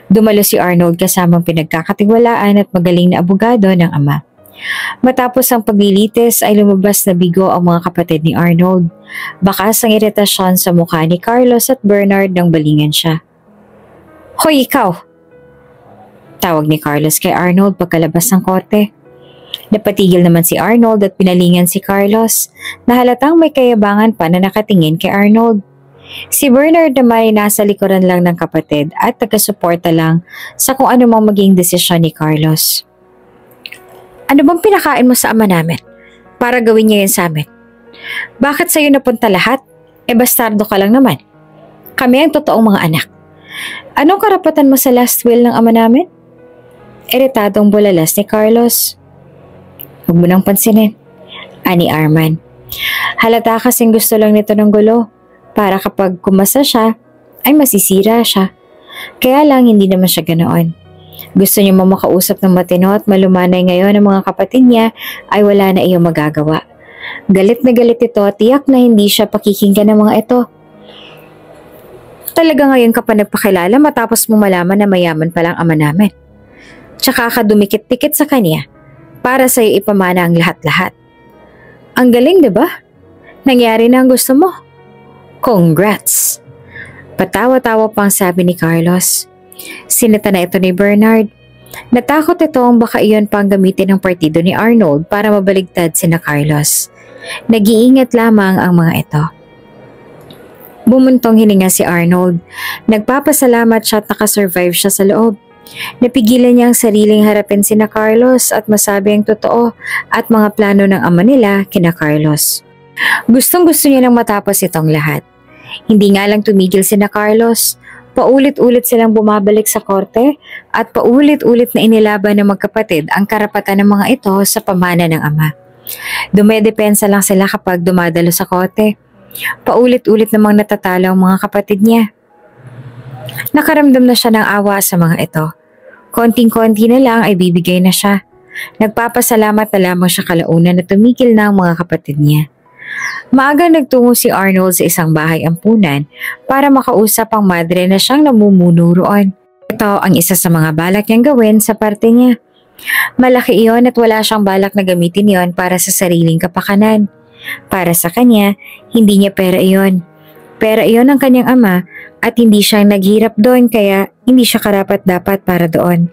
Dumalo si Arnold kasamang pinagkakatiwalaan at magaling na abogado ng ama. Matapos ang paglilitis ay lumabas na bigo ang mga kapatid ni Arnold. Bakas ang iritasyon sa mukha ni Carlos at Bernard nang balingan siya. "Hoy, ikaw!" Tawag ni Carlos kay Arnold pagkalabas ng korte. Napatigil naman si Arnold at pinalingan si Carlos na halatang may kayabangan pa na nakatingin kay Arnold. Si Bernard naman ay nasa likuran lang ng kapatid at taga-suporta lang sa kung ano mang maging desisyon ni Carlos. "Ano bang pinakain mo sa ama namin para gawin niya yan sa amin? Bakit sa'yo napunta lahat? Bastardo ka lang naman. Kami ang totoong mga anak. Anong karapatan mo sa last will ng ama namin?" Iritadong bulalas ni Carlos. "Huwag mo nang pansinin," ani Arman. Halata kasing gusto lang nito ng gulo para kapag kumasa siya ay masisira siya. Kaya lang hindi naman siya ganoon. Gusto niya makausap ng matino at malumanay ngayon ang mga kapatid niya ay wala na iyong magagawa. Galit na galit ito at tiyak na hindi siya pakikinggan ng mga ito. "Talaga ngayon ka pa nagpakilala matapos mo malaman na mayaman palang ama namin. Tsaka ka dumikit-dikit sa kanya para sa'yo ipamana ang lahat-lahat. Ang galing, diba? Nangyari na ang gusto mo. Congrats!" Patawa-tawa pang sabi ni Carlos. Sinita na ito ni Bernard. Natakot itong baka iyon pang gamitin ng partido ni Arnold para mabaligtad sina Carlos. Nag-iingat lamang ang mga ito. Bumuntong hininga si Arnold. Nagpapasalamat siya at nakasurvive siya sa loob. Napigilan niya ang sariling harapin sina Carlos at masabi ang totoo at mga plano ng ama nila kina Carlos. Gustong-gusto niya nang matapos itong lahat. Hindi nga lang tumigil sina Carlos. Paulit-ulit silang bumabalik sa korte at paulit-ulit na inilaban ng magkapatid ang karapatan ng mga ito sa pamana ng ama. Dumedepensa lang sila kapag dumadalo sa korte. Paulit-ulit namang natatalo ang mga kapatid niya. Nakaramdam na siya ng awa sa mga ito. Konting-konti na lang ay bibigay na siya. Nagpapasalamat na lamang siya kalaunan na tumigil na ang mga kapatid niya. Maaga nagtungo si Arnold sa isang bahay ampunan para makausap ang madre na siyang namumuno roon. Ito ang isa sa mga balak niyang gawin sa parte niya. Malaki iyon at wala siyang balak na gamitin iyon para sa sariling kapakanan. Para sa kanya, hindi niya pera iyon. Pera iyon ng kanyang ama at hindi siya naghirap doon kaya hindi siya karapat-dapat para doon.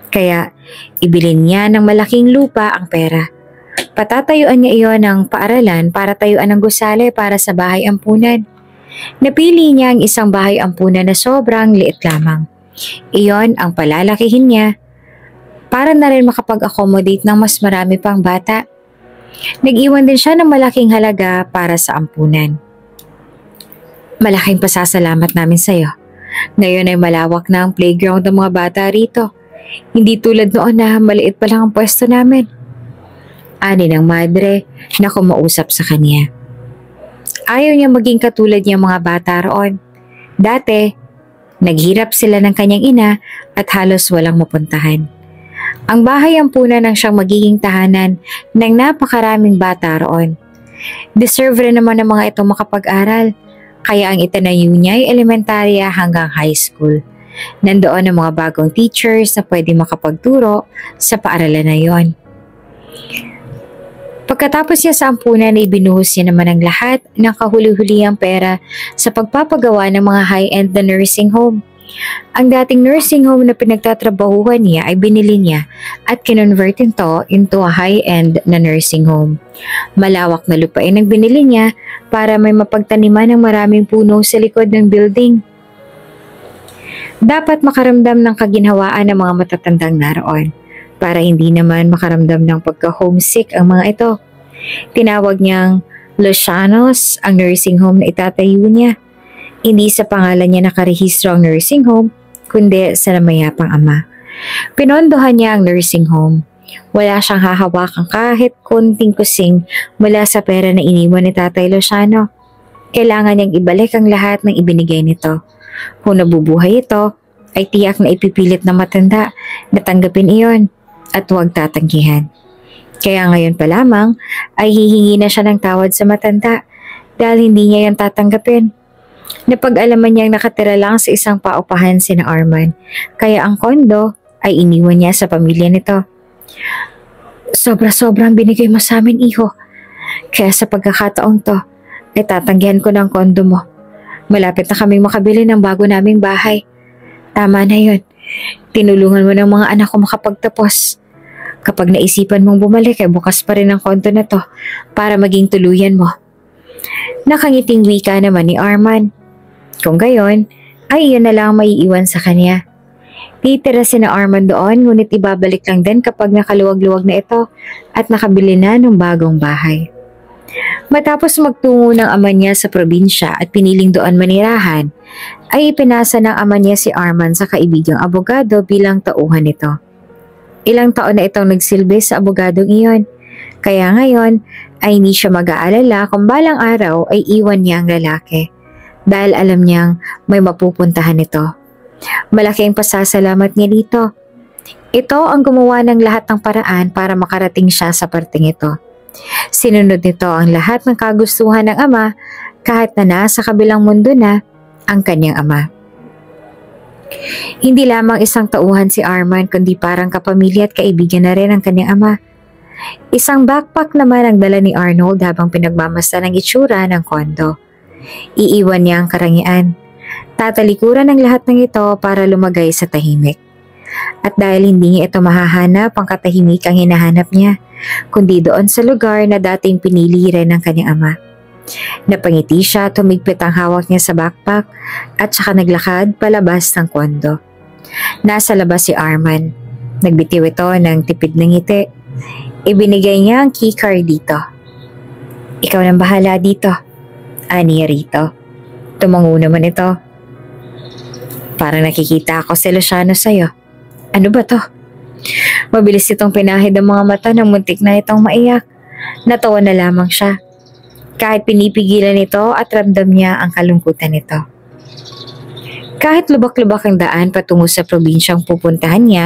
Kaya ibilin niya ng malaking lupa ang pera. Patatayuan niya iyon ng paaralan para tayuan ng gusali para sa bahay ampunan. Napili niya ang isang bahay ampunan na sobrang liit lamang. Iyon ang palalakihin niya para na rin makapag-accommodate ng mas marami pang bata. Nag-iwan din siya ng malaking halaga para sa ampunan. "Malaking pasasalamat namin sa iyo. Ngayon ay malawak na ang playground ng mga bata rito. Hindi tulad noon na maliit pa lang ang pwesto namin," ani ng madre na kumausap sa kanya. Ayaw niya maging katulad niyang mga bata roon. Dati, naghirap sila ng kanyang ina at halos walang mapuntahan. Ang bahay ampunan ang siyang magiging tahanan ng napakaraming bata roon. Deserve rin naman ng mga ito makapag-aral. Kaya ang itinayo niya ay elementarya hanggang high school. Nandoon ang mga bagong teachers na pwede makapagturo sa paaralan na yon. Pagkatapos niya sa ampunan ay binuhos niya naman ang lahat ng kahuli-hulihang pera sa pagpapagawa ng mga high-end na nursing home. Ang dating nursing home na pinagtatrabahuhan niya ay binili niya at kinonvert ito into a high-end na nursing home. Malawak na lupain ang binili niya para may mapagtaniman ng maraming puno sa likod ng building. Dapat makaramdam ng kaginhawaan ng mga matatandang naroon para hindi naman makaramdam ng pagka-homesick ang mga ito. Tinawag niyang Lucianos ang nursing home na itatayo niya. Hindi sa pangalan niya nakarehistro ang nursing home, kundi sa namayapang ama. Pinondohan niya ang nursing home. Wala siyang hahawakang kahit konting kusing mula sa pera na iniwan ni Tatay Luciano. Kailangan niyang ibalik ang lahat ng ibinigay nito. Kung nabubuhay ito, ay tiyak na ipipilit na matanda na tanggapin iyon at huwag tatanggihan. Kaya ngayon pa lamang ay hihingi na siya ng tawad sa matanda dahil hindi niya yan tatanggapin. Napag-alaman niyang nakatira lang sa isang paupahan sina Arman, kaya ang kondo ay iniwan niya sa pamilya nito. Sobra-sobrang binigay mo sa amin, iho. Kaya sa pagkakataong to, ay tatanggihan ko ng kondo mo. Malapit na kaming makabili ng bago naming bahay. Tama na yun. Tinulungan mo ng mga anak ko makapagtapos. Kapag naisipan mong bumalik ay bukas pa rin ang kondo na to para maging tuluyan mo. Nakangiting wika naman ni Arman. Kung gayon, ay iyon na lang maiiwan sa kanya. Titira sina Arman doon ngunit ibabalik lang din kapag nakaluwag-luwag na ito at nakabili na ng bagong bahay. Matapos magtungo ng ama niya sa probinsya at piniling doon manirahan, ay ipinasa ng ama niya si Arman sa kaibigang abogado bilang tauhan nito. Ilang taon na itong nagsilbi sa abogadong iyon, kaya ngayon ay hindi siya mag-aalala kung balang araw ay iwan niya ang lalaki dahil alam niyang may mapupuntahan ito. Malaking pasasalamat niya dito. Ito ang gumawa ng lahat ng paraan para makarating siya sa parting ito. Sinunod nito ang lahat ng kagustuhan ng ama kahit na nasa kabilang mundo na ang kanyang ama. Hindi lamang isang tauhan si Arman kundi parang kapamilya at kaibigan na rin ang kanyang ama. Isang backpack naman ang dala ni Arnold habang pinagmamasdan ang itsura ng kondo. Iiwan niya ang karangian. Tatalikuran ang lahat ng ito para lumagay sa tahimik. At dahil hindi niya ito mahahanap ang katahimik ang hinahanap niya, kundi doon sa lugar na dating pinili rin ng kanyang ama. Napangiti siya, tumigpit ang hawak niya sa backpack at saka naglakad palabas ng kondo. Nasa labas si Arman. Nagbitiw ito ng tipid ng ngiti. Ibinigay niya ang keycard dito. Ikaw nang bahala dito, ani rito. Tumango naman ito. Parang nakikita ako si Luciano sa'yo. Ano ba to? Mabilis itong pinahid ang mga mata ng muntik na itong maiyak. Natawa na lamang siya. Kahit pinipigilan ito at ramdam niya ang kalungkutan nito. Kahit lubak-lubak ang daan patungo sa probinsyang pupuntahan niya,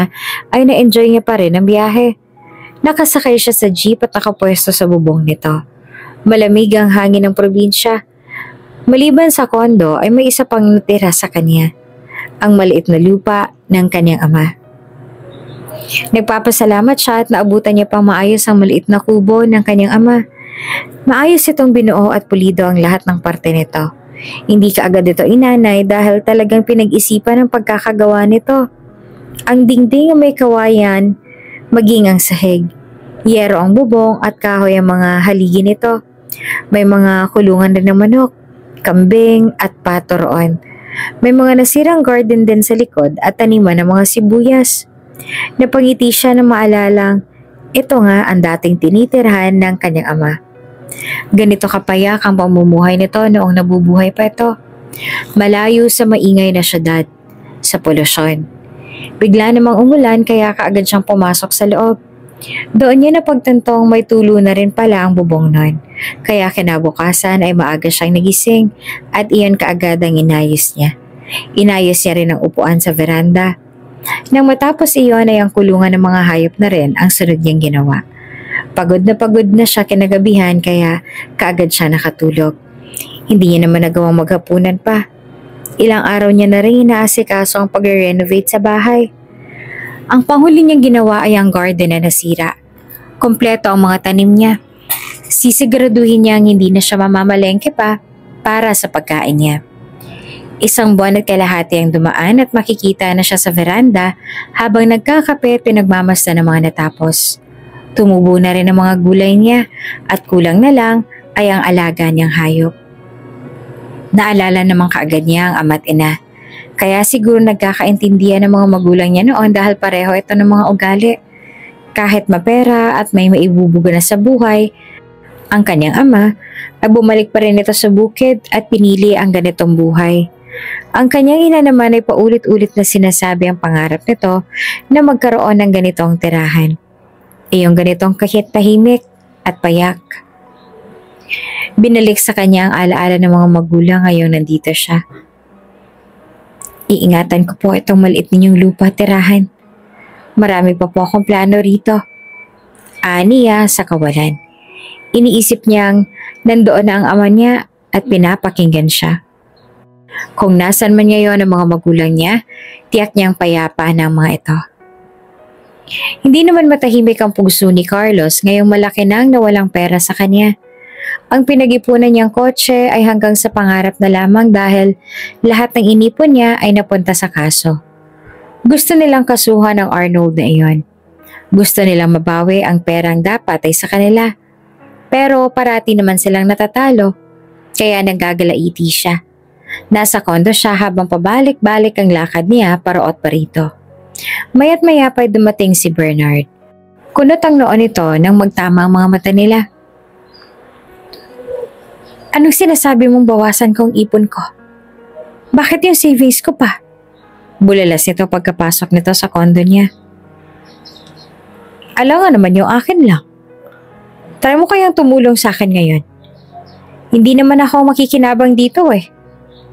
ay na-enjoy niya pa rin ang biyahe. Nakasakay siya sa jeep at nakapwesto sa bubong nito. Malamig ang hangin ng probinsya. Maliban sa kondo ay may isa pang natira sa kanya. Ang maliit na lupa ng kanyang ama. Nagpapasalamat siya at naabutan niya pang maayos ang maliit na kubo ng kanyang ama. Maayos itong binuo at pulido ang lahat ng parte nito. Hindi kaagad ito inanay dahil talagang pinag-isipan ang pagkakagawa nito. Ang dingding ay may kawayan, maging ang sahig. Yero ang bubong at kahoy ang mga haligi nito. May mga kulungan rin ng manok, kambing at pato roon. May mga nasirang garden din sa likod at taniman ng mga sibuyas. Napangiti siya na maalalang ito nga ang dating tinitirhan ng kanyang ama. Ganito kapayak ang pamumuhay nito noong nabubuhay pa ito. Malayo sa maingay na syudad, sa polusyon. Bigla namang umulan kaya kaagad siyang pumasok sa loob. Doon niya napagtantong may tulo na rin pala ang bubong nun. Kaya kinabukasan ay maaga siyang nagising at iyon kaagad ang inayos niya. Inayos niya rin ang upuan sa veranda. Nang matapos iyon ay ang kulungan ng mga hayop na rin ang sunod niyang ginawa. Pagod na siya kinagabihan kaya kaagad siya nakatulog. Hindi niya naman nagawang maghapunan pa. Ilang araw niya na rin inaasikaso ang pag-renovate sa bahay. Ang panghuli niyang ginawa ay ang garden na nasira. Kompleto ang mga tanim niya. Sisiguraduhin niyang hindi na siya mamamalengke pa para sa pagkain niya. Isang buwan at kalahati ang dumaan at makikita na siya sa veranda habang nagkakape at pinagmamasdan ng mga natapos. Tumubo na rin ang mga gulay niya at kulang na lang ay ang alaga niyang hayop. Naalala naman kaagad niya ang ama't ina. Kaya siguro nagkakaintindihan ng mga magulang niya noon dahil pareho ito ng mga ugali. Kahit mapera at may maibubuga na sa buhay, ang kanyang ama ay bumalik pa rin ito sa bukid at pinili ang ganitong buhay. Ang kanyang ina naman ay paulit-ulit na sinasabi ang pangarap nito na magkaroon ng ganitong tirahan. Iyong ganitong kahit tahimik at payak. Binalik sa kanya ang alaala ng mga magulang ngayong nandito siya. Iingatan ko po itong maliit ninyong lupa tirahan. Marami pa po akong plano rito. Aniya sa kawalan. Iniisip niyang nandoon na ang ama niya at pinapakinggan siya. Kung nasan man ngayon ang mga magulang niya, tiyak niyang payapa ng mga ito. Hindi naman matahimik ang puso ni Carlos ngayong malaki nang nawalang pera sa kanya. Ang pinag-ipunan niyang kotse ay hanggang sa pangarap na lamang dahil lahat ng inipon niya ay napunta sa kaso. Gusto nilang kasuhan ang Arnold na iyon. Gusto nilang mabawi ang perang dapat ay sa kanila. Pero parati naman silang natatalo, kaya nagagalaiti siya. Nasa kondo siya habang pabalik-balik ang lakad niya paraot parito. Maya't maya pa'y dumating si Bernard. Kunot ang noon nito nang magtama ang mga mata nila. Anong sinasabi mong bawasan kong ipon ko? Bakit yung savings ko pa? Bulalas nito pagkapasok nito sa kondo niya. Alam nga naman yung akin lang. Try mo kayang tumulong sa akin ngayon. Hindi naman ako makikinabang dito eh.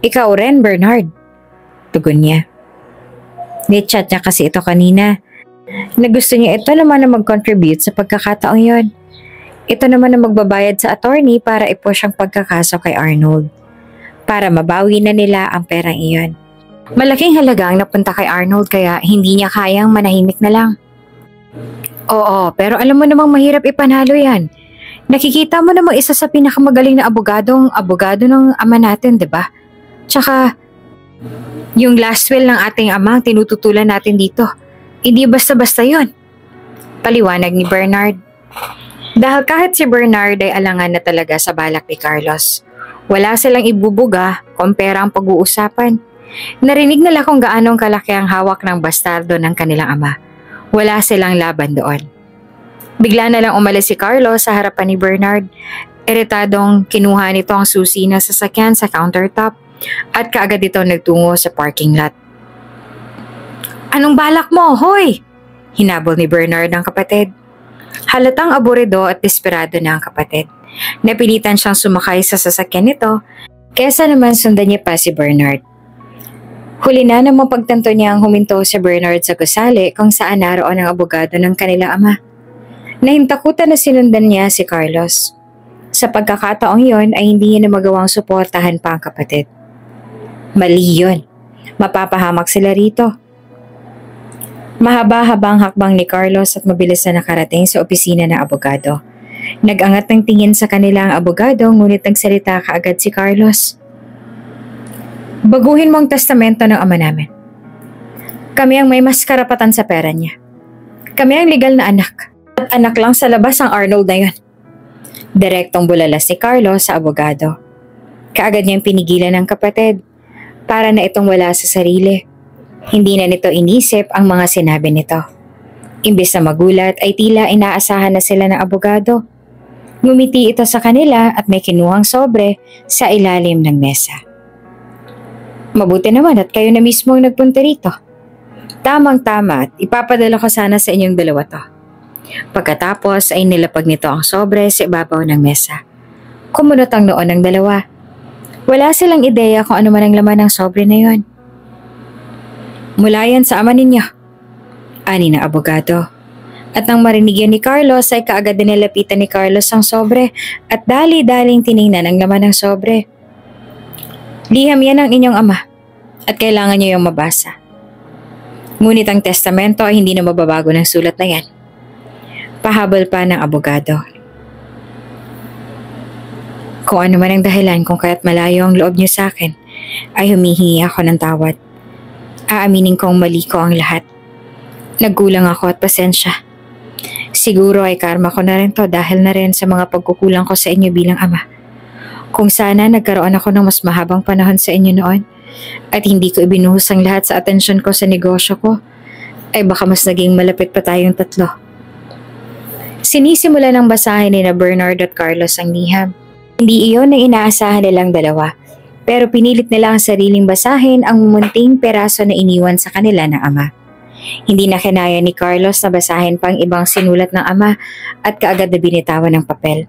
Ikaw rin, Bernard. Tugon niya. Ni-chat niya kasi ito kanina na gusto niya ito naman na mag-contribute sa pagkakataong yon. Ito naman na magbabayad sa attorney para i-push ang pagkakaso kay Arnold. Para mabawi na nila ang perang iyon. Malaking halaga ang napunta kay Arnold kaya hindi niya kayang manahimik na lang. Oo, pero alam mo namang mahirap ipanalo yan. Nakikita mo namang isa sa pinakamagaling na abogado ng ama natin, di ba? Tsaka, yung last will ng ating ama ang tinututulan natin dito. Hindi basta-basta yun. Paliwanag ni Bernard. Dahil kahit si Bernard ay alangan na talaga sa balak ni Carlos, wala silang ibubuga kung pera ang pag-uusapan. Narinig nila kung gaanong kalaki ang hawak ng bastardo ng kanilang ama. Wala silang laban doon. Bigla na lang umalis si Carlos sa harapan ni Bernard. Iritadong kinuha nito ang susi ng sasakyan sa countertop at kaagad ito nagtungo sa parking lot. Anong balak mo, hoy? Hinabol ni Bernard ang kapatid. Halatang aburido at desperado na ang kapatid. Napilitan siyang sumakay sa sasakyan nito kesa naman sundan niya pa si Bernard. Huli na nang mapagtanto niya ang huminto si Bernard sa gusali kung saan naroon ang abogado ng kanilang ama. Nahintakutan na sinundan niya si Carlos. Sa pagkakataong yon ay hindi niya na magawang suportahan pa ang kapatid. Mali yun. Mapapahamak sila rito. Mahaba-habang hakbang ni Carlos at mabilis na nakarating sa opisina ng abogado. Nag-angat ng tingin sa kanila ang abogado ngunit nagsalita kaagad si Carlos. Baguhin mo ang testamento ng ama namin. Kami ang may mas karapatan sa pera niya. Kami ang legal na anak. At anak lang sa labas ang Arnold na yun. Direktong bulalas ni Carlos sa abogado. Kaagad niyang pinigilan ng kapatid para na itong wala sa sarili. Hindi na nito inisip ang mga sinabi nito. Imbes na magulat ay tila inaasahan na sila ng abogado. Ngumiti ito sa kanila at may kinuhang sobre sa ilalim ng mesa. Mabuti naman at kayo na mismo ang nagpunta rito. Tamang-tama at ipapadala ko sana sa inyong dalawa to. Pagkatapos ay nilapag nito ang sobre sa ibabaw ng mesa. Kumunot ang noon ng dalawa. Wala silang ideya kung ano man ang laman ng sobre na yon. Mula yan sa ama ninyo, ani ng abogado. At nang marinig yan ni Carlos ay kaagad din nilapitan ni Carlos ang sobre at dali-daling tiningnan ang laman ng sobre. Liham yan ang inyong ama at kailangan niyo yung mabasa. Ngunit ang testamento ay hindi na mababago ng sulat na yan. Pahabol pa ng abogado. Kung ano man ang dahilan kung kaya't malayo ang loob niyo sa akin, ay humihingi ako ng tawad. Aaminin kong mali ko ang lahat. Nagkulang ako at pasensya. Siguro ay karma ko na rin to dahil na rin sa mga pagkukulang ko sa inyo bilang ama. Kung sana nagkaroon ako ng mas mahabang panahon sa inyo noon at hindi ko ibinuhos ang lahat sa atensyon ko sa negosyo ko, ay baka mas naging malapit pa tayong tatlo. Sinisimula ng basahin ni na Bernard at Carlos ang liham. Hindi iyon ang inaasahan nilang dalawa, pero pinilit nila ang sariling basahin ang mumunting peraso na iniwan sa kanila ng ama. Hindi na kinaya ni Carlos na basahin pang ibang sinulat ng ama at kaagad na binitawan ng papel.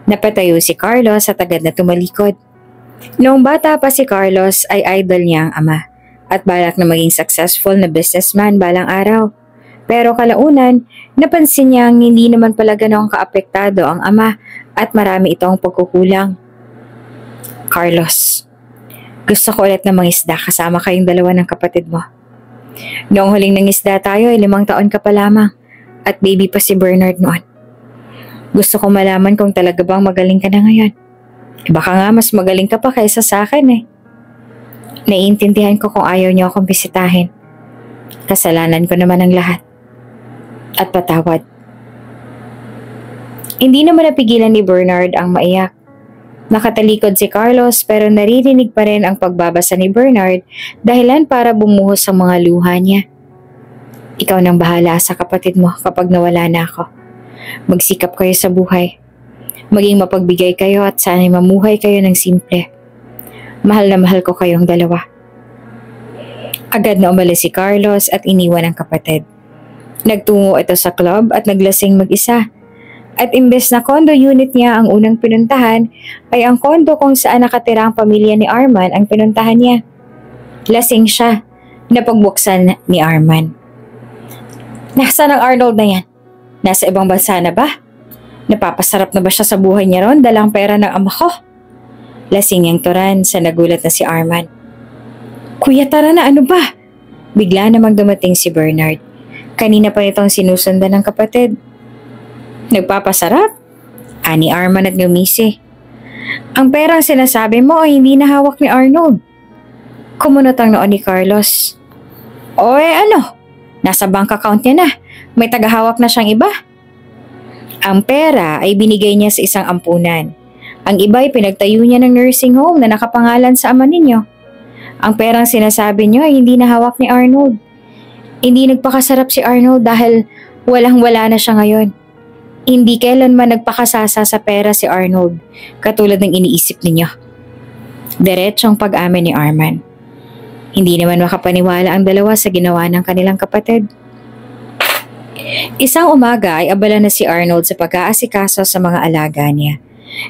Napatayo si Carlos at agad na tumalikod. Noong bata pa si Carlos ay idol niya ang ama at balak na maging successful na businessman balang araw. Pero kalaunan, napansin niyang hindi naman pala ganoong kaapektado ang ama at marami itong pagkukulang. Carlos, gusto ko ulit na mangisda kasama kayong dalawa ng kapatid mo. Noong huling nangisda tayo ay 5 taon ka pa lamang at baby pa si Bernard noon. Gusto ko malaman kung talaga bang magaling ka na ngayon. Baka nga mas magaling ka pa kaysa sa akin eh. Naiintindihan ko kung ayaw niyo akong bisitahin. Kasalanan ko naman ang lahat. At patawad. Hindi naman napigilan ni Bernard ang maiyak. Nakatalikod si Carlos pero naririnig pa rin ang pagbabasa ni Bernard dahilan para bumuhos ang mga luha niya. Ikaw nang bahala sa kapatid mo kapag nawala na ako. Magsikap kayo sa buhay. Maging mapagbigay kayo at sana'y mamuhay kayo ng simple. Mahal na mahal ko kayong dalawa. Agad na umalis si Carlos at iniwan ang kapatid. Nagtungo ito sa club at naglasing mag-isa. At imbes na condo unit niya ang unang pinuntahan, ay ang condo kung saan nakatira ang pamilya ni Arman ang pinuntahan niya. Lasing siya, napagbuksan ni Arman. Nasaan ang Arnold na yan? Nasa ibang bansa na ba? Napapasarap na ba siya sa buhay niya ron dalang pera ng ama ko? Lasing niyang turan sa nagulat na si Arman. Kuya, tara na, ano ba? Bigla namang dumating si Bernard. Kanina pa nitong sinusundan ng kapatid. Nagpapasarap? Ani Arman at ngumisi. Ang perang sinasabi mo ay hindi na hawak ni Arnold. Kumunot ang noon ni Carlos. O ano? Nasa bank account niya na. May tagahawak na siyang iba. Ang pera ay binigay niya sa isang ampunan. Ang iba ay pinagtayo niya ng nursing home na nakapangalan sa ama ninyo. Ang perang sinasabi niyo ay hindi na hawak ni Arnold. Hindi nagpakasarap si Arnold dahil walang-wala na siya ngayon. Hindi kailanman nagpakasasa sa pera si Arnold, katulad ng iniisip ninyo. Diretsong pag-amin ni Arman. Hindi naman makapaniwala ang dalawa sa ginawa ng kanilang kapatid. Isang umaga ay abala na si Arnold sa pag-aasikaso sa mga alaga niya.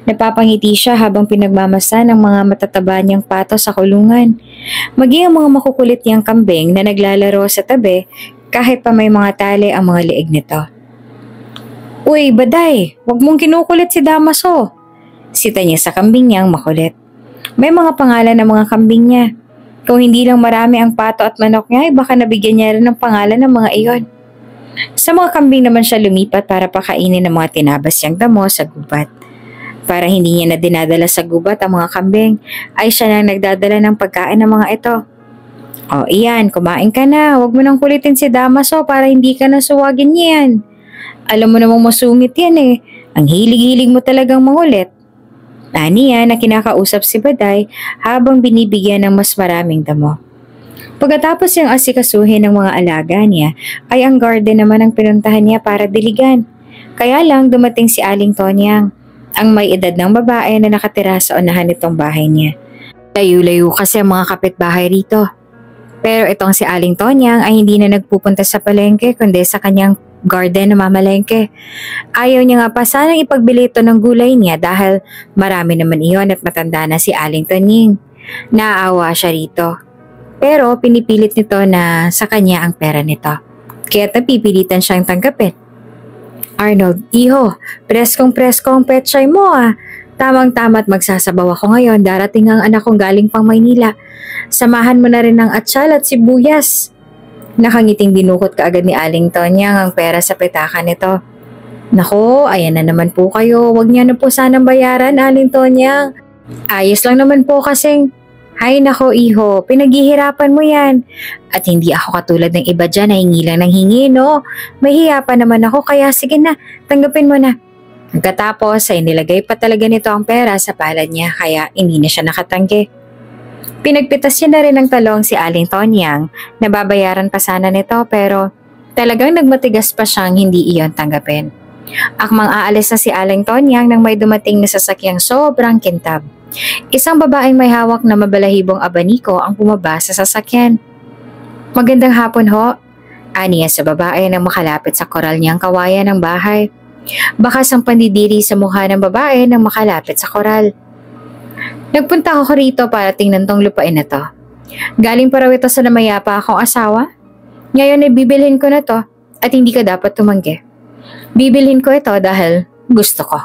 Napapangiti siya habang pinagmamasa ng mga matataba niyang pato sa kulungan. Maging ang mga makukulit niyang kambing na naglalaro sa tabi kahit pa may mga tali ang mga liig nito. Uy, Baday, wag mong kinukulit si Damaso. Sita niya sa kambing niyang makulit. May mga pangalan ng mga kambing niya. Kung hindi lang marami ang pato at manok niya, ay baka nabigyan niya rin ng pangalan ng mga iyon. Sa mga kambing naman siya lumipat para pakainin ng mga tinabas niyang damo sa gubat. Para hindi niya na dinadala sa gubat ang mga kambing, ay siya nang nagdadala ng pagkain ng mga ito. O iyan, kumain ka na. Huwag mo nang kulitin si Damaso para hindi ka na suwagin niyan. Alam mo namang masungit yan eh. Ang hilig-hilig mo talagang mangulit. Aniya na kinakausap si Baday habang binibigyan ng mas maraming damo. Pagkatapos niyang asikasuhin ng mga alaga niya, ay ang garden naman ang pinuntahan niya para diligan. Kaya lang dumating si Aling Tonyang, ang may edad ng babae na nakatira sa unahan nitong bahay niya. Layo-layo kasi ang mga kapitbahay rito. Pero itong si Aling Tonyang ay hindi na nagpupunta sa palengke kundi sa kanyang garden na mamalengke. Ayaw niya nga pa sanang ipagbili ito ng gulay niya dahil marami naman iyon at matanda na si Aling Tonying. Naaawa siya rito. Pero pinipilit nito na sa kanya ang pera nito. Kaya napipilitan siyang tanggapin. Arnold, iho, preskong-presko ang petchay mo ah. Tamang-tama't magsasabaw ako ngayon, darating ang anak kong galing pang Maynila. Samahan mo na rin ng atsal at sibuyas. Nakangiting dinukot kaagad ni Aling Tonyang ang pera sa petaka nito. Nako, ayan na naman po kayo, wag niya na po sanang bayaran, Aling Tonyang. Ayos lang naman po kasing. Hay nako iho, pinaghihirapan mo yan. At hindi ako katulad ng iba dyan na hingi lang ng hingi, no? Mahiya pa naman ako kaya sige na, tanggapin mo na. Pagkatapos ay nilagay pa talaga nito ang pera sa palad niya kaya hindi na siya nakatanggi. Pinagpitas niya na rin ng talong si Aling Tonyang na babayaran pa sana nito pero talagang nagmatigas pa siyang hindi iyon tanggapin. Akmang aalis na si Aling Tonyang nang may dumating na sasakyang sobrang kintab. Isang babaeng may hawak na mabalahibong abaniko ang bumaba sa sasakyan. Magandang hapon ho, aniya sa babae nang makalapit sa koral niyang kawayan ng bahay. Bakas ang pandidiri sa mukha ng babae nang makalapit sa koral. Nagpunta ako rito para tingnan tong lupain na to. Galing pa raw ito sa namayapa akong asawa. Ngayon ay bibilhin ko na to at hindi ka dapat tumanggi. Bibilhin ko ito dahil gusto ko.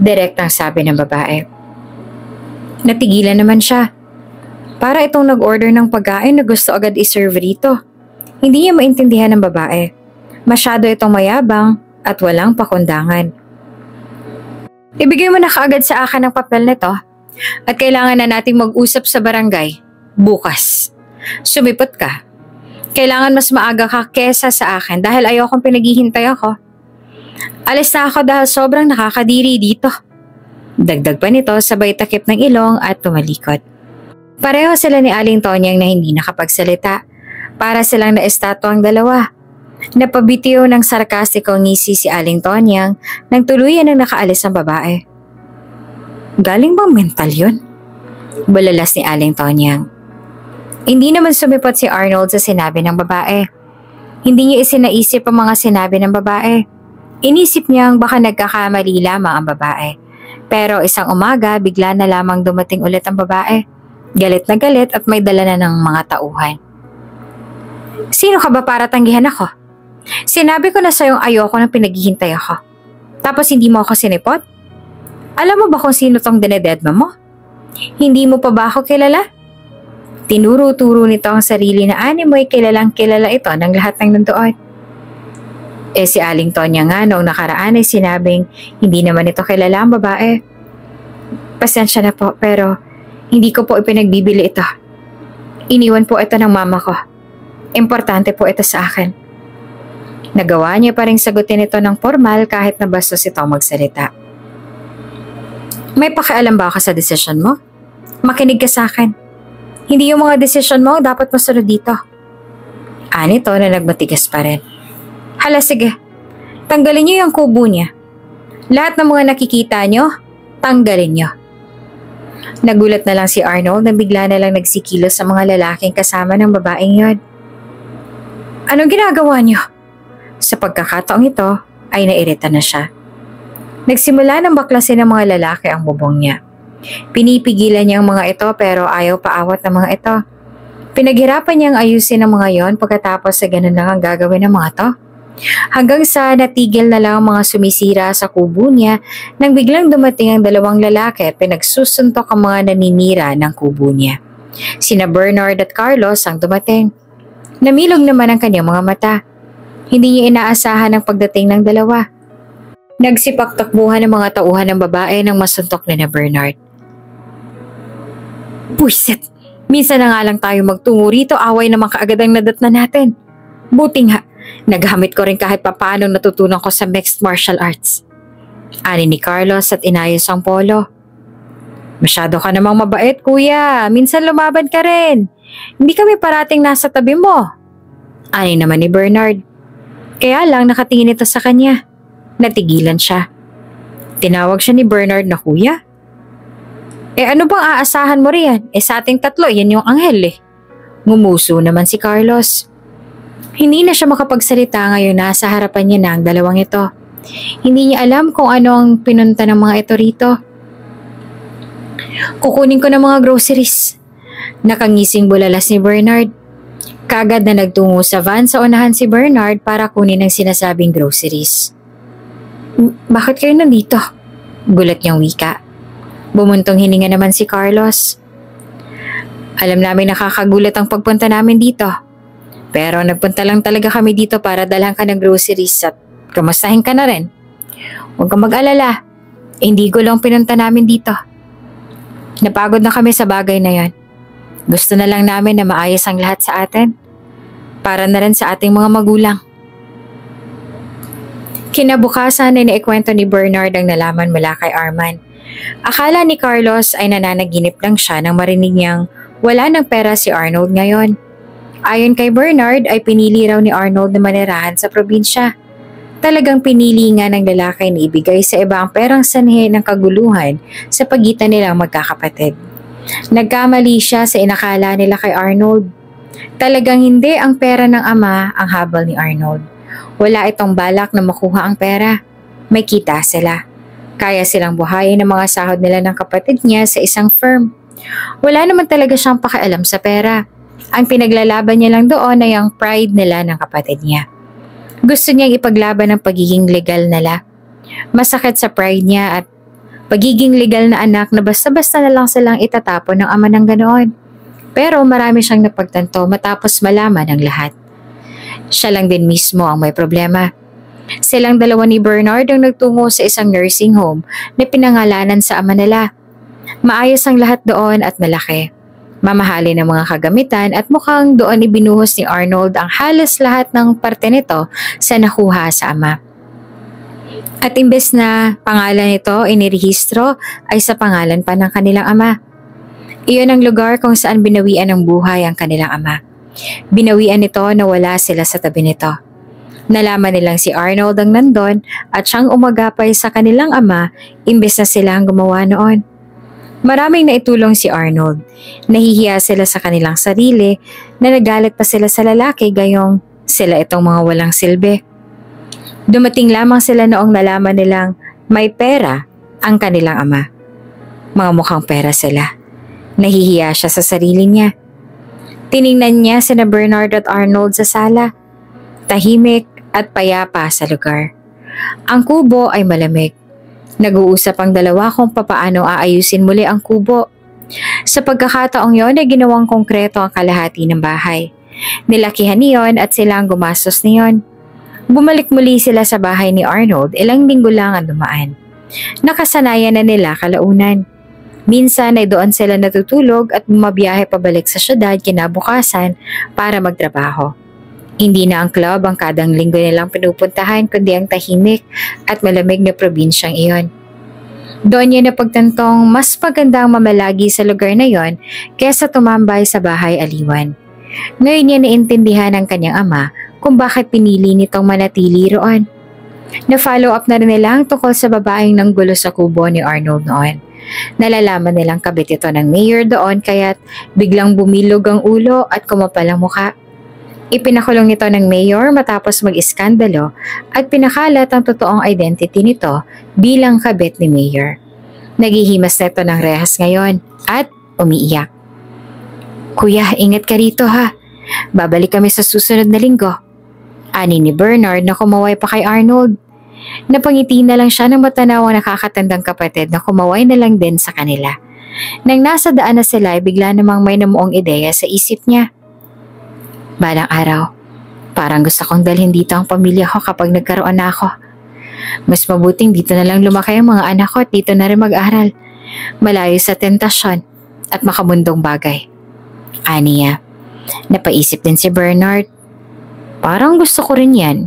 Direktang sabi ng babae. Natigilan naman siya. Para itong nag-order ng pagkain na gusto agad iserve rito. Hindi niya maintindihan ng babae. Masyado itong mayabang at walang pakundangan. Ibigay mo na kaagad sa akin ang papel nito at kailangan na nating mag-usap sa barangay bukas. Sumipot ka. Kailangan mas maaga ka kesa sa akin dahil ayokong pinaghihintay ako. Alis na ako dahil sobrang nakakadiri dito. Dagdag pa nito sabay takip ng ilong at tumalikod. Pareho sila ni Aling Tonyang na hindi nakapagsalita. Para silang na-estatwa ang dalawa. Napabitiw ng sarkastikong ngisi si Aling Tonyang nang tuluyan ang nakaalis ang babae. Galing bang mental yun? Bulalas ni Aling Tonyang. Hindi naman sumipot si Arnold sa sinabi ng babae. Hindi niya isinaisip ang mga sinabi ng babae. Inisip niyang baka nagkakamali lamang ang babae. Pero isang umaga bigla na lamang dumating ulit ang babae. Galit na galit at may dala na ng mga tauhan. Sino ka ba para tanggihan ako? Sinabi ko na sa'yong ayoko nang pinaghihintay ako. Tapos hindi mo ako sinipot? Alam mo ba kung sino tong dinededma mo? Hindi mo pa ba ako kilala? Tinuro-turo nito ang sarili na animoy kilalang kilala ito ng lahat ng nandoon. Si Aling Tonya nga noong nakaraan ay sinabing hindi naman ito kilala ang babae. Pasensya na po pero hindi ko po ipinagbibili ito. Iniwan po ito ng mama ko. Importante po ito sa akin. Nagawa niya pa rin sagutin ito ng formal kahit na bastos ito magsalita. May pakialam ba ako sa desisyon mo? Makinig ka sa akin. Hindi yung mga desisyon mo dapat masunod dito. Anito na nagmatigas pa rin. Hala sige, tanggalin niyo yung kubo niya. Lahat ng mga nakikita niyo, tanggalin niyo. Nagulat na lang si Arnold na bigla na lang nagsikilos sa mga lalaking kasama ng babaeng yon. Anong ginagawa niyo? Sa pagkakataong ito ay nairita na siya. Nagsimula ng baklasin ng mga lalaki ang bubong niya. Pinipigilan niya ang mga ito pero ayaw paawat ng mga ito. Pinaghirapan niyang ayusin ang mga yon pagkatapos sa ganun lang ang gagawin ng mga to. Hanggang sa natigil na lang ang mga sumisira sa kubo niya nang biglang dumating ang dalawang lalaki at pinagsusuntok ang mga naninira ng kubo niya. Sina Bernard at Carlos ang dumating. Namilog naman ang kanyang mga mata. Hindi niya inaasahan ang pagdating ng dalawa. Nagsipagtakbuhan ng mga tauhan ng babae nang masuntok na Bernard. Puiset! Minsan na nga lang tayo magtungo rito, away naman kaagad ang nadatna natin. Buti nga, naghamit ko rin kahit papaanong natutunan ko sa mixed martial arts. Ani ni Carlos at inayos ang polo. Masyado ka namang mabait, kuya. Minsan lumaban ka rin. Hindi kami parating nasa tabi mo. Ani naman ni Bernard. Kaya lang nakatingin ito sa kanya. Natigilan siya. Tinawag siya ni Bernard na kuya. Ano bang aasahan mo riyan? Sa ating tatlo, yan yung anghel eh. Ngumuso naman si Carlos. Hindi na siya makapagsalita ngayon na sa harapan niya na ang dalawang ito. Hindi niya alam kung ano ang pinunta ng mga ito rito. Kukunin ko ng mga groceries. Nakangising bulalas ni Bernard. Kagad na nagtungo sa van sa unahan si Bernard para kunin ang sinasabing groceries. Bakit kayo nandito? Gulat niyang wika. Bumuntong hininga naman si Carlos. Alam namin nakakagulat ang pagpunta namin dito. Pero nagpunta lang talaga kami dito para dalhan ka ng groceries at kamustahin ka na rin. Huwag kang mag-alala. Hindi ko lang pinunta namin dito. Napagod na kami sa bagay na yan. Gusto na lang namin na maayos ang lahat sa atin. Para na rin sa ating mga magulang. Kinabukasan ay naikwento ni Bernard ang nalaman mula kay Arman. Akala ni Carlos ay nananaginip lang siya nang marinig niyang wala ng pera si Arnold ngayon. Ayon kay Bernard ay pinili raw ni Arnold na manirahan sa probinsya. Talagang pinili nga ng lalaki na ibigay sa iba ang perang sanhi ng kaguluhan sa pagitan nilang magkakapatid. Nagkamali siya sa inakala nila kay Arnold. Talagang hindi ang pera ng ama ang habol ni Arnold. Wala itong balak na makuha ang pera. May kita sila. Kaya silang buhayin ang mga sahod nila ng kapatid niya sa isang firm. Wala naman talaga siyang pakialam sa pera. Ang pinaglalaban niya lang doon ay ang pride nila ng kapatid niya. Gusto niyang ipaglaban ang pagiging legal nila. Masakit sa pride niya at pagiging legal na anak na basta-basta na lang silang itatapon ng ama ng ganoon. Pero marami siyang napagtanto matapos malaman ang lahat. Siya lang din mismo ang may problema. Silang dalawa ni Bernard ang nagtungo sa isang nursing home na pinangalanan sa ama nila. Maayos ang lahat doon at malaki. Mamahalin ng mga kagamitan at mukhang doon ibinuhos ni Arnold ang halos lahat ng parte nito sa nakuha sa ama. At imbes na pangalan nito inirehistro ay sa pangalan pa ng kanilang ama. Iyon ang lugar kung saan binawian ng buhay ang kanilang ama. Binawian nito na wala sila sa tabi nito. Nalaman nilang si Arnold ang nandon at siyang umagapay sa kanilang ama imbes na sila ang gumawa noon. Maraming naitulong si Arnold. Nahihiya sila sa kanilang sarili na nagalit pa sila sa lalaki gayong sila itong mga walang silbi. Dumating lamang sila noong nalaman nilang may pera ang kanilang ama. Mga mukhang pera sila. Nahihiya siya sa sarili niya. Tiningnan niya sina Bernard at Arnold sa sala. Tahimik at payapa sa lugar. Ang kubo ay malamig. Nag-uusap ang dalawa kung papaano aayusin muli ang kubo. Sa pagkakataong yon ay ginawang konkreto ang kalahati ng bahay. Nilakihan niyon at sila ang gumastos niyon. Bumalik muli sila sa bahay ni Arnold, ilang linggo lang ang dumaan. Nakasanayan na nila kalaunan. Minsan ay doon sila natutulog at bumabiyahe pabalik sa syudad kinabukasan para magtrabaho. Hindi na ang club ang kadang linggo nilang pinupuntahan kundi ang tahimik at malamig na probinsyang iyon. Doon niya napagtantong mas magandang mamalagi sa lugar na yon kesa tumambay sa bahay aliwan. Ngayon niya naintindihan ng kanyang ama kung bakit pinili nitong manatili roon. Na-follow up na rin nila ang tungkol sa babaeng nanggulo sa kubo ni Arnold noon. Nalalaman nilang kabit ito ng mayor doon kaya't biglang bumilog ang ulo at kumapal ang mukha. Ipinakulong nito ng mayor matapos mag-iskandalo at pinakalat ang totoong identity nito bilang kabit ni mayor. Naghihimas na ito ng rehas ngayon at umiiyak. Kuya, ingat ka rito ha. Babalik kami sa susunod na linggo. Ani ni Bernard na kumaway pa kay Arnold. Napangiti na lang siya ng matanaw ang nakakatandang kapatid na kumaway na lang din sa kanila. Nang nasa daan na sila ay bigla namang may namuong ideya sa isip niya. Balang araw, parang gusto kong dalhin dito ang pamilya ko kapag nagkaroon na ako. Mas mabuting dito na lang lumaki ang mga anak ko at dito na rin mag-aral. Malayo sa tentasyon at makamundong bagay. Aniya, napaisip din si Bernard. Parang gusto ko rin yan.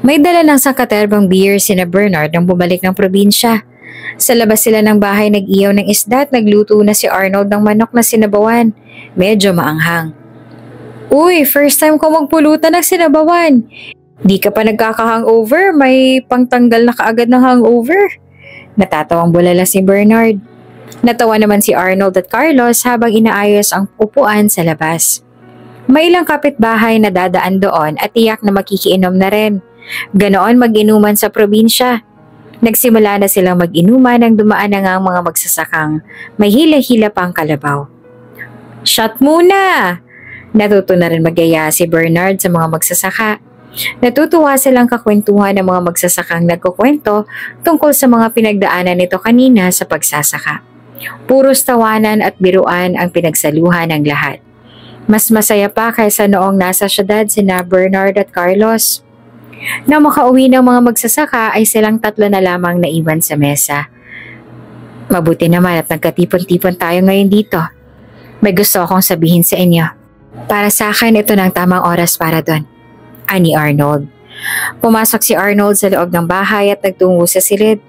May dala ng sangkaterbang beer sina Bernard nang bumalik ng probinsya. Sa labas sila ng bahay nag-iyaw ng isda at nagluto na si Arnold ng manok na sinabawan. Medyo maanghang. Uy, first time ko magpulutan ng sinabawan. Di ka pa nagkaka-hangover, may pangtanggal na kaagad ng hangover. Natatawang bulala si Bernard. Natawa naman si Arnold at Carlos habang inaayos ang upuan sa labas. May ilang kapitbahay na dadaan doon at tiyak na makikiinom na rin. Ganoon mag-inuman sa probinsya. Nagsimula na silang mag-inuman nang dumaan na nga ang mga magsasakang may hila-hila pang kalabaw. Shot muna! Natuto na rin magyaya si Bernard sa mga magsasaka. Natutuwa silang kakwentuhan ng mga magsasakang nagkukwento tungkol sa mga pinagdaanan nito kanina sa pagsasaka. Puros tawanan at biruan ang pinagsaluhan ng lahat. Mas masaya pa kaysa noong nasa syudad sina Bernard at Carlos. Nang makauwi ng mga magsasaka ay silang tatlo na lamang naiwan sa mesa. Mabuti naman at nagkatipon-tipon tayo ngayon dito. May gusto akong sabihin sa inyo. Para sa akin ito ng tamang oras para doon. Ani Arnold. Pumasok si Arnold sa loob ng bahay at nagtungo sa silid.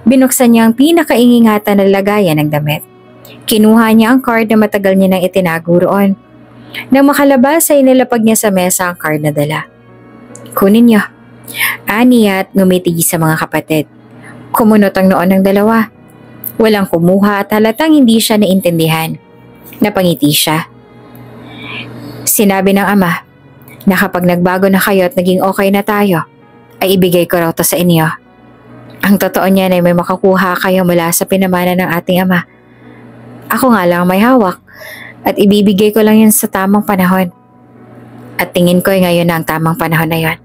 Binuksan niya ang pinakaingingatan na lagayan ng damit. Kinuha niya ang card na matagal niya nang itinago roon. Nang makalabas ay nilapag niya sa mesa ang card na dala. Kunin niyo. Ani at ngumiti sa mga kapatid. Kumunot ang noon ng dalawa. Walang kumuha at halatang hindi siya naintindihan. Napangiti siya. Sinabi ng ama na kapag nagbago na kayo at naging okay na tayo, ay ibigay ko raw to sa inyo. Ang totoo niyan ay may makakuha kayo mula sa pinamana ng ating ama. Ako nga lang may hawak at ibibigay ko lang yun sa tamang panahon. At tingin ko ngayon na ang tamang panahon na yon.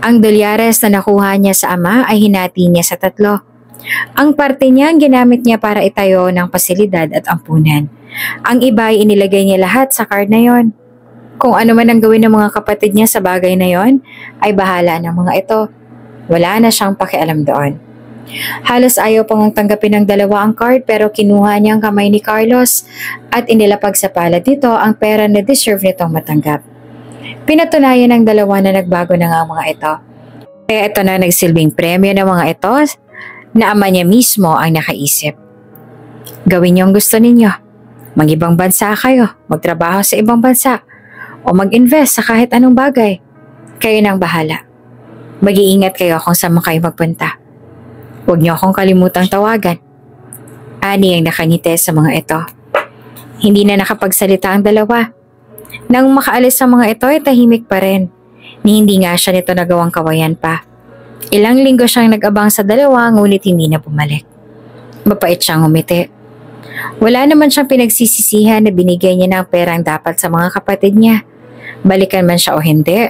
Ang dolyares na nakuha niya sa ama ay hinati niya sa 3. Ang parte niya ang ginamit niya para itayo ng pasilidad at ampunan. Ang iba ay inilagay niya lahat sa card na yon. Kung ano man ang gawin ng mga kapatid niya sa bagay na yon, ay bahala ng mga ito. Wala na siyang pakialam doon. Halos ayaw pang tanggapin ng dalawa ang card pero kinuha niya ang kamay ni Carlos at inilapag sa palad nito ang pera na deserve nitong matanggap. Pinatunayan ng dalawa na nagbago na nga ang mga ito. Kaya ito na nagsilbing premyo ng mga ito na ama niya mismo ang nakaisip. Gawin niyo ang gusto ninyo. Mag-ibang bansa kayo, magtrabaho sa ibang bansa, o mag-invest sa kahit anong bagay. Kayo nang bahala. Mag-iingat kayo kung saan kayo magpunta. Huwag niyo akong kalimutang tawagan. Ani ang nakangiti sa mga ito. Hindi na nakapagsalita ang dalawa. Nang makaalis sa mga ito ay tahimik pa rin. Ni hindi nga siya nito nagawang kawayan pa. Ilang linggo siyang nag-abang sa dalawa ngunit hindi na bumalik. Mapait siyang umiti. Wala naman siyang pinagsisisihan na binigay niya ng perang dapat sa mga kapatid niya. Balikan man siya o hindi,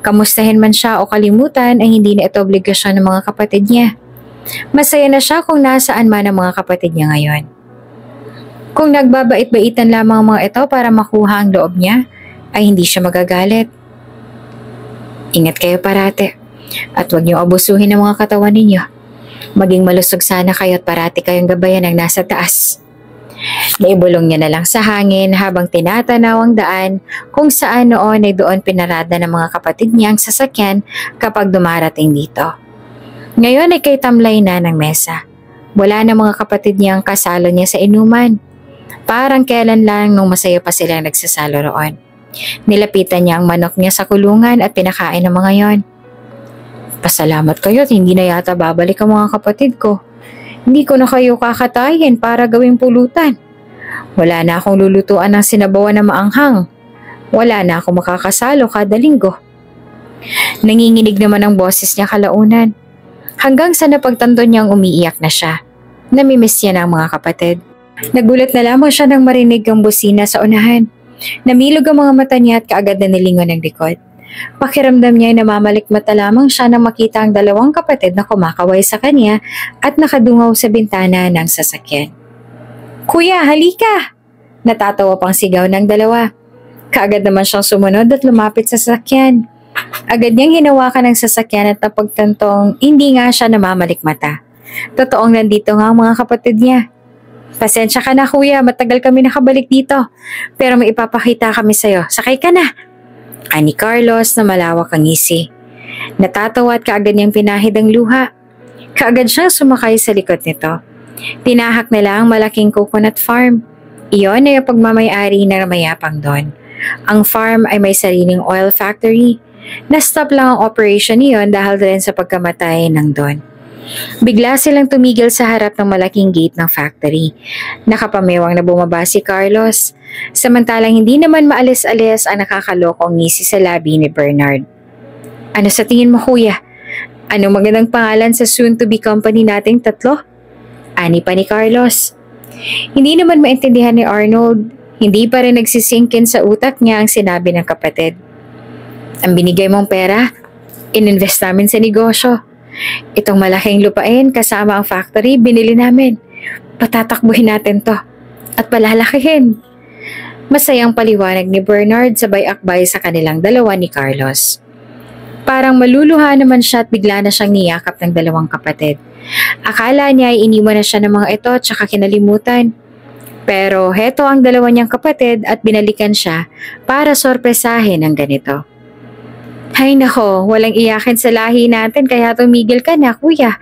kamustahin man siya o kalimutan ay hindi na ito obligasyon ng mga kapatid niya. Masaya na siya kung nasaan man ang mga kapatid niya ngayon. Kung nagbabait-baitan lamang ang mga ito para makuha ang loob niya, ay hindi siya magagalit. Ingat kayo parate at huwag niyo abusuhin ang mga katawan ninyo. Maging malusog sana kayo at parati kayong gabayan ng nasa taas. Naibulong niya na lang sa hangin habang tinatanaw ang daan kung saan noon ay doon pinarada ng mga kapatid niya ang sasakyan kapag dumarating dito. Ngayon ay kay tamlay na ng mesa. Wala na mga kapatid niyang kasalo niya sa inuman. Parang kailan lang nung masaya pa silang nagsasalo roon. Nilapitan niya ang manok niya sa kulungan at pinakain ng mga yon. Pasalamat kayo at hindi na yata babalik ang mga kapatid ko. Hindi ko na kayo kakatayin para gawing pulutan. Wala na akong lulutuan ng sinabawan na maanghang. Wala na akong makakasalo kada linggo. Nanginginig naman ang boses niya kalaunan. Hanggang sa napagtanto niyang umiiyak na siya. Namimiss niya ng mga kapatid. Nagulat na lamang siya nang marinig ang busina sa unahan. Namilog ang mga mata niya at kaagad na nilingon ng likod. Pakiramdam niya ay namamalikmata lamang siya nang makita ang dalawang kapatid na kumakaway sa kanya at nakadungaw sa bintana ng sasakyan. Kuya, halika! Natatawa pang sigaw ng dalawa. Kaagad naman siyang sumunod at lumapit sa sasakyan. Agad niyang hinawakan ang sasakyan at napagtantong hindi nga siya namamalikmata. Totoong nandito nga ang mga kapatid niya. Pasensya ka na kuya, matagal kami nakabalik dito. Pero may ipapakita kami sa'yo. Sakay ka na! Ani Carlos na malawak ang ngisi. Natatawa at kaagad niyang pinahid ang luha. Kaagad siyang sumakay sa likod nito. Tinahak nila ang malaking coconut farm. Iyon ay ang pagmamayari na mayapang doon. Ang farm ay may sariling oil factory. Na-stop lang ang operation niyon dahil rin sa pagkamatay ng Don. Bigla silang tumigil sa harap ng malaking gate ng factory. Nakapamewang na bumaba si Carlos. Samantalang hindi naman maalis-alis ang nakakalokong ngisi sa labi ni Bernard. Ano sa tingin mo kuya? Anong magandang pangalan sa soon-to-be company nating 3? Ani pa ni Carlos. Hindi naman maintindihan ni Arnold. Hindi pa rin nagsisinkin sa utak niya ang sinabi ng kapatid. Ang binigay mong pera, ininvest namin sa negosyo. Itong malaking lupain kasama ang factory, binili namin. Patatakbuhin natin to at palalakihin. Masayang paliwanag ni Bernard sabay akbay sa kanilang dalawa ni Carlos. Parang maluluha naman siya at bigla na siyang niyakap ng dalawang kapatid. Akala niya ay iniwan na siya ng mga ito at saka kinalimutan. Pero heto ang dalawa niyang kapatid at binalikan siya para sorpresahin ng ganito. Hay nako, walang iyakin sa lahi natin kaya tumigil ka na kuya.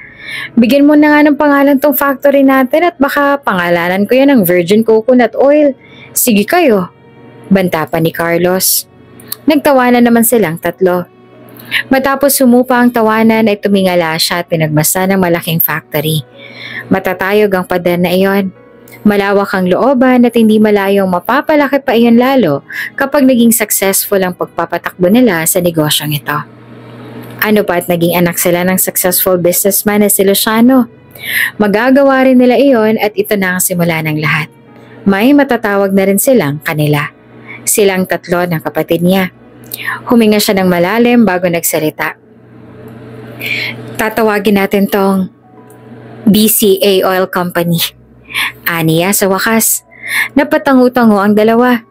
Bigyan mo na nga ng pangalan tong factory natin at baka pangalanan ko yan ng virgin coconut oil. Sige kayo. Banta pa ni Carlos. Nagtawanan naman silang 3. Matapos sumupa ang tawanan ay tumingala siya at pinagmasa ng malaking factory. Matatayog ang pader na iyon. Malawak ang looban at hindi malayong mapapalaki pa iyon lalo kapag naging successful ang pagpapatakbo nila sa negosyong ito. Ano pa at naging anak sila ng successful businessman na si Luciano. Magagawa rin nila iyon at ito na ang simula ng lahat. May matatawag na rin silang kanila. silang tatlo ng kapatid niya. Huminga siya ng malalim bago nagsalita. Tatawagin natin tong BCA Oil Company. Aniya sa wakas. Napatango-tango ang dalawa.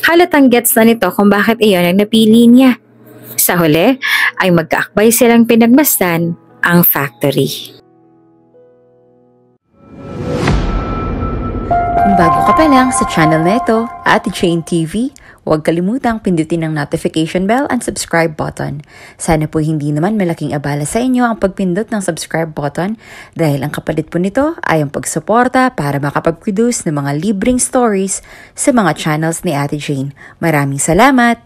Halatang gets na nito kung bakit iyon ang napili niya. Sa huli ay magkaakbay silang pinagmasdan ang factory. Kung bago ka pa lang sa channel na ito, Ate Jane TV, huwag kalimutang pindutin ang notification bell and subscribe button. Sana po hindi naman malaking abala sa inyo ang pagpindot ng subscribe button dahil ang kapalit po nito ay ang pagsuporta para makapag-produce ng mga libreng stories sa mga channels ni Ate Jane. Maraming salamat!